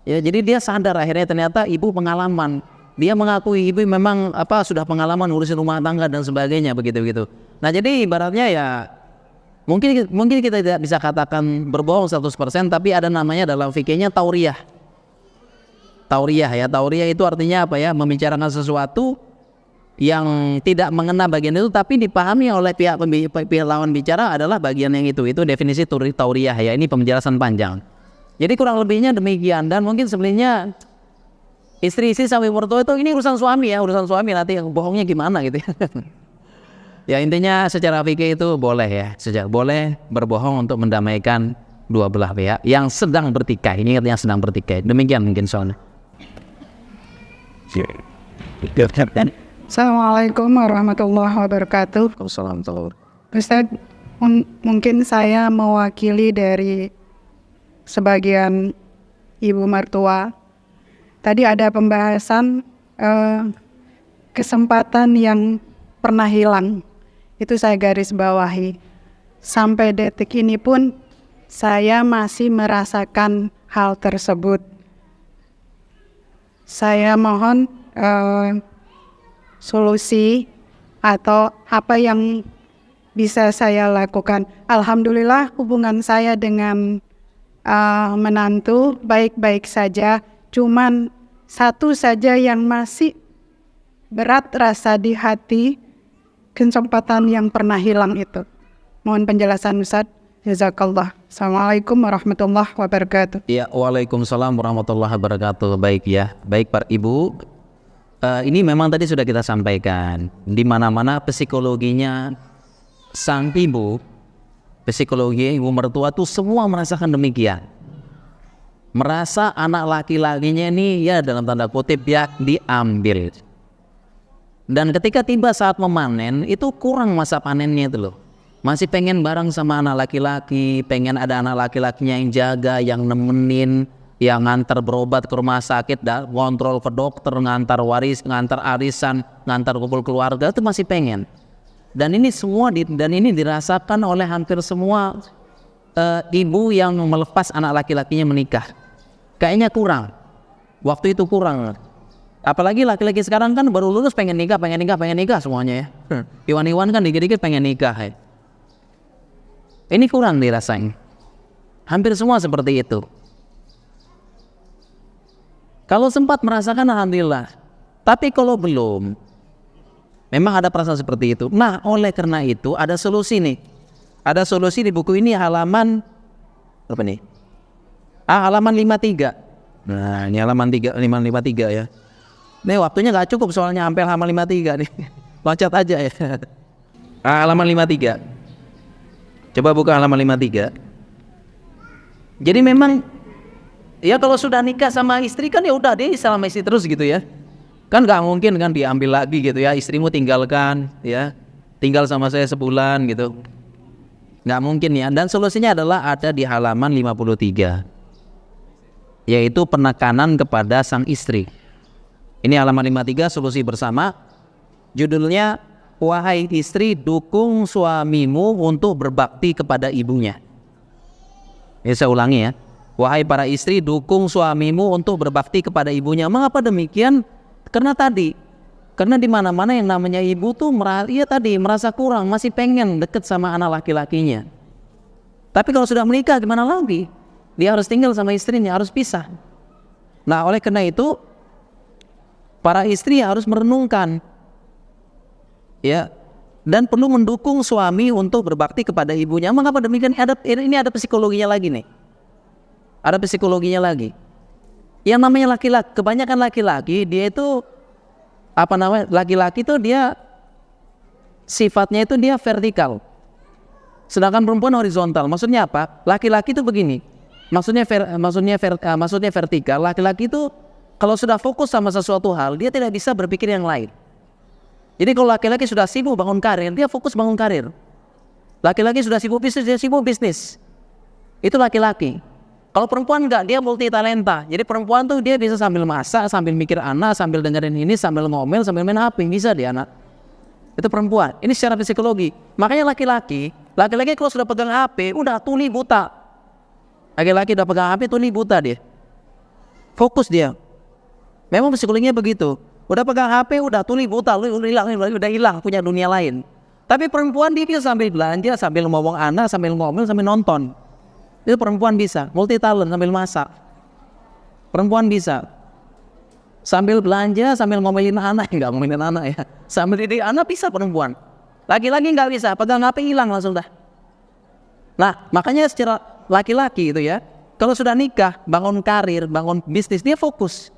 Ya, jadi dia sadar akhirnya ternyata ibu pengalaman. Dia mengakui ibu memang sudah pengalaman ngurusin rumah tangga dan sebagainya begitu. Nah jadi ibaratnya ya Mungkin kita tidak bisa katakan berbohong 100%, tapi ada namanya dalam fikihnya tauriyah. Tauriyah itu artinya apa ya? Membicarakan sesuatu yang tidak mengena bagian itu, tapi dipahami oleh pihak lawan bicara adalah bagian yang itu. Itu definisi tauriyah ya. Ini penjelasan panjang. Jadi kurang lebihnya demikian. Dan mungkin sebenarnya istri-istri sama mertua itu ini urusan suami nanti bohongnya gimana gitu ya. Ya intinya secara fikih itu boleh ya, boleh berbohong untuk mendamaikan dua belah pihak yang sedang bertikai. Ini yang sedang bertikai. Demikian mungkin soalnya. Assalamualaikum warahmatullahi wabarakatuh. Waalaikumsalam. Ustaz, mungkin saya mewakili dari sebagian ibu mertua. Tadi ada pembahasan kesempatan yang pernah hilang. Itu saya garis bawahi. Sampai detik ini pun saya masih merasakan hal tersebut. Saya mohon solusi atau apa yang bisa saya lakukan. Alhamdulillah hubungan saya dengan menantu baik-baik saja. Cuman satu saja yang masih berat rasa di hati, kesempatan yang pernah hilang itu. Mohon penjelasan Ustaz. Jazakallah. Assalamualaikum warahmatullahi wabarakatuh. Ya, waalaikumsalam warahmatullahi wabarakatuh. Baik ya, baik Pak Ibu. Ini memang tadi sudah kita sampaikan. Di mana-mana psikologinya sang ibu, psikologi ibu mertua tuh semua merasakan demikian. Merasa anak laki-lakinya ini ya dalam tanda kutip ya diambil. Dan ketika tiba saat memanen, itu kurang masa panennya itu loh. Masih pengen bareng sama anak laki-laki, pengen ada anak laki-lakinya yang jaga, yang nemenin, yang ngantar berobat ke rumah sakit, kontrol ke dokter, ngantar arisan, ngantar kumpul keluarga, itu masih pengen. Dan ini dirasakan oleh hampir semua ibu yang melepas anak laki-lakinya menikah. Kayaknya kurang. Waktu itu kurang. Apalagi laki-laki sekarang kan baru lulus pengen nikah semuanya ya. Iwan-iwan kan dikit-dikit pengen nikah ya. Ini kurang dirasain. Hampir semua seperti itu. Kalau sempat merasakan alhamdulillah. Tapi kalau belum, memang ada perasaan seperti itu. Nah, oleh karena itu ada solusi nih. Ada solusi di buku ini halaman apa nih? Halaman 53. Nah, ini halaman 53 ya. Nih waktunya gak cukup soalnya sampai halaman 53 nih. Loncat aja ya. Halaman 53. Coba buka halaman 53. Jadi memang ya kalau sudah nikah sama istri kan ya udah dia sama istri terus gitu ya. Kan nggak mungkin kan diambil lagi gitu ya, istrimu tinggalkan ya, tinggal sama saya sebulan gitu. Nggak mungkin ya. Dan solusinya adalah ada di halaman 53, yaitu penekanan kepada sang istri. Ini halaman 53 solusi bersama. Judulnya, wahai istri, dukung suamimu untuk berbakti kepada ibunya. Ya, saya ulangi ya. Wahai para istri, dukung suamimu untuk berbakti kepada ibunya. Mengapa demikian? Karena di mana-mana yang namanya ibu tuh merasa kurang, masih pengen deket sama anak laki-lakinya. Tapi kalau sudah menikah gimana lagi? Dia harus tinggal sama istrinya, harus pisah. Nah, oleh karena itu para istri harus merenungkan ya, dan perlu mendukung suami untuk berbakti kepada ibunya. Mengapa demikian? Ini ada psikologinya lagi nih. Ada psikologinya lagi. Yang namanya laki-laki, kebanyakan laki-laki dia itu laki-laki itu dia sifatnya itu dia vertikal. Sedangkan perempuan horizontal. Maksudnya apa? Laki-laki itu begini. Maksudnya vertikal. Laki-laki itu kalau sudah fokus sama sesuatu hal, dia tidak bisa berpikir yang lain. Jadi kalau laki-laki sudah sibuk bangun karir, dia fokus bangun karir. Laki-laki sudah sibuk bisnis, dia sibuk bisnis. Itu laki-laki. Kalau perempuan enggak, dia multi talenta. Jadi perempuan tuh dia bisa sambil masak, sambil mikir anak, sambil dengerin ini, sambil ngomel, sambil main HP, bisa dia anak. Itu perempuan. Ini secara psikologi. Makanya laki-laki kalau sudah pegang HP, udah tuli buta. Laki-laki udah pegang HP, tuli buta dia. Fokus dia. Memang psikologinya begitu. Udah pegang HP, udah tuli buta, udah hilang, punya dunia lain. Tapi perempuan dia bisa sambil belanja, sambil ngomong anak, sambil ngomel, sambil nonton. Itu perempuan bisa, multi talent, sambil masak. Perempuan bisa sambil belanja, sambil ngomelin anak, enggak ngomelin anak ya, sambil didik anak bisa perempuan. Laki-laki enggak bisa, pegang HP hilang langsung dah. Nah, makanya secara laki-laki itu ya, kalau sudah nikah, bangun karir, bangun bisnis, dia fokus.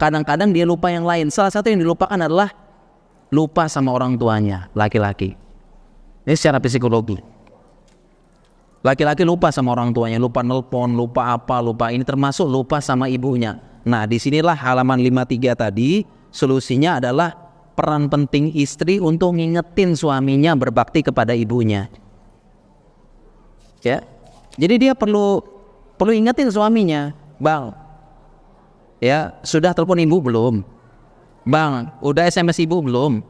Kadang-kadang dia lupa yang lain. Salah satu yang dilupakan adalah lupa sama orang tuanya, laki-laki. Ini secara psikologi. Laki-laki lupa sama orang tuanya, lupa nelpon, lupa apa, lupa ini, termasuk lupa sama ibunya. Nah, disinilah halaman 53 tadi, solusinya adalah peran penting istri untuk ngingetin suaminya berbakti kepada ibunya. Ya, jadi dia perlu ingetin suaminya, bang, ya sudah telepon ibu belum? Bang, udah SMS ibu belum?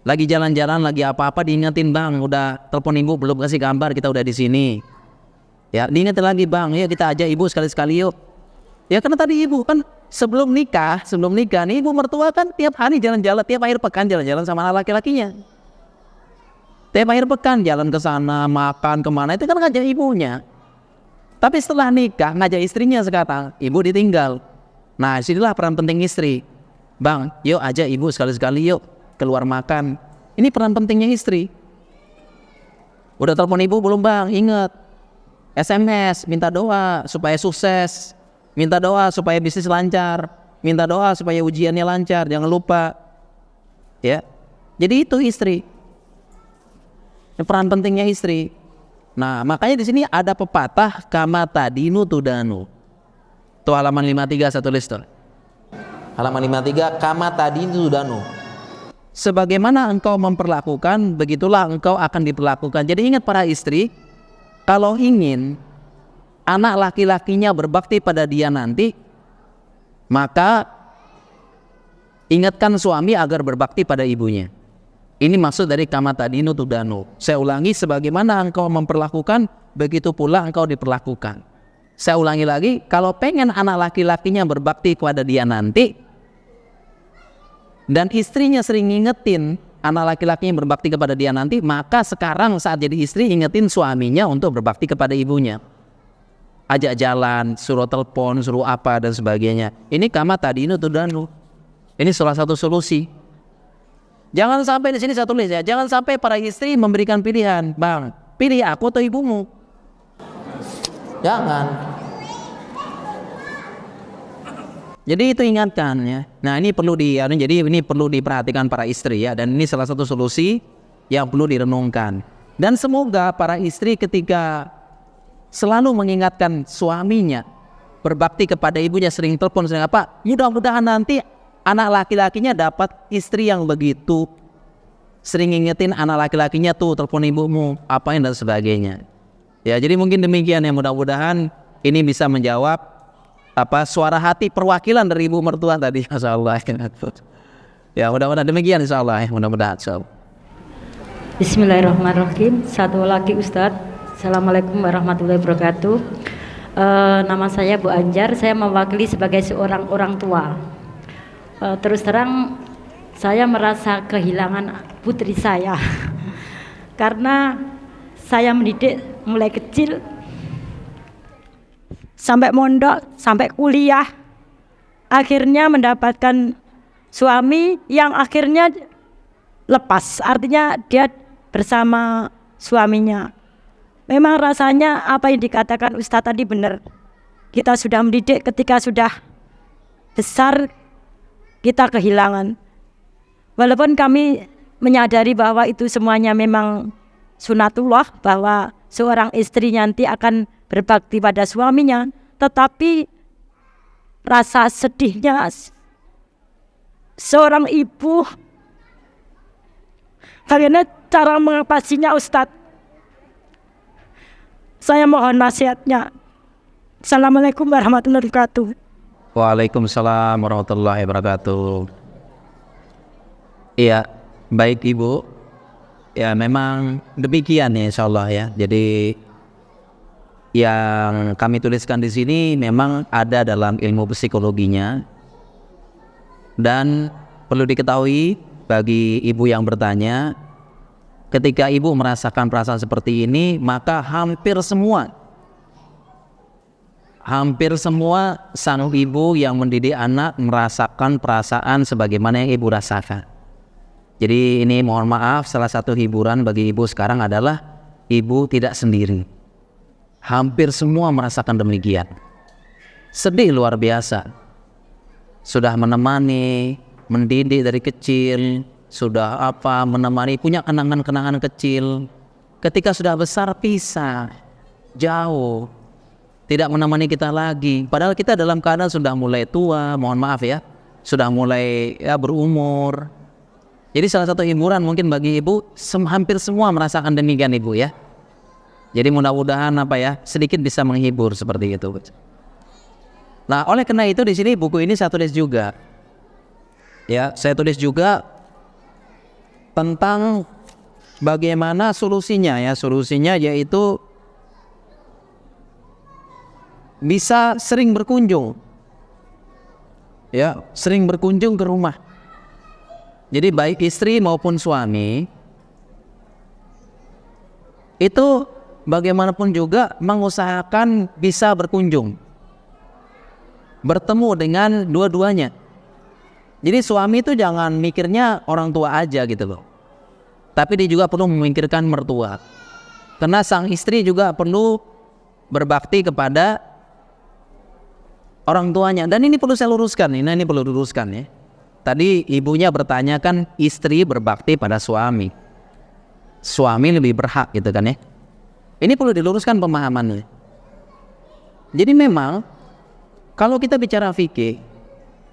Lagi jalan-jalan, lagi apa-apa diingetin, bang, udah telepon ibu belum, kasih gambar kita udah di sini. Ya, diingetin lagi, bang, ya kita ajak ibu sekali-sekali yuk. Ya karena tadi ibu kan sebelum nikah nih, ibu mertua kan tiap hari jalan-jalan, tiap akhir pekan jalan-jalan sama anak laki-lakinya. Tiap akhir pekan jalan ke sana, makan kemana, itu kan ngajak ibunya. Tapi setelah nikah ngajak istrinya sekarang, ibu ditinggal. Nah, disinilah peran penting istri. Bang, yuk ajak ibu sekali-sekali yuk keluar makan. Ini peran pentingnya istri. Udah telepon ibu belum, bang? Ingat, SMS, minta doa supaya sukses, minta doa supaya bisnis lancar, minta doa supaya ujiannya lancar, jangan lupa. Ya, jadi itu istri. Peran pentingnya istri. Nah, makanya di sini ada pepatah kama tadinu tudanu. Tuh halaman 53 satu list tuh. Halaman 53, kama tadinu tudanu. Sebagaimana engkau memperlakukan, begitulah engkau akan diperlakukan. Jadi ingat para istri, kalau ingin anak laki-lakinya berbakti pada dia nanti, maka ingatkan suami agar berbakti pada ibunya. Ini maksud dari kama tadinu tudanu. Saya ulangi, sebagaimana engkau memperlakukan, begitu pula engkau diperlakukan. Saya ulangi lagi, kalau pengen anak laki-lakinya berbakti kepada dia nanti, dan istrinya sering ngingetin anak laki-lakinya berbakti kepada dia nanti, maka sekarang saat jadi istri ingetin suaminya untuk berbakti kepada ibunya. Ajak jalan, suruh telepon, suruh apa dan sebagainya. Ini kama tadinu tudanu. Ini salah satu solusi. Jangan sampai di sini saya tulis ya, jangan sampai para istri memberikan pilihan, bang, pilih aku atau ibumu. Jangan. Jadi itu ingatkan ya. Nah, ini perlu ini perlu diperhatikan para istri ya, dan ini salah satu solusi yang perlu direnungkan. Dan semoga para istri ketika selalu mengingatkan suaminya, berbakti kepada ibunya, sering telepon, sering apa, mudah-mudahan nanti anak laki-lakinya dapat istri yang begitu, sering ngingetin anak laki-lakinya, tuh telepon ibumu, apain dan sebagainya. Ya, jadi mungkin demikian ya, mudah-mudahan ini bisa menjawab suara hati perwakilan dari ibu mertua tadi, masyaallah. Ya, mudah-mudahan demikian insyaallah ya, mudah-mudahan insyaallah. Bismillahirrahmanirrahim. Satu lagi Ustadz. Assalamualaikum warahmatullahi wabarakatuh. Nama saya Bu Anjar. Saya mewakili sebagai seorang orang tua. Terus terang saya merasa kehilangan putri saya karena saya mendidik mulai kecil sampai mondok, sampai kuliah, akhirnya mendapatkan suami yang akhirnya lepas, artinya dia bersama suaminya. Memang rasanya apa yang dikatakan Ustadz tadi benar. Kita sudah mendidik, ketika sudah besar kita kehilangan. Walaupun kami menyadari bahwa itu semuanya memang sunatullah, bahwa seorang istri nanti akan berbakti pada suaminya, tetapi rasa sedihnya seorang ibu, bagaimana cara mengatasinya Ustadz? Saya mohon nasihatnya. Assalamualaikum warahmatullahi wabarakatuh. Waalaikumsalam warahmatullahi wabarakatuh. Iya, baik Ibu. Ya memang demikian ya insyaallah ya. Jadi yang kami tuliskan di sini memang ada dalam ilmu psikologinya. Dan perlu diketahui bagi ibu yang bertanya, ketika ibu merasakan perasaan seperti ini, maka hampir semua sang ibu yang mendidik anak merasakan perasaan sebagaimana yang ibu rasakan. Jadi ini mohon maaf, salah satu hiburan bagi ibu sekarang adalah ibu tidak sendiri. Hampir semua merasakan demikian. Sedih luar biasa. Sudah menemani, mendidik dari kecil, sudah menemani, punya kenangan-kenangan kecil. Ketika sudah besar pisah, jauh, tidak menemani kita lagi. Padahal kita dalam keadaan sudah mulai tua, mohon maaf ya, sudah mulai berumur. Jadi salah satu hiburan mungkin bagi ibu, hampir semua merasakan demikian ibu ya. Jadi mudah-mudahan sedikit bisa menghibur seperti itu. Nah, oleh karena itu di sini buku ini saya tulis juga. Ya, saya tulis juga tentang bagaimana solusinya ya. Solusinya yaitu bisa sering berkunjung. Ya, sering berkunjung ke rumah. Jadi baik istri maupun suami itu bagaimanapun juga mengusahakan bisa berkunjung, bertemu dengan dua-duanya. Jadi suami itu jangan mikirnya orang tua aja gitu loh, tapi dia juga perlu memikirkan mertua. Karena sang istri juga perlu berbakti kepada orang tuanya. Dan ini perlu saya luruskan, ini perlu diluruskan ya. Tadi ibunya bertanya kan istri berbakti pada suami. Suami lebih berhak gitu kan ya. Ini perlu diluruskan pemahamannya. Jadi memang kalau kita bicara fikih,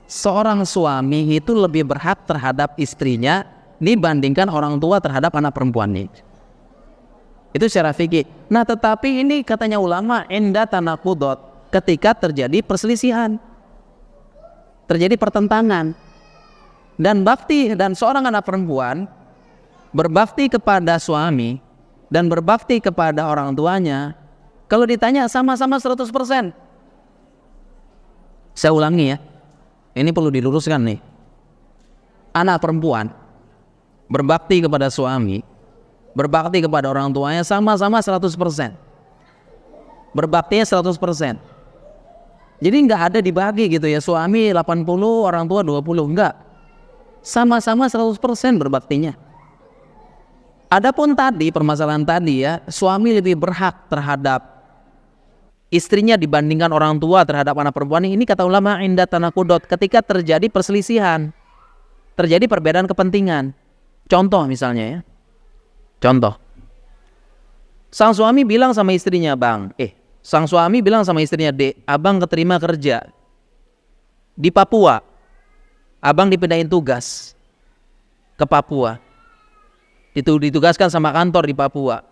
seorang suami itu lebih berhak terhadap istrinya dibandingkan orang tua terhadap anak perempuannya. Itu secara fikih. Nah, tetapi ini katanya ulama inda tanaqudot, ketika terjadi perselisihan, terjadi pertentangan, dan bakti dan seorang anak perempuan berbakti kepada suami dan berbakti kepada orang tuanya, kalau ditanya sama-sama 100%. Saya ulangi ya, ini perlu diluruskan nih. Anak perempuan berbakti kepada suami, berbakti kepada orang tuanya sama-sama 100%. Berbaktinya 100%. Jadi nggak ada dibagi gitu ya, suami 80, orang tua 20, enggak. Sama-sama 100% berbaktinya. Adapun tadi permasalahan tadi ya, suami lebih berhak terhadap istrinya dibandingkan orang tua terhadap anak perempuan. Ini kata ulama inda tanaqudot, ketika terjadi perselisihan, terjadi perbedaan kepentingan. Contoh misalnya ya, contoh, sang suami bilang sama istrinya, bang, Sang suami bilang sama istrinya, "Dek, abang keterima kerja di Papua. Abang dipindahin tugas ke Papua. Ditugaskan sama kantor di Papua.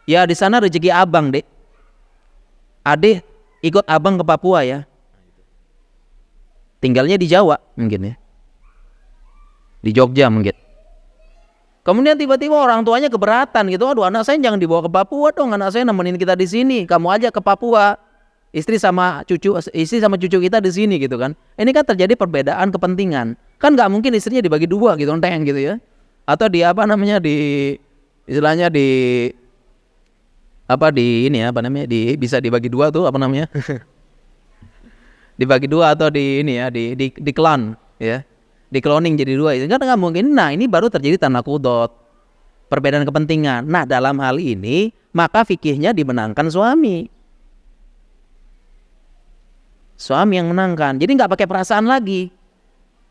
Ya di sana rezeki abang, Dek. Adek ikut abang ke Papua ya. Tinggalnya di Jawa mungkin ya. Di Jogja mungkin." Kemudian tiba-tiba orang tuanya keberatan gitu. "Aduh, anak saya jangan dibawa ke Papua dong. Anak saya nemenin kita di sini. Kamu aja ke Papua. Istri sama cucu kita di sini," gitu kan. Ini kan terjadi perbedaan kepentingan. Kan nggak mungkin istrinya dibagi dua gitu, enteng gitu ya. Atau di apa namanya di istilahnya di apa di ini apa namanya di bisa dibagi dua tuh apa namanya? Dibagi dua atau di ini ya di klan ya. Di cloning jadi dua itu kan nggak mungkin. Nah ini baru terjadi tanakudot, perbedaan kepentingan. Nah dalam hal ini maka fikihnya dimenangkan suami yang menangkan. Jadi nggak pakai perasaan lagi.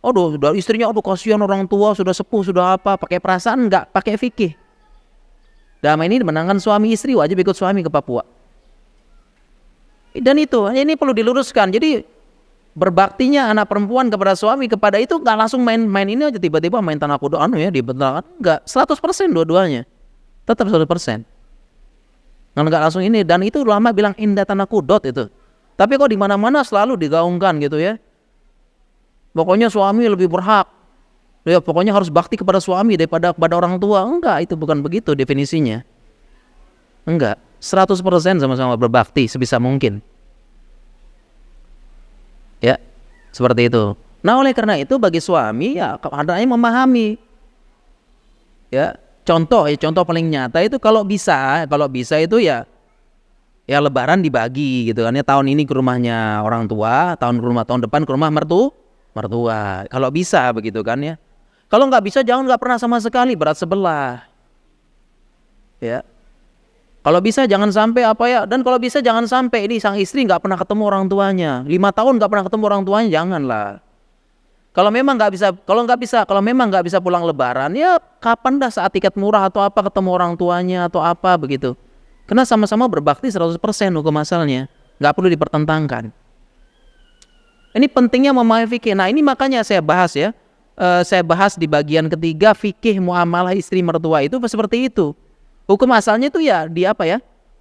Aduh, dari istrinya, aduh kasihan orang tua sudah sepuh sudah apa, pakai perasaan nggak, pakai fikih. Dalam ini dimenangkan suami, istri wajib ikut suami ke Papua. Dan itu ini perlu diluruskan. Jadi berbaktinya anak perempuan kepada suami kepada itu nggak langsung main ini aja tiba-tiba main tanakudot ya dibenarkan, nggak 100% dua-duanya tetap 100%. Nggak langsung ini, dan itu ulama bilang indah tanakudot itu. Tapi kok di mana-mana selalu digaungkan gitu ya. Pokoknya suami lebih berhak. Ya pokoknya harus bakti kepada suami daripada kepada orang tua. Enggak, itu bukan begitu definisinya. Enggak, 100% sama-sama berbakti sebisa mungkin. Ya, seperti itu. Nah, oleh karena itu bagi suami ya hendaknya memahami. Ya, contoh paling nyata itu kalau bisa itu ya lebaran dibagi gitu kan ya, tahun ini ke rumahnya orang tua, tahun depan ke rumah mertua. Kalau bisa begitu kan ya. Kalau nggak bisa nggak pernah sama sekali, berat sebelah. Ya. Kalau bisa jangan sampai dan kalau bisa jangan sampai ini sang istri nggak pernah ketemu orang tuanya, 5 tahun nggak pernah ketemu orang tuanya, janganlah. Kalau memang nggak bisa pulang lebaran, ya kapan dah saat tiket murah atau apa ketemu orang tuanya atau apa begitu. Karena sama-sama berbakti 100% hukum asalnya, nggak perlu dipertentangkan. Ini pentingnya memahami fikih. Nah ini makanya saya bahas ya, saya bahas di bagian ketiga fikih muamalah istri mertua itu seperti itu. Hukum asalnya itu ya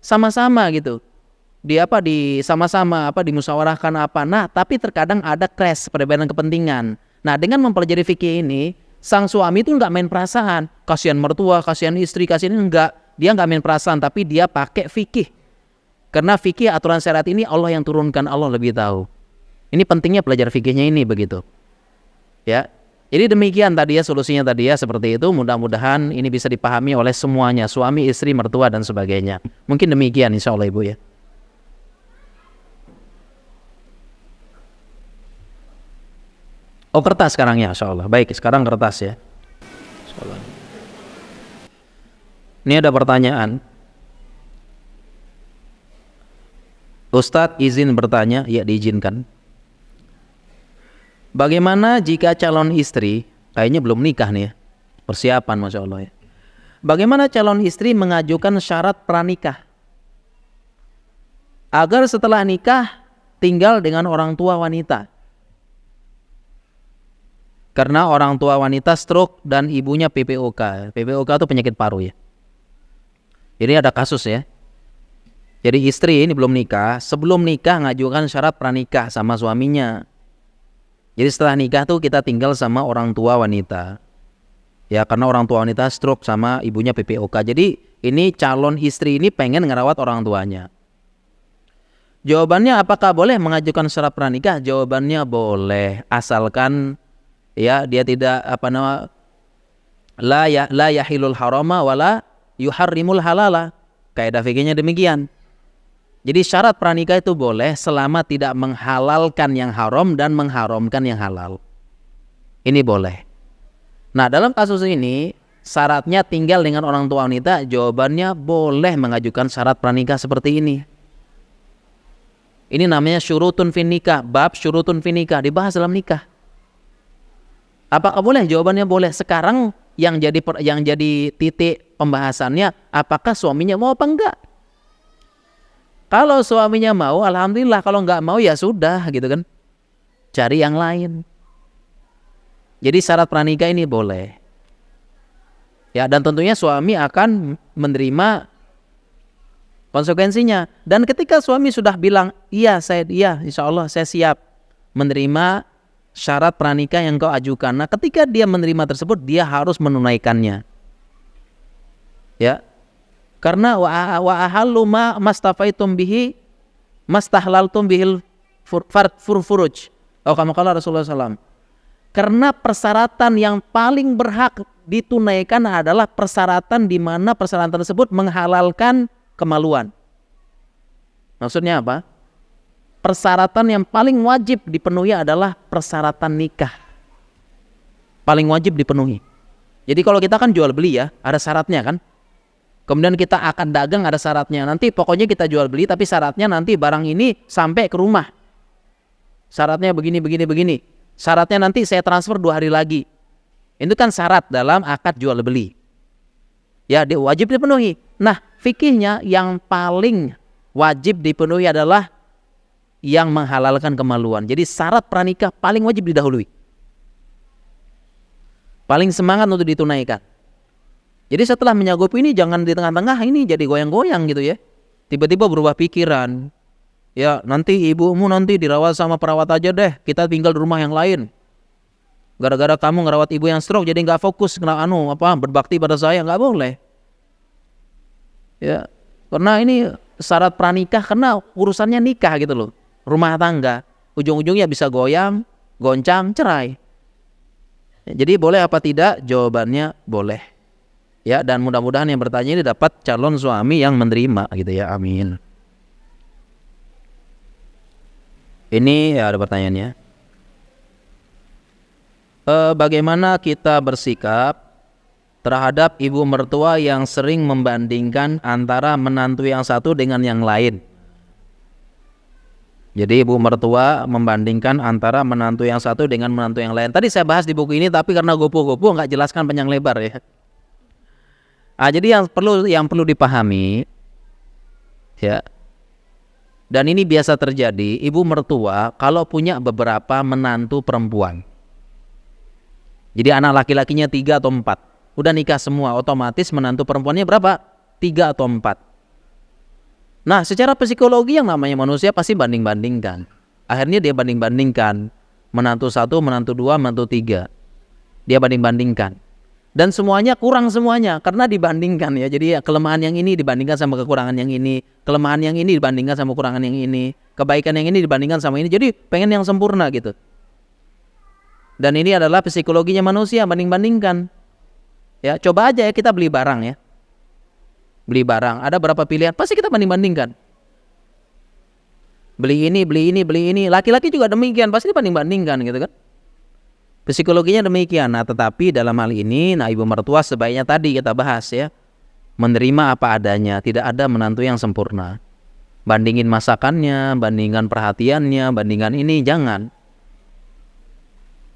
sama-sama gitu. Sama-sama dimusyawarahkan apa. Nah, tapi terkadang ada clash, perbedaan kepentingan. Nah, dengan mempelajari fikih ini, sang suami itu enggak main perasaan. Kasihan mertua, kasihan istri, kasihan enggak. Dia enggak main perasaan, tapi dia pakai fikih. Karena fikih aturan syariat ini Allah yang turunkan, Allah lebih tahu. Ini pentingnya belajar fikihnya ini begitu. Ya. Jadi demikian tadi ya solusinya tadi ya seperti itu. Mudah-mudahan ini bisa dipahami oleh semuanya, suami, istri, mertua dan sebagainya. Mungkin demikian insya Allah Ibu ya. Oh kertas sekarang ya insya Allah. Baik sekarang kertas ya. Ini ada pertanyaan. Ustadz izin bertanya, ya diizinkan. Bagaimana jika calon istri, kayaknya belum nikah nih ya, persiapan Masya Allah ya. Bagaimana calon istri mengajukan syarat pranikah agar setelah nikah tinggal dengan orang tua wanita? Karena orang tua wanita stroke dan ibunya PPOK. PPOK itu penyakit paru ya. Jadi ada kasus ya. Jadi istri ini belum nikah, sebelum nikah ngajukan syarat pranikah sama suaminya. Jadi setelah nikah tuh kita tinggal sama orang tua wanita. Ya karena orang tua wanita stroke sama ibunya PPOK. Jadi ini calon istri ini pengen ngerawat orang tuanya. Jawabannya apakah boleh mengajukan syarat pranikah? Jawabannya boleh, asalkan ya dia tidak la yahilul harama wala yuharrimul halala. Kaidah fikihnya demikian. Jadi syarat pranikah itu boleh selama tidak menghalalkan yang haram dan mengharamkan yang halal. Ini boleh. Nah dalam kasus ini syaratnya tinggal dengan orang tua wanita. Jawabannya boleh mengajukan syarat pranikah seperti ini. Ini namanya syurutun fin nikah. Bab syurutun fin nikah dibahas dalam nikah. Apakah boleh? Jawabannya boleh. Sekarang yang jadi titik pembahasannya apakah suaminya mau apa enggak. Kalau suaminya mau, alhamdulillah. Kalau nggak mau ya sudah gitu kan. Cari yang lain. Jadi syarat pranikah ini boleh. Ya, dan tentunya suami akan menerima konsekuensinya. Dan ketika suami sudah bilang, iya insya Allah saya siap menerima syarat pranikah yang kau ajukan. Nah, ketika dia menerima tersebut, dia harus menunaikannya. Ya, karena wa ahallu ma mastafaitum bihi mastahlaltum bihil furuj. Oh, kama qala Rasulullah SAW. Karena persyaratan yang paling berhak ditunaikan adalah persyaratan di mana persyaratan tersebut menghalalkan kemaluan. Maksudnya apa? Persyaratan yang paling wajib dipenuhi adalah persyaratan nikah. Paling wajib dipenuhi. Jadi kalau kita kan jual beli ya, ada syaratnya kan. Kemudian kita akan dagang, ada syaratnya. Nanti pokoknya kita jual beli, tapi syaratnya nanti barang ini sampai ke rumah. Syaratnya begini. Syaratnya nanti saya transfer 2 hari lagi. Itu kan syarat dalam akad jual beli. Ya, dia wajib dipenuhi. Nah, fikihnya yang paling wajib dipenuhi adalah yang menghalalkan kemaluan. Jadi syarat pranikah paling wajib didahului. Paling semangat untuk ditunaikan. Jadi setelah menyanggupi ini jangan di tengah-tengah ini jadi goyang-goyang gitu ya. Tiba-tiba berubah pikiran. Ya, nanti ibumu nanti dirawat sama perawat aja deh. Kita tinggal di rumah yang lain. Gara-gara kamu ngerawat ibu yang stroke jadi nggak fokus berbakti pada saya, nggak boleh. Ya, karena ini syarat pranikah karena urusannya nikah gitu loh. Rumah tangga. Ujung-ujungnya bisa goyang, goncang, cerai. Jadi boleh apa tidak? Jawabannya boleh. Ya, dan mudah-mudahan yang bertanya ini dapat calon suami yang menerima gitu ya. Amin. Ini ya ada pertanyaannya. Bagaimana kita bersikap terhadap ibu mertua yang sering membandingkan antara menantu yang satu dengan yang lain? Jadi ibu mertua membandingkan antara menantu yang satu dengan menantu yang lain. Tadi saya bahas di buku ini, tapi karena gopo-gopo nggak jelaskan panjang lebar ya. Jadi yang perlu dipahami ya. Dan ini biasa terjadi, ibu mertua kalau punya beberapa menantu perempuan. Jadi anak laki-lakinya 3 atau 4. Udah nikah semua, otomatis menantu perempuannya berapa? 3 atau 4. Nah, secara psikologi yang namanya manusia pasti banding-bandingkan. Akhirnya dia banding-bandingkan. Menantu 1, menantu 2, menantu 3. Dia banding-bandingkan. Dan semuanya kurang semuanya karena dibandingkan ya. Jadi kelemahan yang ini dibandingkan sama kekurangan yang ini, kelemahan yang ini dibandingkan sama kekurangan yang ini, kebaikan yang ini dibandingkan sama ini. Jadi pengen yang sempurna gitu. Dan ini adalah psikologinya manusia, banding-bandingkan. Ya, coba aja ya kita beli barang ya. Beli barang, ada berapa pilihan? Pasti kita banding-bandingkan. Beli ini. Laki-laki juga demikian, pasti banding-bandingkan gitu kan. Psikologinya demikian. Nah, tetapi dalam hal ini, ibu mertua sebaiknya tadi kita bahas ya, menerima apa adanya, tidak ada menantu yang sempurna. Bandingin masakannya, bandingkan perhatiannya, bandingkan ini, jangan.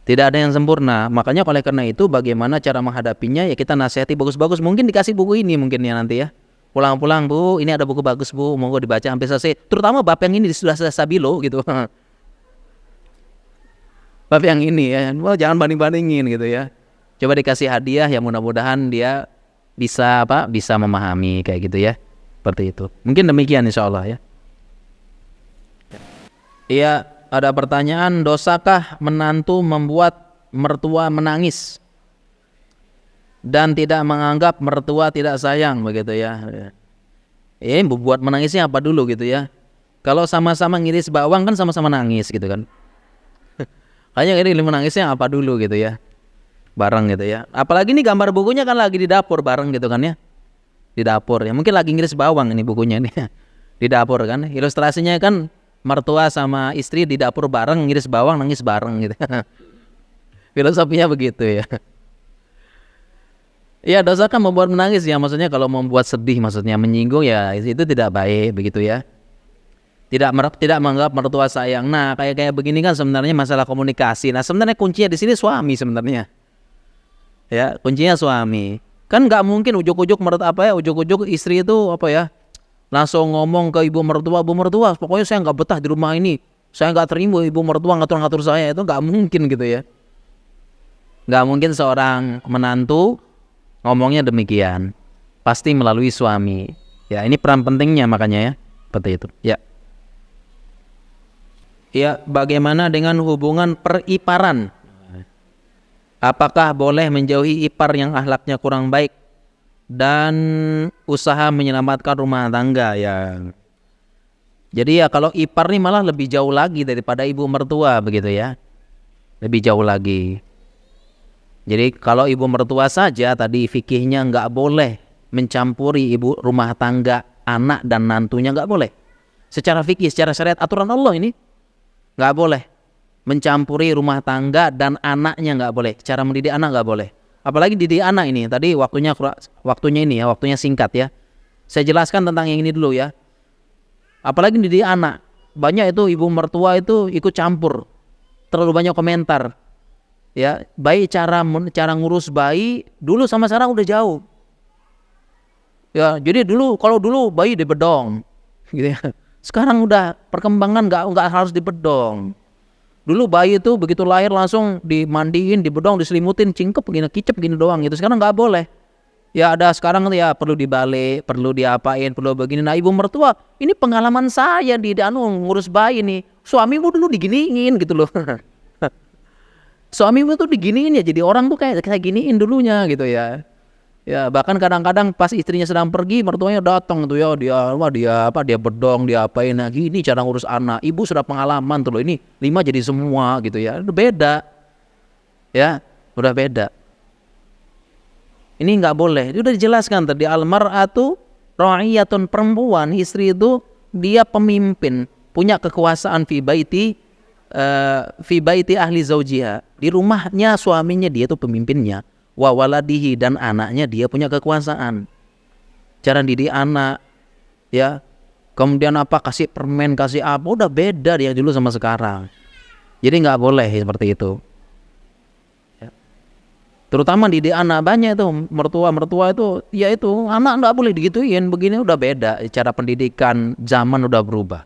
Tidak ada yang sempurna. Makanya oleh karena itu bagaimana cara menghadapinya ya kita nasihati bagus-bagus. Mungkin dikasih buku ini mungkin ya nanti ya. Pulang-pulang, Bu, ini ada buku bagus, Bu, monggo dibaca sampai selesai. Terutama bab yang ini sudah stabilo gitu. Bab yang ini ya, jangan banding-bandingin gitu ya. Coba dikasih hadiah ya, mudah-mudahan dia bisa memahami kayak gitu ya. Seperti itu. Mungkin demikian insyaallah ya. Iya, ada pertanyaan, dosakah menantu membuat mertua menangis dan tidak menganggap mertua tidak sayang begitu ya. Ini buat menangisnya apa dulu gitu ya. Kalau sama-sama ngiris bawang kan sama-sama nangis gitu kan. Kayaknya ini menangisnya apa dulu gitu ya. Bareng gitu ya. Apalagi ini gambar bukunya kan lagi di dapur bareng gitu kan ya. Di dapur ya. Mungkin lagi ngiris bawang ini bukunya nih. Di dapur kan. Ilustrasinya kan mertua sama istri di dapur bareng ngiris bawang nangis bareng gitu. Filosofinya begitu ya. Ya, dosa kan membuat menangis ya. Maksudnya kalau membuat sedih, maksudnya menyinggung ya itu tidak baik begitu ya. Tidak menganggap mertua sayang. Nah, kayak begini kan sebenarnya masalah komunikasi. Nah, sebenarnya kuncinya di sini suami sebenarnya. Ya, kuncinya suami. Kan nggak mungkin ujuk-ujuk istri itu langsung ngomong ke ibu mertua, pokoknya saya nggak betah di rumah ini, saya nggak terima ibu mertua ngatur-ngatur saya, itu nggak mungkin gitu ya. Nggak mungkin seorang menantu ngomongnya demikian, pasti melalui suami. Ya, ini peran pentingnya makanya ya, seperti itu. Ya. Ya, bagaimana dengan hubungan periparan? Apakah boleh menjauhi ipar yang akhlaknya kurang baik dan usaha menyelamatkan rumah tangga ya? Jadi ya kalau ipar nih malah lebih jauh lagi daripada ibu mertua begitu ya. Lebih jauh lagi. Jadi kalau ibu mertua saja tadi fikihnya nggak boleh mencampuri ibu rumah tangga, anak dan nantunya nggak boleh. Secara fikih, secara syariat aturan Allah ini nggak boleh mencampuri rumah tangga dan anaknya, nggak boleh. Cara mendidik anak nggak boleh. Apalagi didik anak ini. Tadi waktunya ini ya, waktunya singkat ya. Saya jelaskan tentang yang ini dulu ya. Apalagi didik anak, banyak itu ibu mertua itu ikut campur, terlalu banyak komentar. Ya, baik cara ngurus bayi dulu sama sekarang udah jauh. Ya, jadi kalau dulu bayi dibedong, gitu ya. Sekarang udah perkembangan nggak harus dibedong. Dulu bayi itu begitu lahir langsung dimandiin, dibedong, diselimutin, cingkep begini, kicep gini doang gitu. Sekarang nggak boleh. Ya ada sekarang ya perlu dibalik, perlu diapain, perlu begini. Nah ibu mertua, ini pengalaman saya di ngurus bayi nih. Suamimu dulu diginiin gitu loh. Suamimu tuh diginiin ya, jadi orang tuh kayak giniin dulunya gitu ya. Ya bahkan kadang-kadang pas istrinya sedang pergi, mertuanya datang tuh ya, dia bedong, dia apain, nah gini cara ngurus anak. Ibu sudah pengalaman tuh loh, ini 5 jadi semua gitu ya. Udah beda. Ya, udah beda. Ini nggak boleh. Itu udah dijelaskan tadi, almar'atu ra'iyatun, perempuan, istri itu dia pemimpin, punya kekuasaan fi baiti ahli zaujiha. Di rumahnya suaminya dia tuh pemimpinnya. Wa waladihi, dan anaknya dia punya kekuasaan. Cara didik anak ya, kemudian kasih permen, kasih apa, udah beda dia dulu sama sekarang. Jadi nggak boleh seperti itu ya. Terutama didik anak, banyak itu mertua itu ya itu anak nggak boleh digituin, begini udah beda, cara pendidikan zaman udah berubah.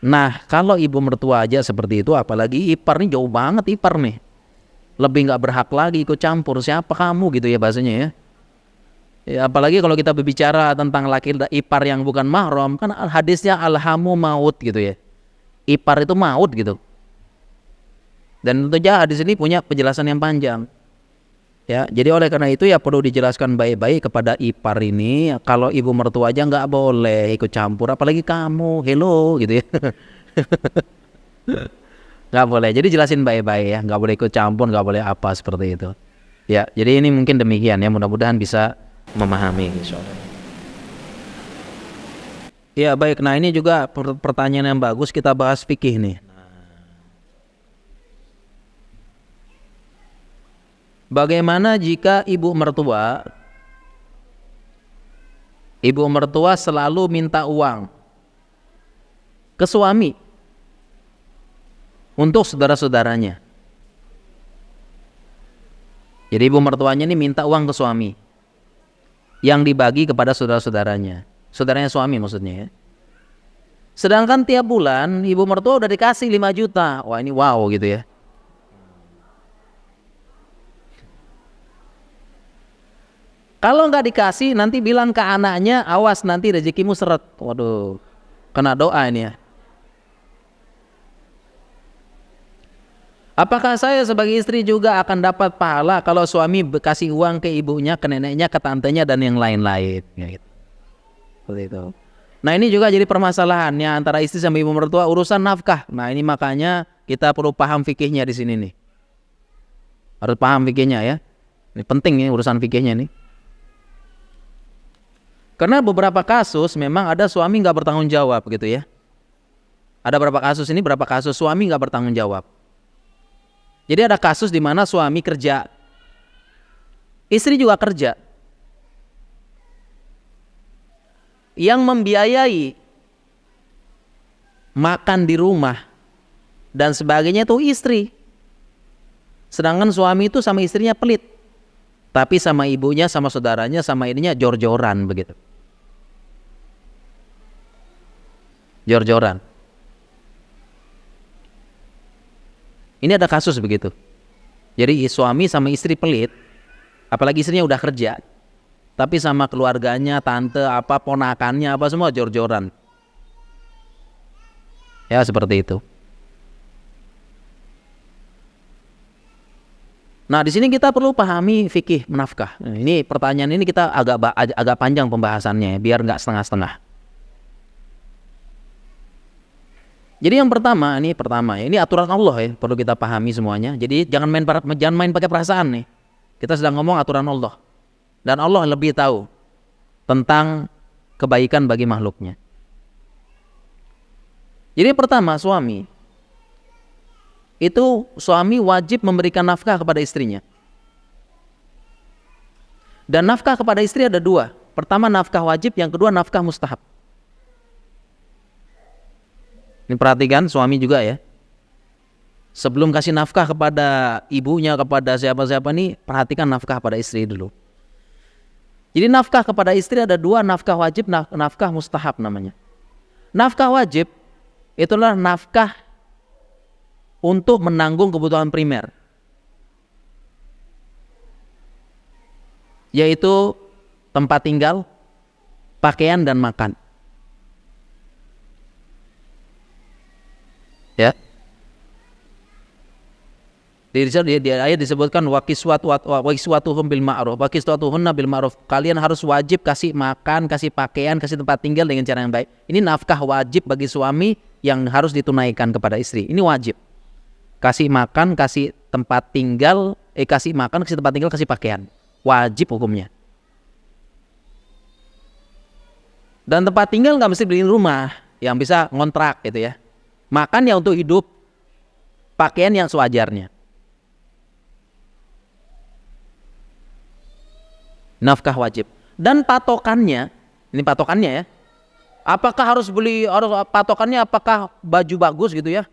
Nah kalau ibu mertua aja seperti itu, apalagi ipar nih, jauh banget ipar nih. Lebih nggak berhak lagi ikut campur, siapa kamu gitu ya bahasanya ya. Ya apalagi kalau kita berbicara tentang laki ipar yang bukan mahram, kan hadisnya alhamu maut gitu ya. Ipar itu maut gitu. Dan tentunya hadis ini punya penjelasan yang panjang. Ya, jadi oleh karena itu ya perlu dijelaskan baik-baik kepada ipar ini. Kalau ibu mertua aja nggak boleh ikut campur, apalagi kamu, hello gitu ya. Nggak boleh, jadi jelasin baik-baik ya, nggak boleh ikut campur, nggak boleh apa seperti itu ya. Jadi ini mungkin demikian ya, mudah-mudahan bisa memahami insyaallah. Ya baik, nah ini juga pertanyaan yang bagus, kita bahas fikih nih. Bagaimana jika ibu mertua selalu minta uang ke suami untuk saudara-saudaranya? Jadi ibu mertuanya ini minta uang ke suami yang dibagi kepada saudara-saudaranya, saudaranya suami maksudnya ya. Sedangkan tiap bulan ibu mertua udah dikasih 5 juta. Wah ini wow gitu ya. Kalau nggak dikasih, nanti bilang ke anaknya, awas nanti rezekimu seret. Waduh, kena doa ini ya. Apakah saya sebagai istri juga akan dapat pahala kalau suami kasih uang ke ibunya, ke neneknya, ke tantenya, dan yang lain-lain? Ya, gitu. Seperti itu. Nah ini juga jadi permasalahannya antara istri sama ibu mertua, urusan nafkah. Nah ini makanya kita perlu paham fikihnya di sini nih. Harus paham fikihnya ya. Ini penting ya urusan fikihnya nih. Karena beberapa kasus memang ada suami nggak bertanggung jawab gitu ya. Ada berapa kasus suami nggak bertanggung jawab. Jadi ada kasus di mana suami kerja, istri juga kerja, yang membiayai makan di rumah dan sebagainya itu istri. Sedangkan suami itu sama istrinya pelit, tapi sama ibunya, sama saudaranya, sama ininya jor-joran begitu. Jor-joran. Ini ada kasus begitu. Jadi suami sama istri pelit, apalagi istrinya udah kerja, tapi sama keluarganya, tante, apa, ponakannya, apa semua jor-joran. Ya seperti itu. Nah di sini kita perlu pahami fikih menafkah. Nah, ini pertanyaan ini kita agak panjang pembahasannya, biar nggak setengah-setengah. Jadi yang pertama, ini aturan Allah ya, perlu kita pahami semuanya. Jadi jangan main pakai perasaan nih. Kita sedang ngomong aturan Allah, dan Allah lebih tahu tentang kebaikan bagi makhluknya. Jadi pertama, suami wajib memberikan nafkah kepada istrinya. Dan nafkah kepada istri ada dua. Pertama nafkah wajib, yang kedua nafkah mustahab. Ini perhatikan suami juga ya. Sebelum kasih nafkah kepada ibunya, kepada siapa-siapa nih, perhatikan nafkah pada istri dulu. Jadi nafkah kepada istri ada dua, nafkah wajib, nafkah mustahab namanya. Nafkah wajib itulah nafkah untuk menanggung kebutuhan primer, yaitu tempat tinggal, pakaian, dan makan. Ya. Di ayat disebutkan wakiswatuhum bil ma'ruf, wakiswatuhunna bil ma'ruf. Kalian harus wajib kasih makan, kasih pakaian, kasih tempat tinggal dengan cara yang baik. Ini nafkah wajib bagi suami yang harus ditunaikan kepada istri. Ini wajib. Kasih makan, kasih tempat tinggal, kasih makan, kasih tempat tinggal, kasih pakaian. Wajib hukumnya. Dan tempat tinggal nggak mesti beliin rumah, yang bisa ngontrak gitu ya. Makan ya untuk hidup, pakaian yang sewajarnya. Nafkah wajib. Dan patokannya, ini patokannya ya. Apakah harus patokannya apakah baju bagus gitu ya?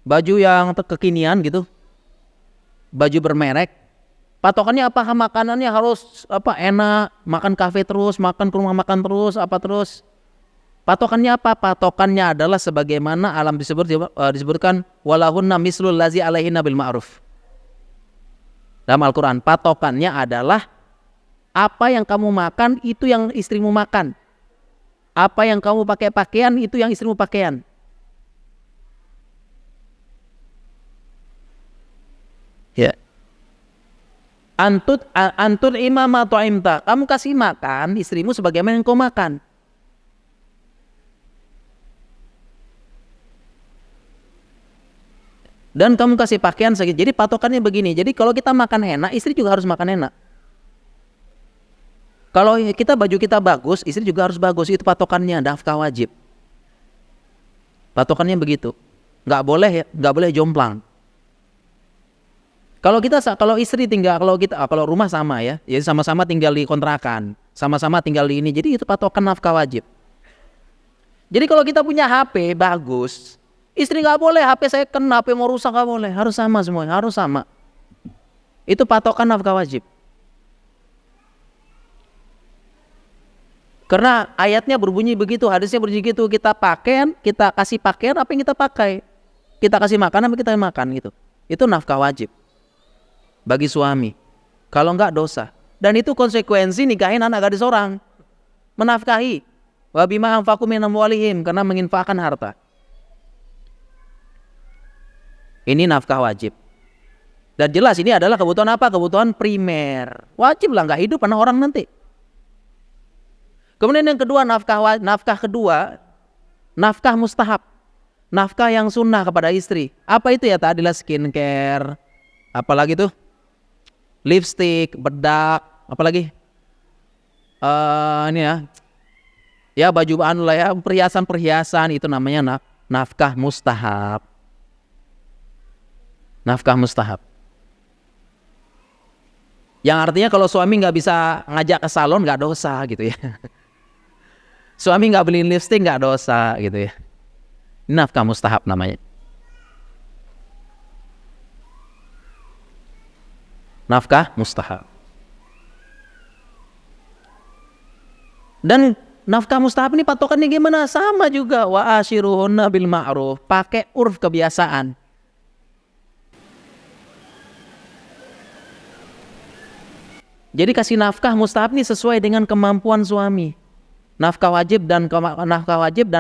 Baju yang kekinian gitu. Baju bermerek. Patokannya apakah makanannya harus enak, makan kafe terus, makan ke rumah makan terus, apa terus? Patokannya apa? Patokannya adalah sebagaimana alam disebutkan walahunna mislul lazi alaihinna bil ma'ruf. Dalam Al-Quran, patokannya adalah apa yang kamu makan itu yang istrimu makan. Apa yang kamu pakai pakaian itu yang istrimu pakaian. Ya. Antur imama ta'imta. Kamu kasih makan istrimu sebagaimana yang kau makan. Dan kamu kasih pakaian segitu. Jadi patokannya begini. Jadi kalau kita makan enak, istri juga harus makan enak. Kalau baju kita bagus, istri juga harus bagus. Itu patokannya, nafkah wajib. Patokannya begitu. Nggak boleh jomplang. Kalau istri tinggal, kalau rumah sama ya, jadi sama-sama tinggal di kontrakan, sama-sama tinggal di ini. Jadi itu patokan nafkah wajib. Jadi kalau kita punya HP bagus, istri nggak boleh HP saya kena, HP mau rusak nggak boleh, harus sama semuanya, harus sama. Itu patokan nafkah wajib. Karena ayatnya berbunyi begitu, hadisnya berbunyi begitu, kita kasih pakaian apa yang kita pakai, kita kasih makan apa kita makan gitu. Itu nafkah wajib bagi suami. Kalau nggak dosa. Dan itu konsekuensi nikahin anak gadis orang, menafkahi. Wa bima anfaqu min amwalihim, karena menginfakkan harta. Ini nafkah wajib. Dan jelas ini adalah kebutuhan apa? Kebutuhan primer. Wajib lah, nggak hidup anak orang nanti. Kemudian yang kedua, nafkah mustahab. Nafkah yang sunnah kepada istri. Apa itu ya? Tadilah skincare. Apalagi tuh? Lipstick, bedak, apalagi? Ini ya. Ya baju lah ya, perhiasan-perhiasan itu namanya nafkah mustahab. Nafkah mustahab. Yang artinya kalau suami nggak bisa ngajak ke salon nggak dosa gitu ya. Suami nggak beliin lipstick nggak dosa gitu ya. Ini nafkah mustahab namanya. Nafkah mustahab. Dan nafkah mustahab ini patokannya gimana? Sama juga, wa ashiruhunna bil ma'ruf, pakai urf kebiasaan. Jadi kasih nafkah mustahab ini sesuai dengan kemampuan suami. Nafkah wajib dan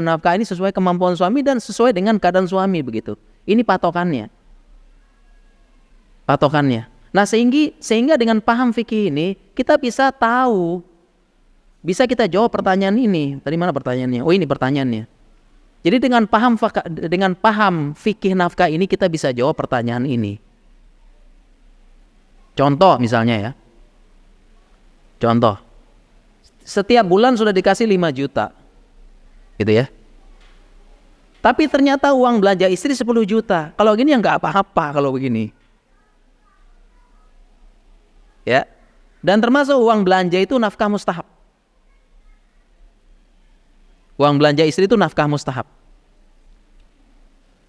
nafkah ini sesuai kemampuan suami dan sesuai dengan keadaan suami, begitu. Ini patokannya. Patokannya. Nah, sehingga dengan paham fikih ini kita bisa tahu, bisa kita jawab pertanyaan ini. Tadi mana pertanyaannya? Oh, ini pertanyaannya. Jadi dengan paham fikih nafkah ini kita bisa jawab pertanyaan ini. Contoh misalnya ya. Contoh. Setiap bulan sudah dikasih 5 juta. Gitu ya. Tapi ternyata uang belanja istri 10 juta. Kalau gini ya nggak apa-apa kalau begini. Ya. Dan termasuk uang belanja itu nafkah mustahab. Uang belanja istri itu nafkah mustahab.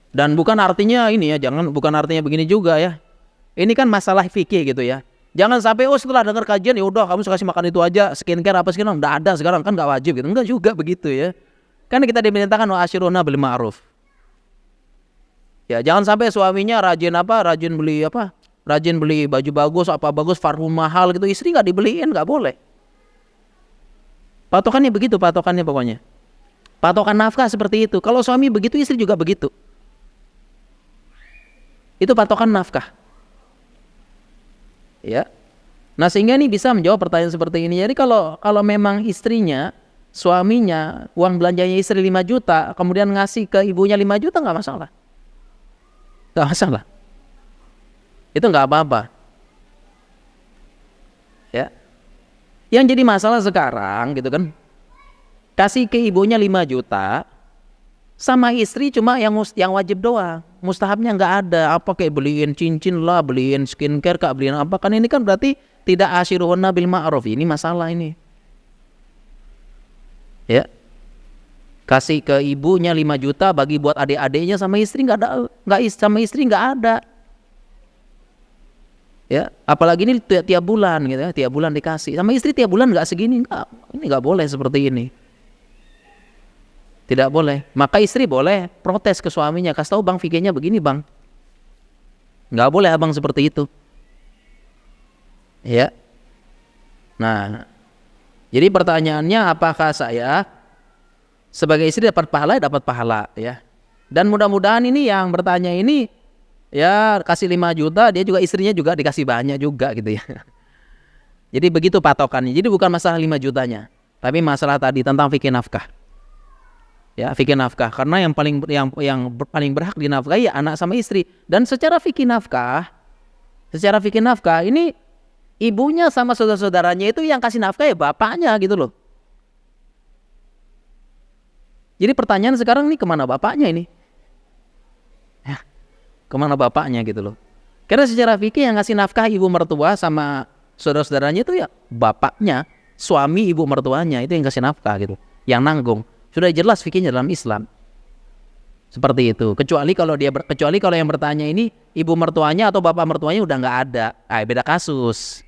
Dan bukan artinya ini ya, bukan artinya begini juga ya. Ini kan masalah fikih gitu ya. Jangan sampai setelah dengar kajian ya udah kamu kasih makan itu aja, skincare apa sekarang udah ada sekarang kan nggak wajib gitu. Enggak juga begitu ya. Karena kita diperintahkan wa asyiruna bil ma'ruf. Ya, jangan sampai suaminya rajin beli baju bagus, apa bagus, parfum mahal gitu, istri nggak dibeliin, nggak boleh. Patokannya begitu, patokannya pokoknya. Patokan nafkah seperti itu. Kalau suami begitu, istri juga begitu. Itu patokan nafkah. Ya. Nah, sehingga ini bisa menjawab pertanyaan seperti ini. Jadi kalau memang suaminya uang belanjanya istri 5 juta, kemudian ngasih ke ibunya 5 juta nggak masalah. Nggak masalah. Itu nggak apa-apa. Ya. Yang jadi masalah sekarang gitu kan, kasih ke ibunya 5 juta, sama istri cuma yang wajib doang, mustahabnya nggak ada. Apa kayak beliin cincin lah, beliin skincare kak, beliin apa, kan ini kan berarti tidak asyiruhunna bil ma'ruf. Ini masalah ini. Ya, kasih ke ibunya 5 juta, bagi buat adik-adiknya, sama istri nggak ada. Ya, apalagi ini tiap bulan gitu ya, tiap bulan dikasih, sama istri tiap bulan nggak segini, ini nggak boleh seperti ini. Tidak boleh. Maka istri boleh protes ke suaminya, kasih tahu bang fikirnya begini bang. Nggak boleh abang seperti itu. Ya. Nah, jadi pertanyaannya apakah saya sebagai istri dapat pahala? Dapat pahala ya. Dan mudah-mudahan ini yang bertanya ini ya kasih 5 juta, dia juga istrinya juga dikasih banyak juga gitu ya. Jadi begitu patokannya. Jadi bukan masalah 5 jutanya, tapi masalah tadi tentang fikih nafkah. Ya, fikih nafkah, karena yang paling berhak dinafkahi ya anak sama istri. Dan secara fikih nafkah ini ibunya sama saudara-saudaranya itu yang kasih nafkah ya bapaknya gitu loh. Jadi pertanyaan sekarang nih, kemana bapaknya ini? Ya, kemana bapaknya gitu loh. Karena secara fikih yang ngasih nafkah ibu mertua sama saudara-saudaranya itu ya bapaknya, suami ibu mertuanya itu yang kasih nafkah gitu, yang nanggung. Sudah jelas fikihnya dalam Islam. Seperti itu. Kecuali kalau yang bertanya ini ibu mertuanya atau bapak mertuanya udah nggak ada. Beda kasus.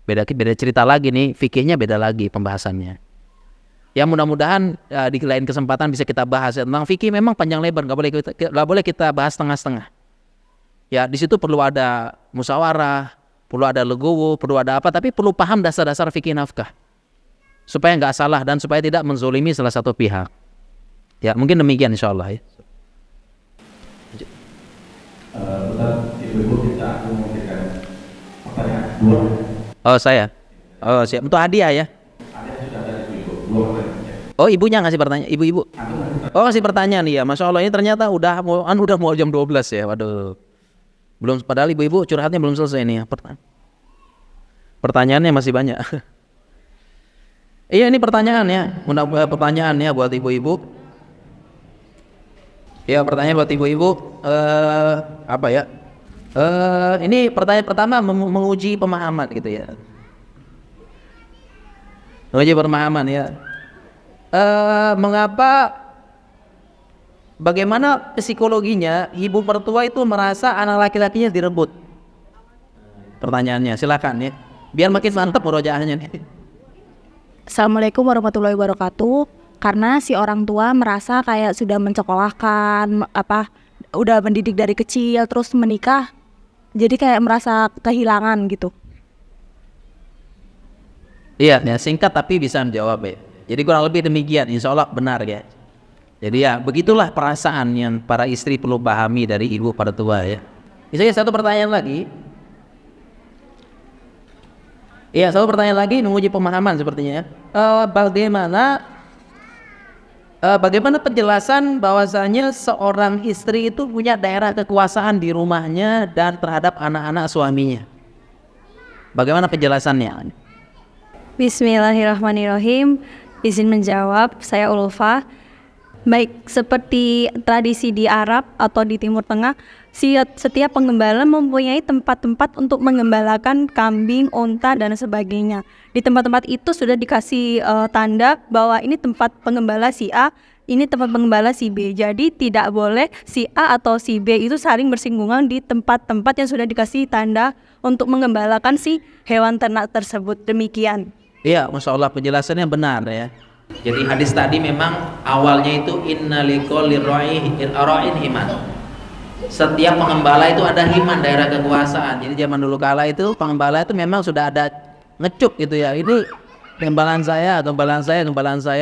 Beda cerita lagi nih, fikihnya beda lagi pembahasannya. Ya mudah-mudahan di lain kesempatan bisa kita bahas ya, tentang fikih memang panjang lebar, nggak boleh kita bahas setengah-setengah. Ya, di situ perlu ada musyawarah, perlu ada legowo, perlu ada apa, tapi perlu paham dasar-dasar fikih nafkah. Supaya nggak salah dan supaya tidak menzolimi salah satu pihak. Ya, mungkin demikian insyaallah ya. Ibu-ibu kita memberikan pertanyaan dua. Oh saya. Oh siap. Untuk hadiah ya. Ada sudah ada ibu-ibu dua pertanyaan. Oh ibunya ngasih pertanyaan, ibu-ibu. Oh ngasih pertanyaan ya. Masya Allah ini ternyata udah mau jam 12 ya. Waduh. Belum, padahal ibu-ibu curhatnya belum selesai nih ya. Pertanyaannya masih banyak. Iya ini pertanyaannya, pertanyaannya buat ibu-ibu. Ya pertanyaan buat ibu-ibu, apa ya? Ini pertanyaan pertama menguji pemahaman gitu ya. Menguji pemahaman ya. Bagaimana psikologinya ibu mertua itu merasa anak laki-lakinya direbut? Pertanyaannya, silakan ya. Biar makin mantap murojaahnya nih. Assalamualaikum warahmatullahi wabarakatuh. Karena si orang tua merasa kayak sudah mencekolahkan, udah mendidik dari kecil, terus menikah, jadi kayak merasa kehilangan gitu. Iya, ya, singkat tapi bisa menjawab ya. Jadi kurang lebih demikian, insya Allah benar ya. Jadi ya begitulah perasaan yang para istri perlu pahami dari ibu pada tua ya. Misalnya satu pertanyaan lagi. Iya, satu pertanyaan lagi menguji pemahaman sepertinya ya. Bagaimana penjelasan bahwasanya seorang istri itu punya daerah kekuasaan di rumahnya dan terhadap anak-anak suaminya? Bagaimana penjelasannya? Bismillahirrahmanirrahim. Izin menjawab, saya Ulfa. Baik, seperti tradisi di Arab atau di Timur Tengah, setiap penggembala mempunyai tempat-tempat untuk menggembalakan kambing, unta, dan sebagainya. Di tempat-tempat itu sudah dikasih tanda bahwa ini tempat penggembala si A, ini tempat penggembala si B. Jadi tidak boleh si A atau si B itu saling bersinggungan di tempat-tempat yang sudah dikasih tanda untuk menggembalakan si hewan ternak tersebut. Demikian. Iya, Masya Allah penjelasannya benar ya. Jadi hadis tadi memang awalnya itu innalikul lirra'in himan. Setiap pengembala itu ada himan, daerah kekuasaan. Jadi zaman dulu kala itu pengembala itu memang sudah ada ngecup gitu ya. Ini gembalaan saya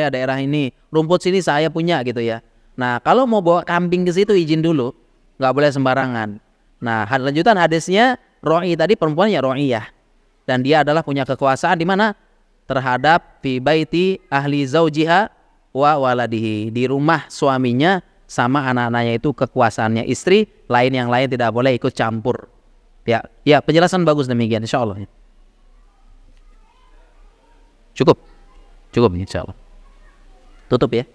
daerah ini. Rumput sini saya punya gitu ya. Nah, kalau mau bawa kambing ke situ izin dulu, nggak boleh sembarangan. Nah, lanjutan hadisnya ro'i tadi perempuan ya ro'iyah. Dan dia adalah punya kekuasaan di mana? Terhadap fi baiti ahli zaujiha wa waladihi, di rumah suaminya sama anak-anaknya itu kekuasaannya istri, yang lain tidak boleh ikut campur. Ya, penjelasan bagus demikian insyaallah. Cukup insyaallah. Tutup ya.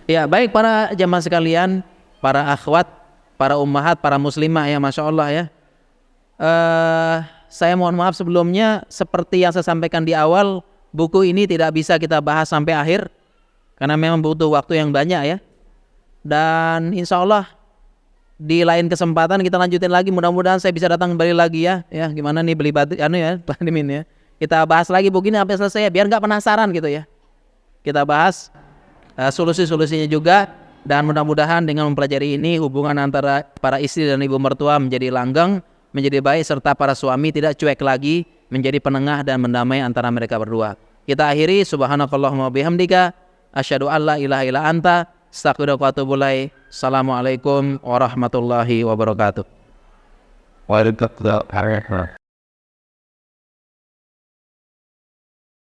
Ya, baik para jamaah sekalian, para akhwat, para ummahat, para muslimah ya, Masya Allah ya. Saya mohon maaf sebelumnya, seperti yang saya sampaikan di awal, buku ini tidak bisa kita bahas sampai akhir karena memang butuh waktu yang banyak ya. Dan insya Allah di lain kesempatan kita lanjutin lagi. Mudah-mudahan saya bisa datang kembali lagi ya. Ya, gimana nih beli batu ya, Pak Dimin ya. Kita bahas lagi buku ini sampai selesai biar nggak penasaran gitu ya. Kita bahas solusi-solusinya juga, dan mudah-mudahan dengan mempelajari ini hubungan antara para istri dan ibu mertua menjadi langgeng, menjadi baik, serta para suami tidak cuek lagi, menjadi penengah dan mendamai antara mereka berdua. Kita akhiri, subhanakallahumma bihamdika asyhadu an la ilaha illa anta astaghfiruka wa atubu ilaik. Assalamualaikum warahmatullahi wabarakatuh. Waalaikumsalam.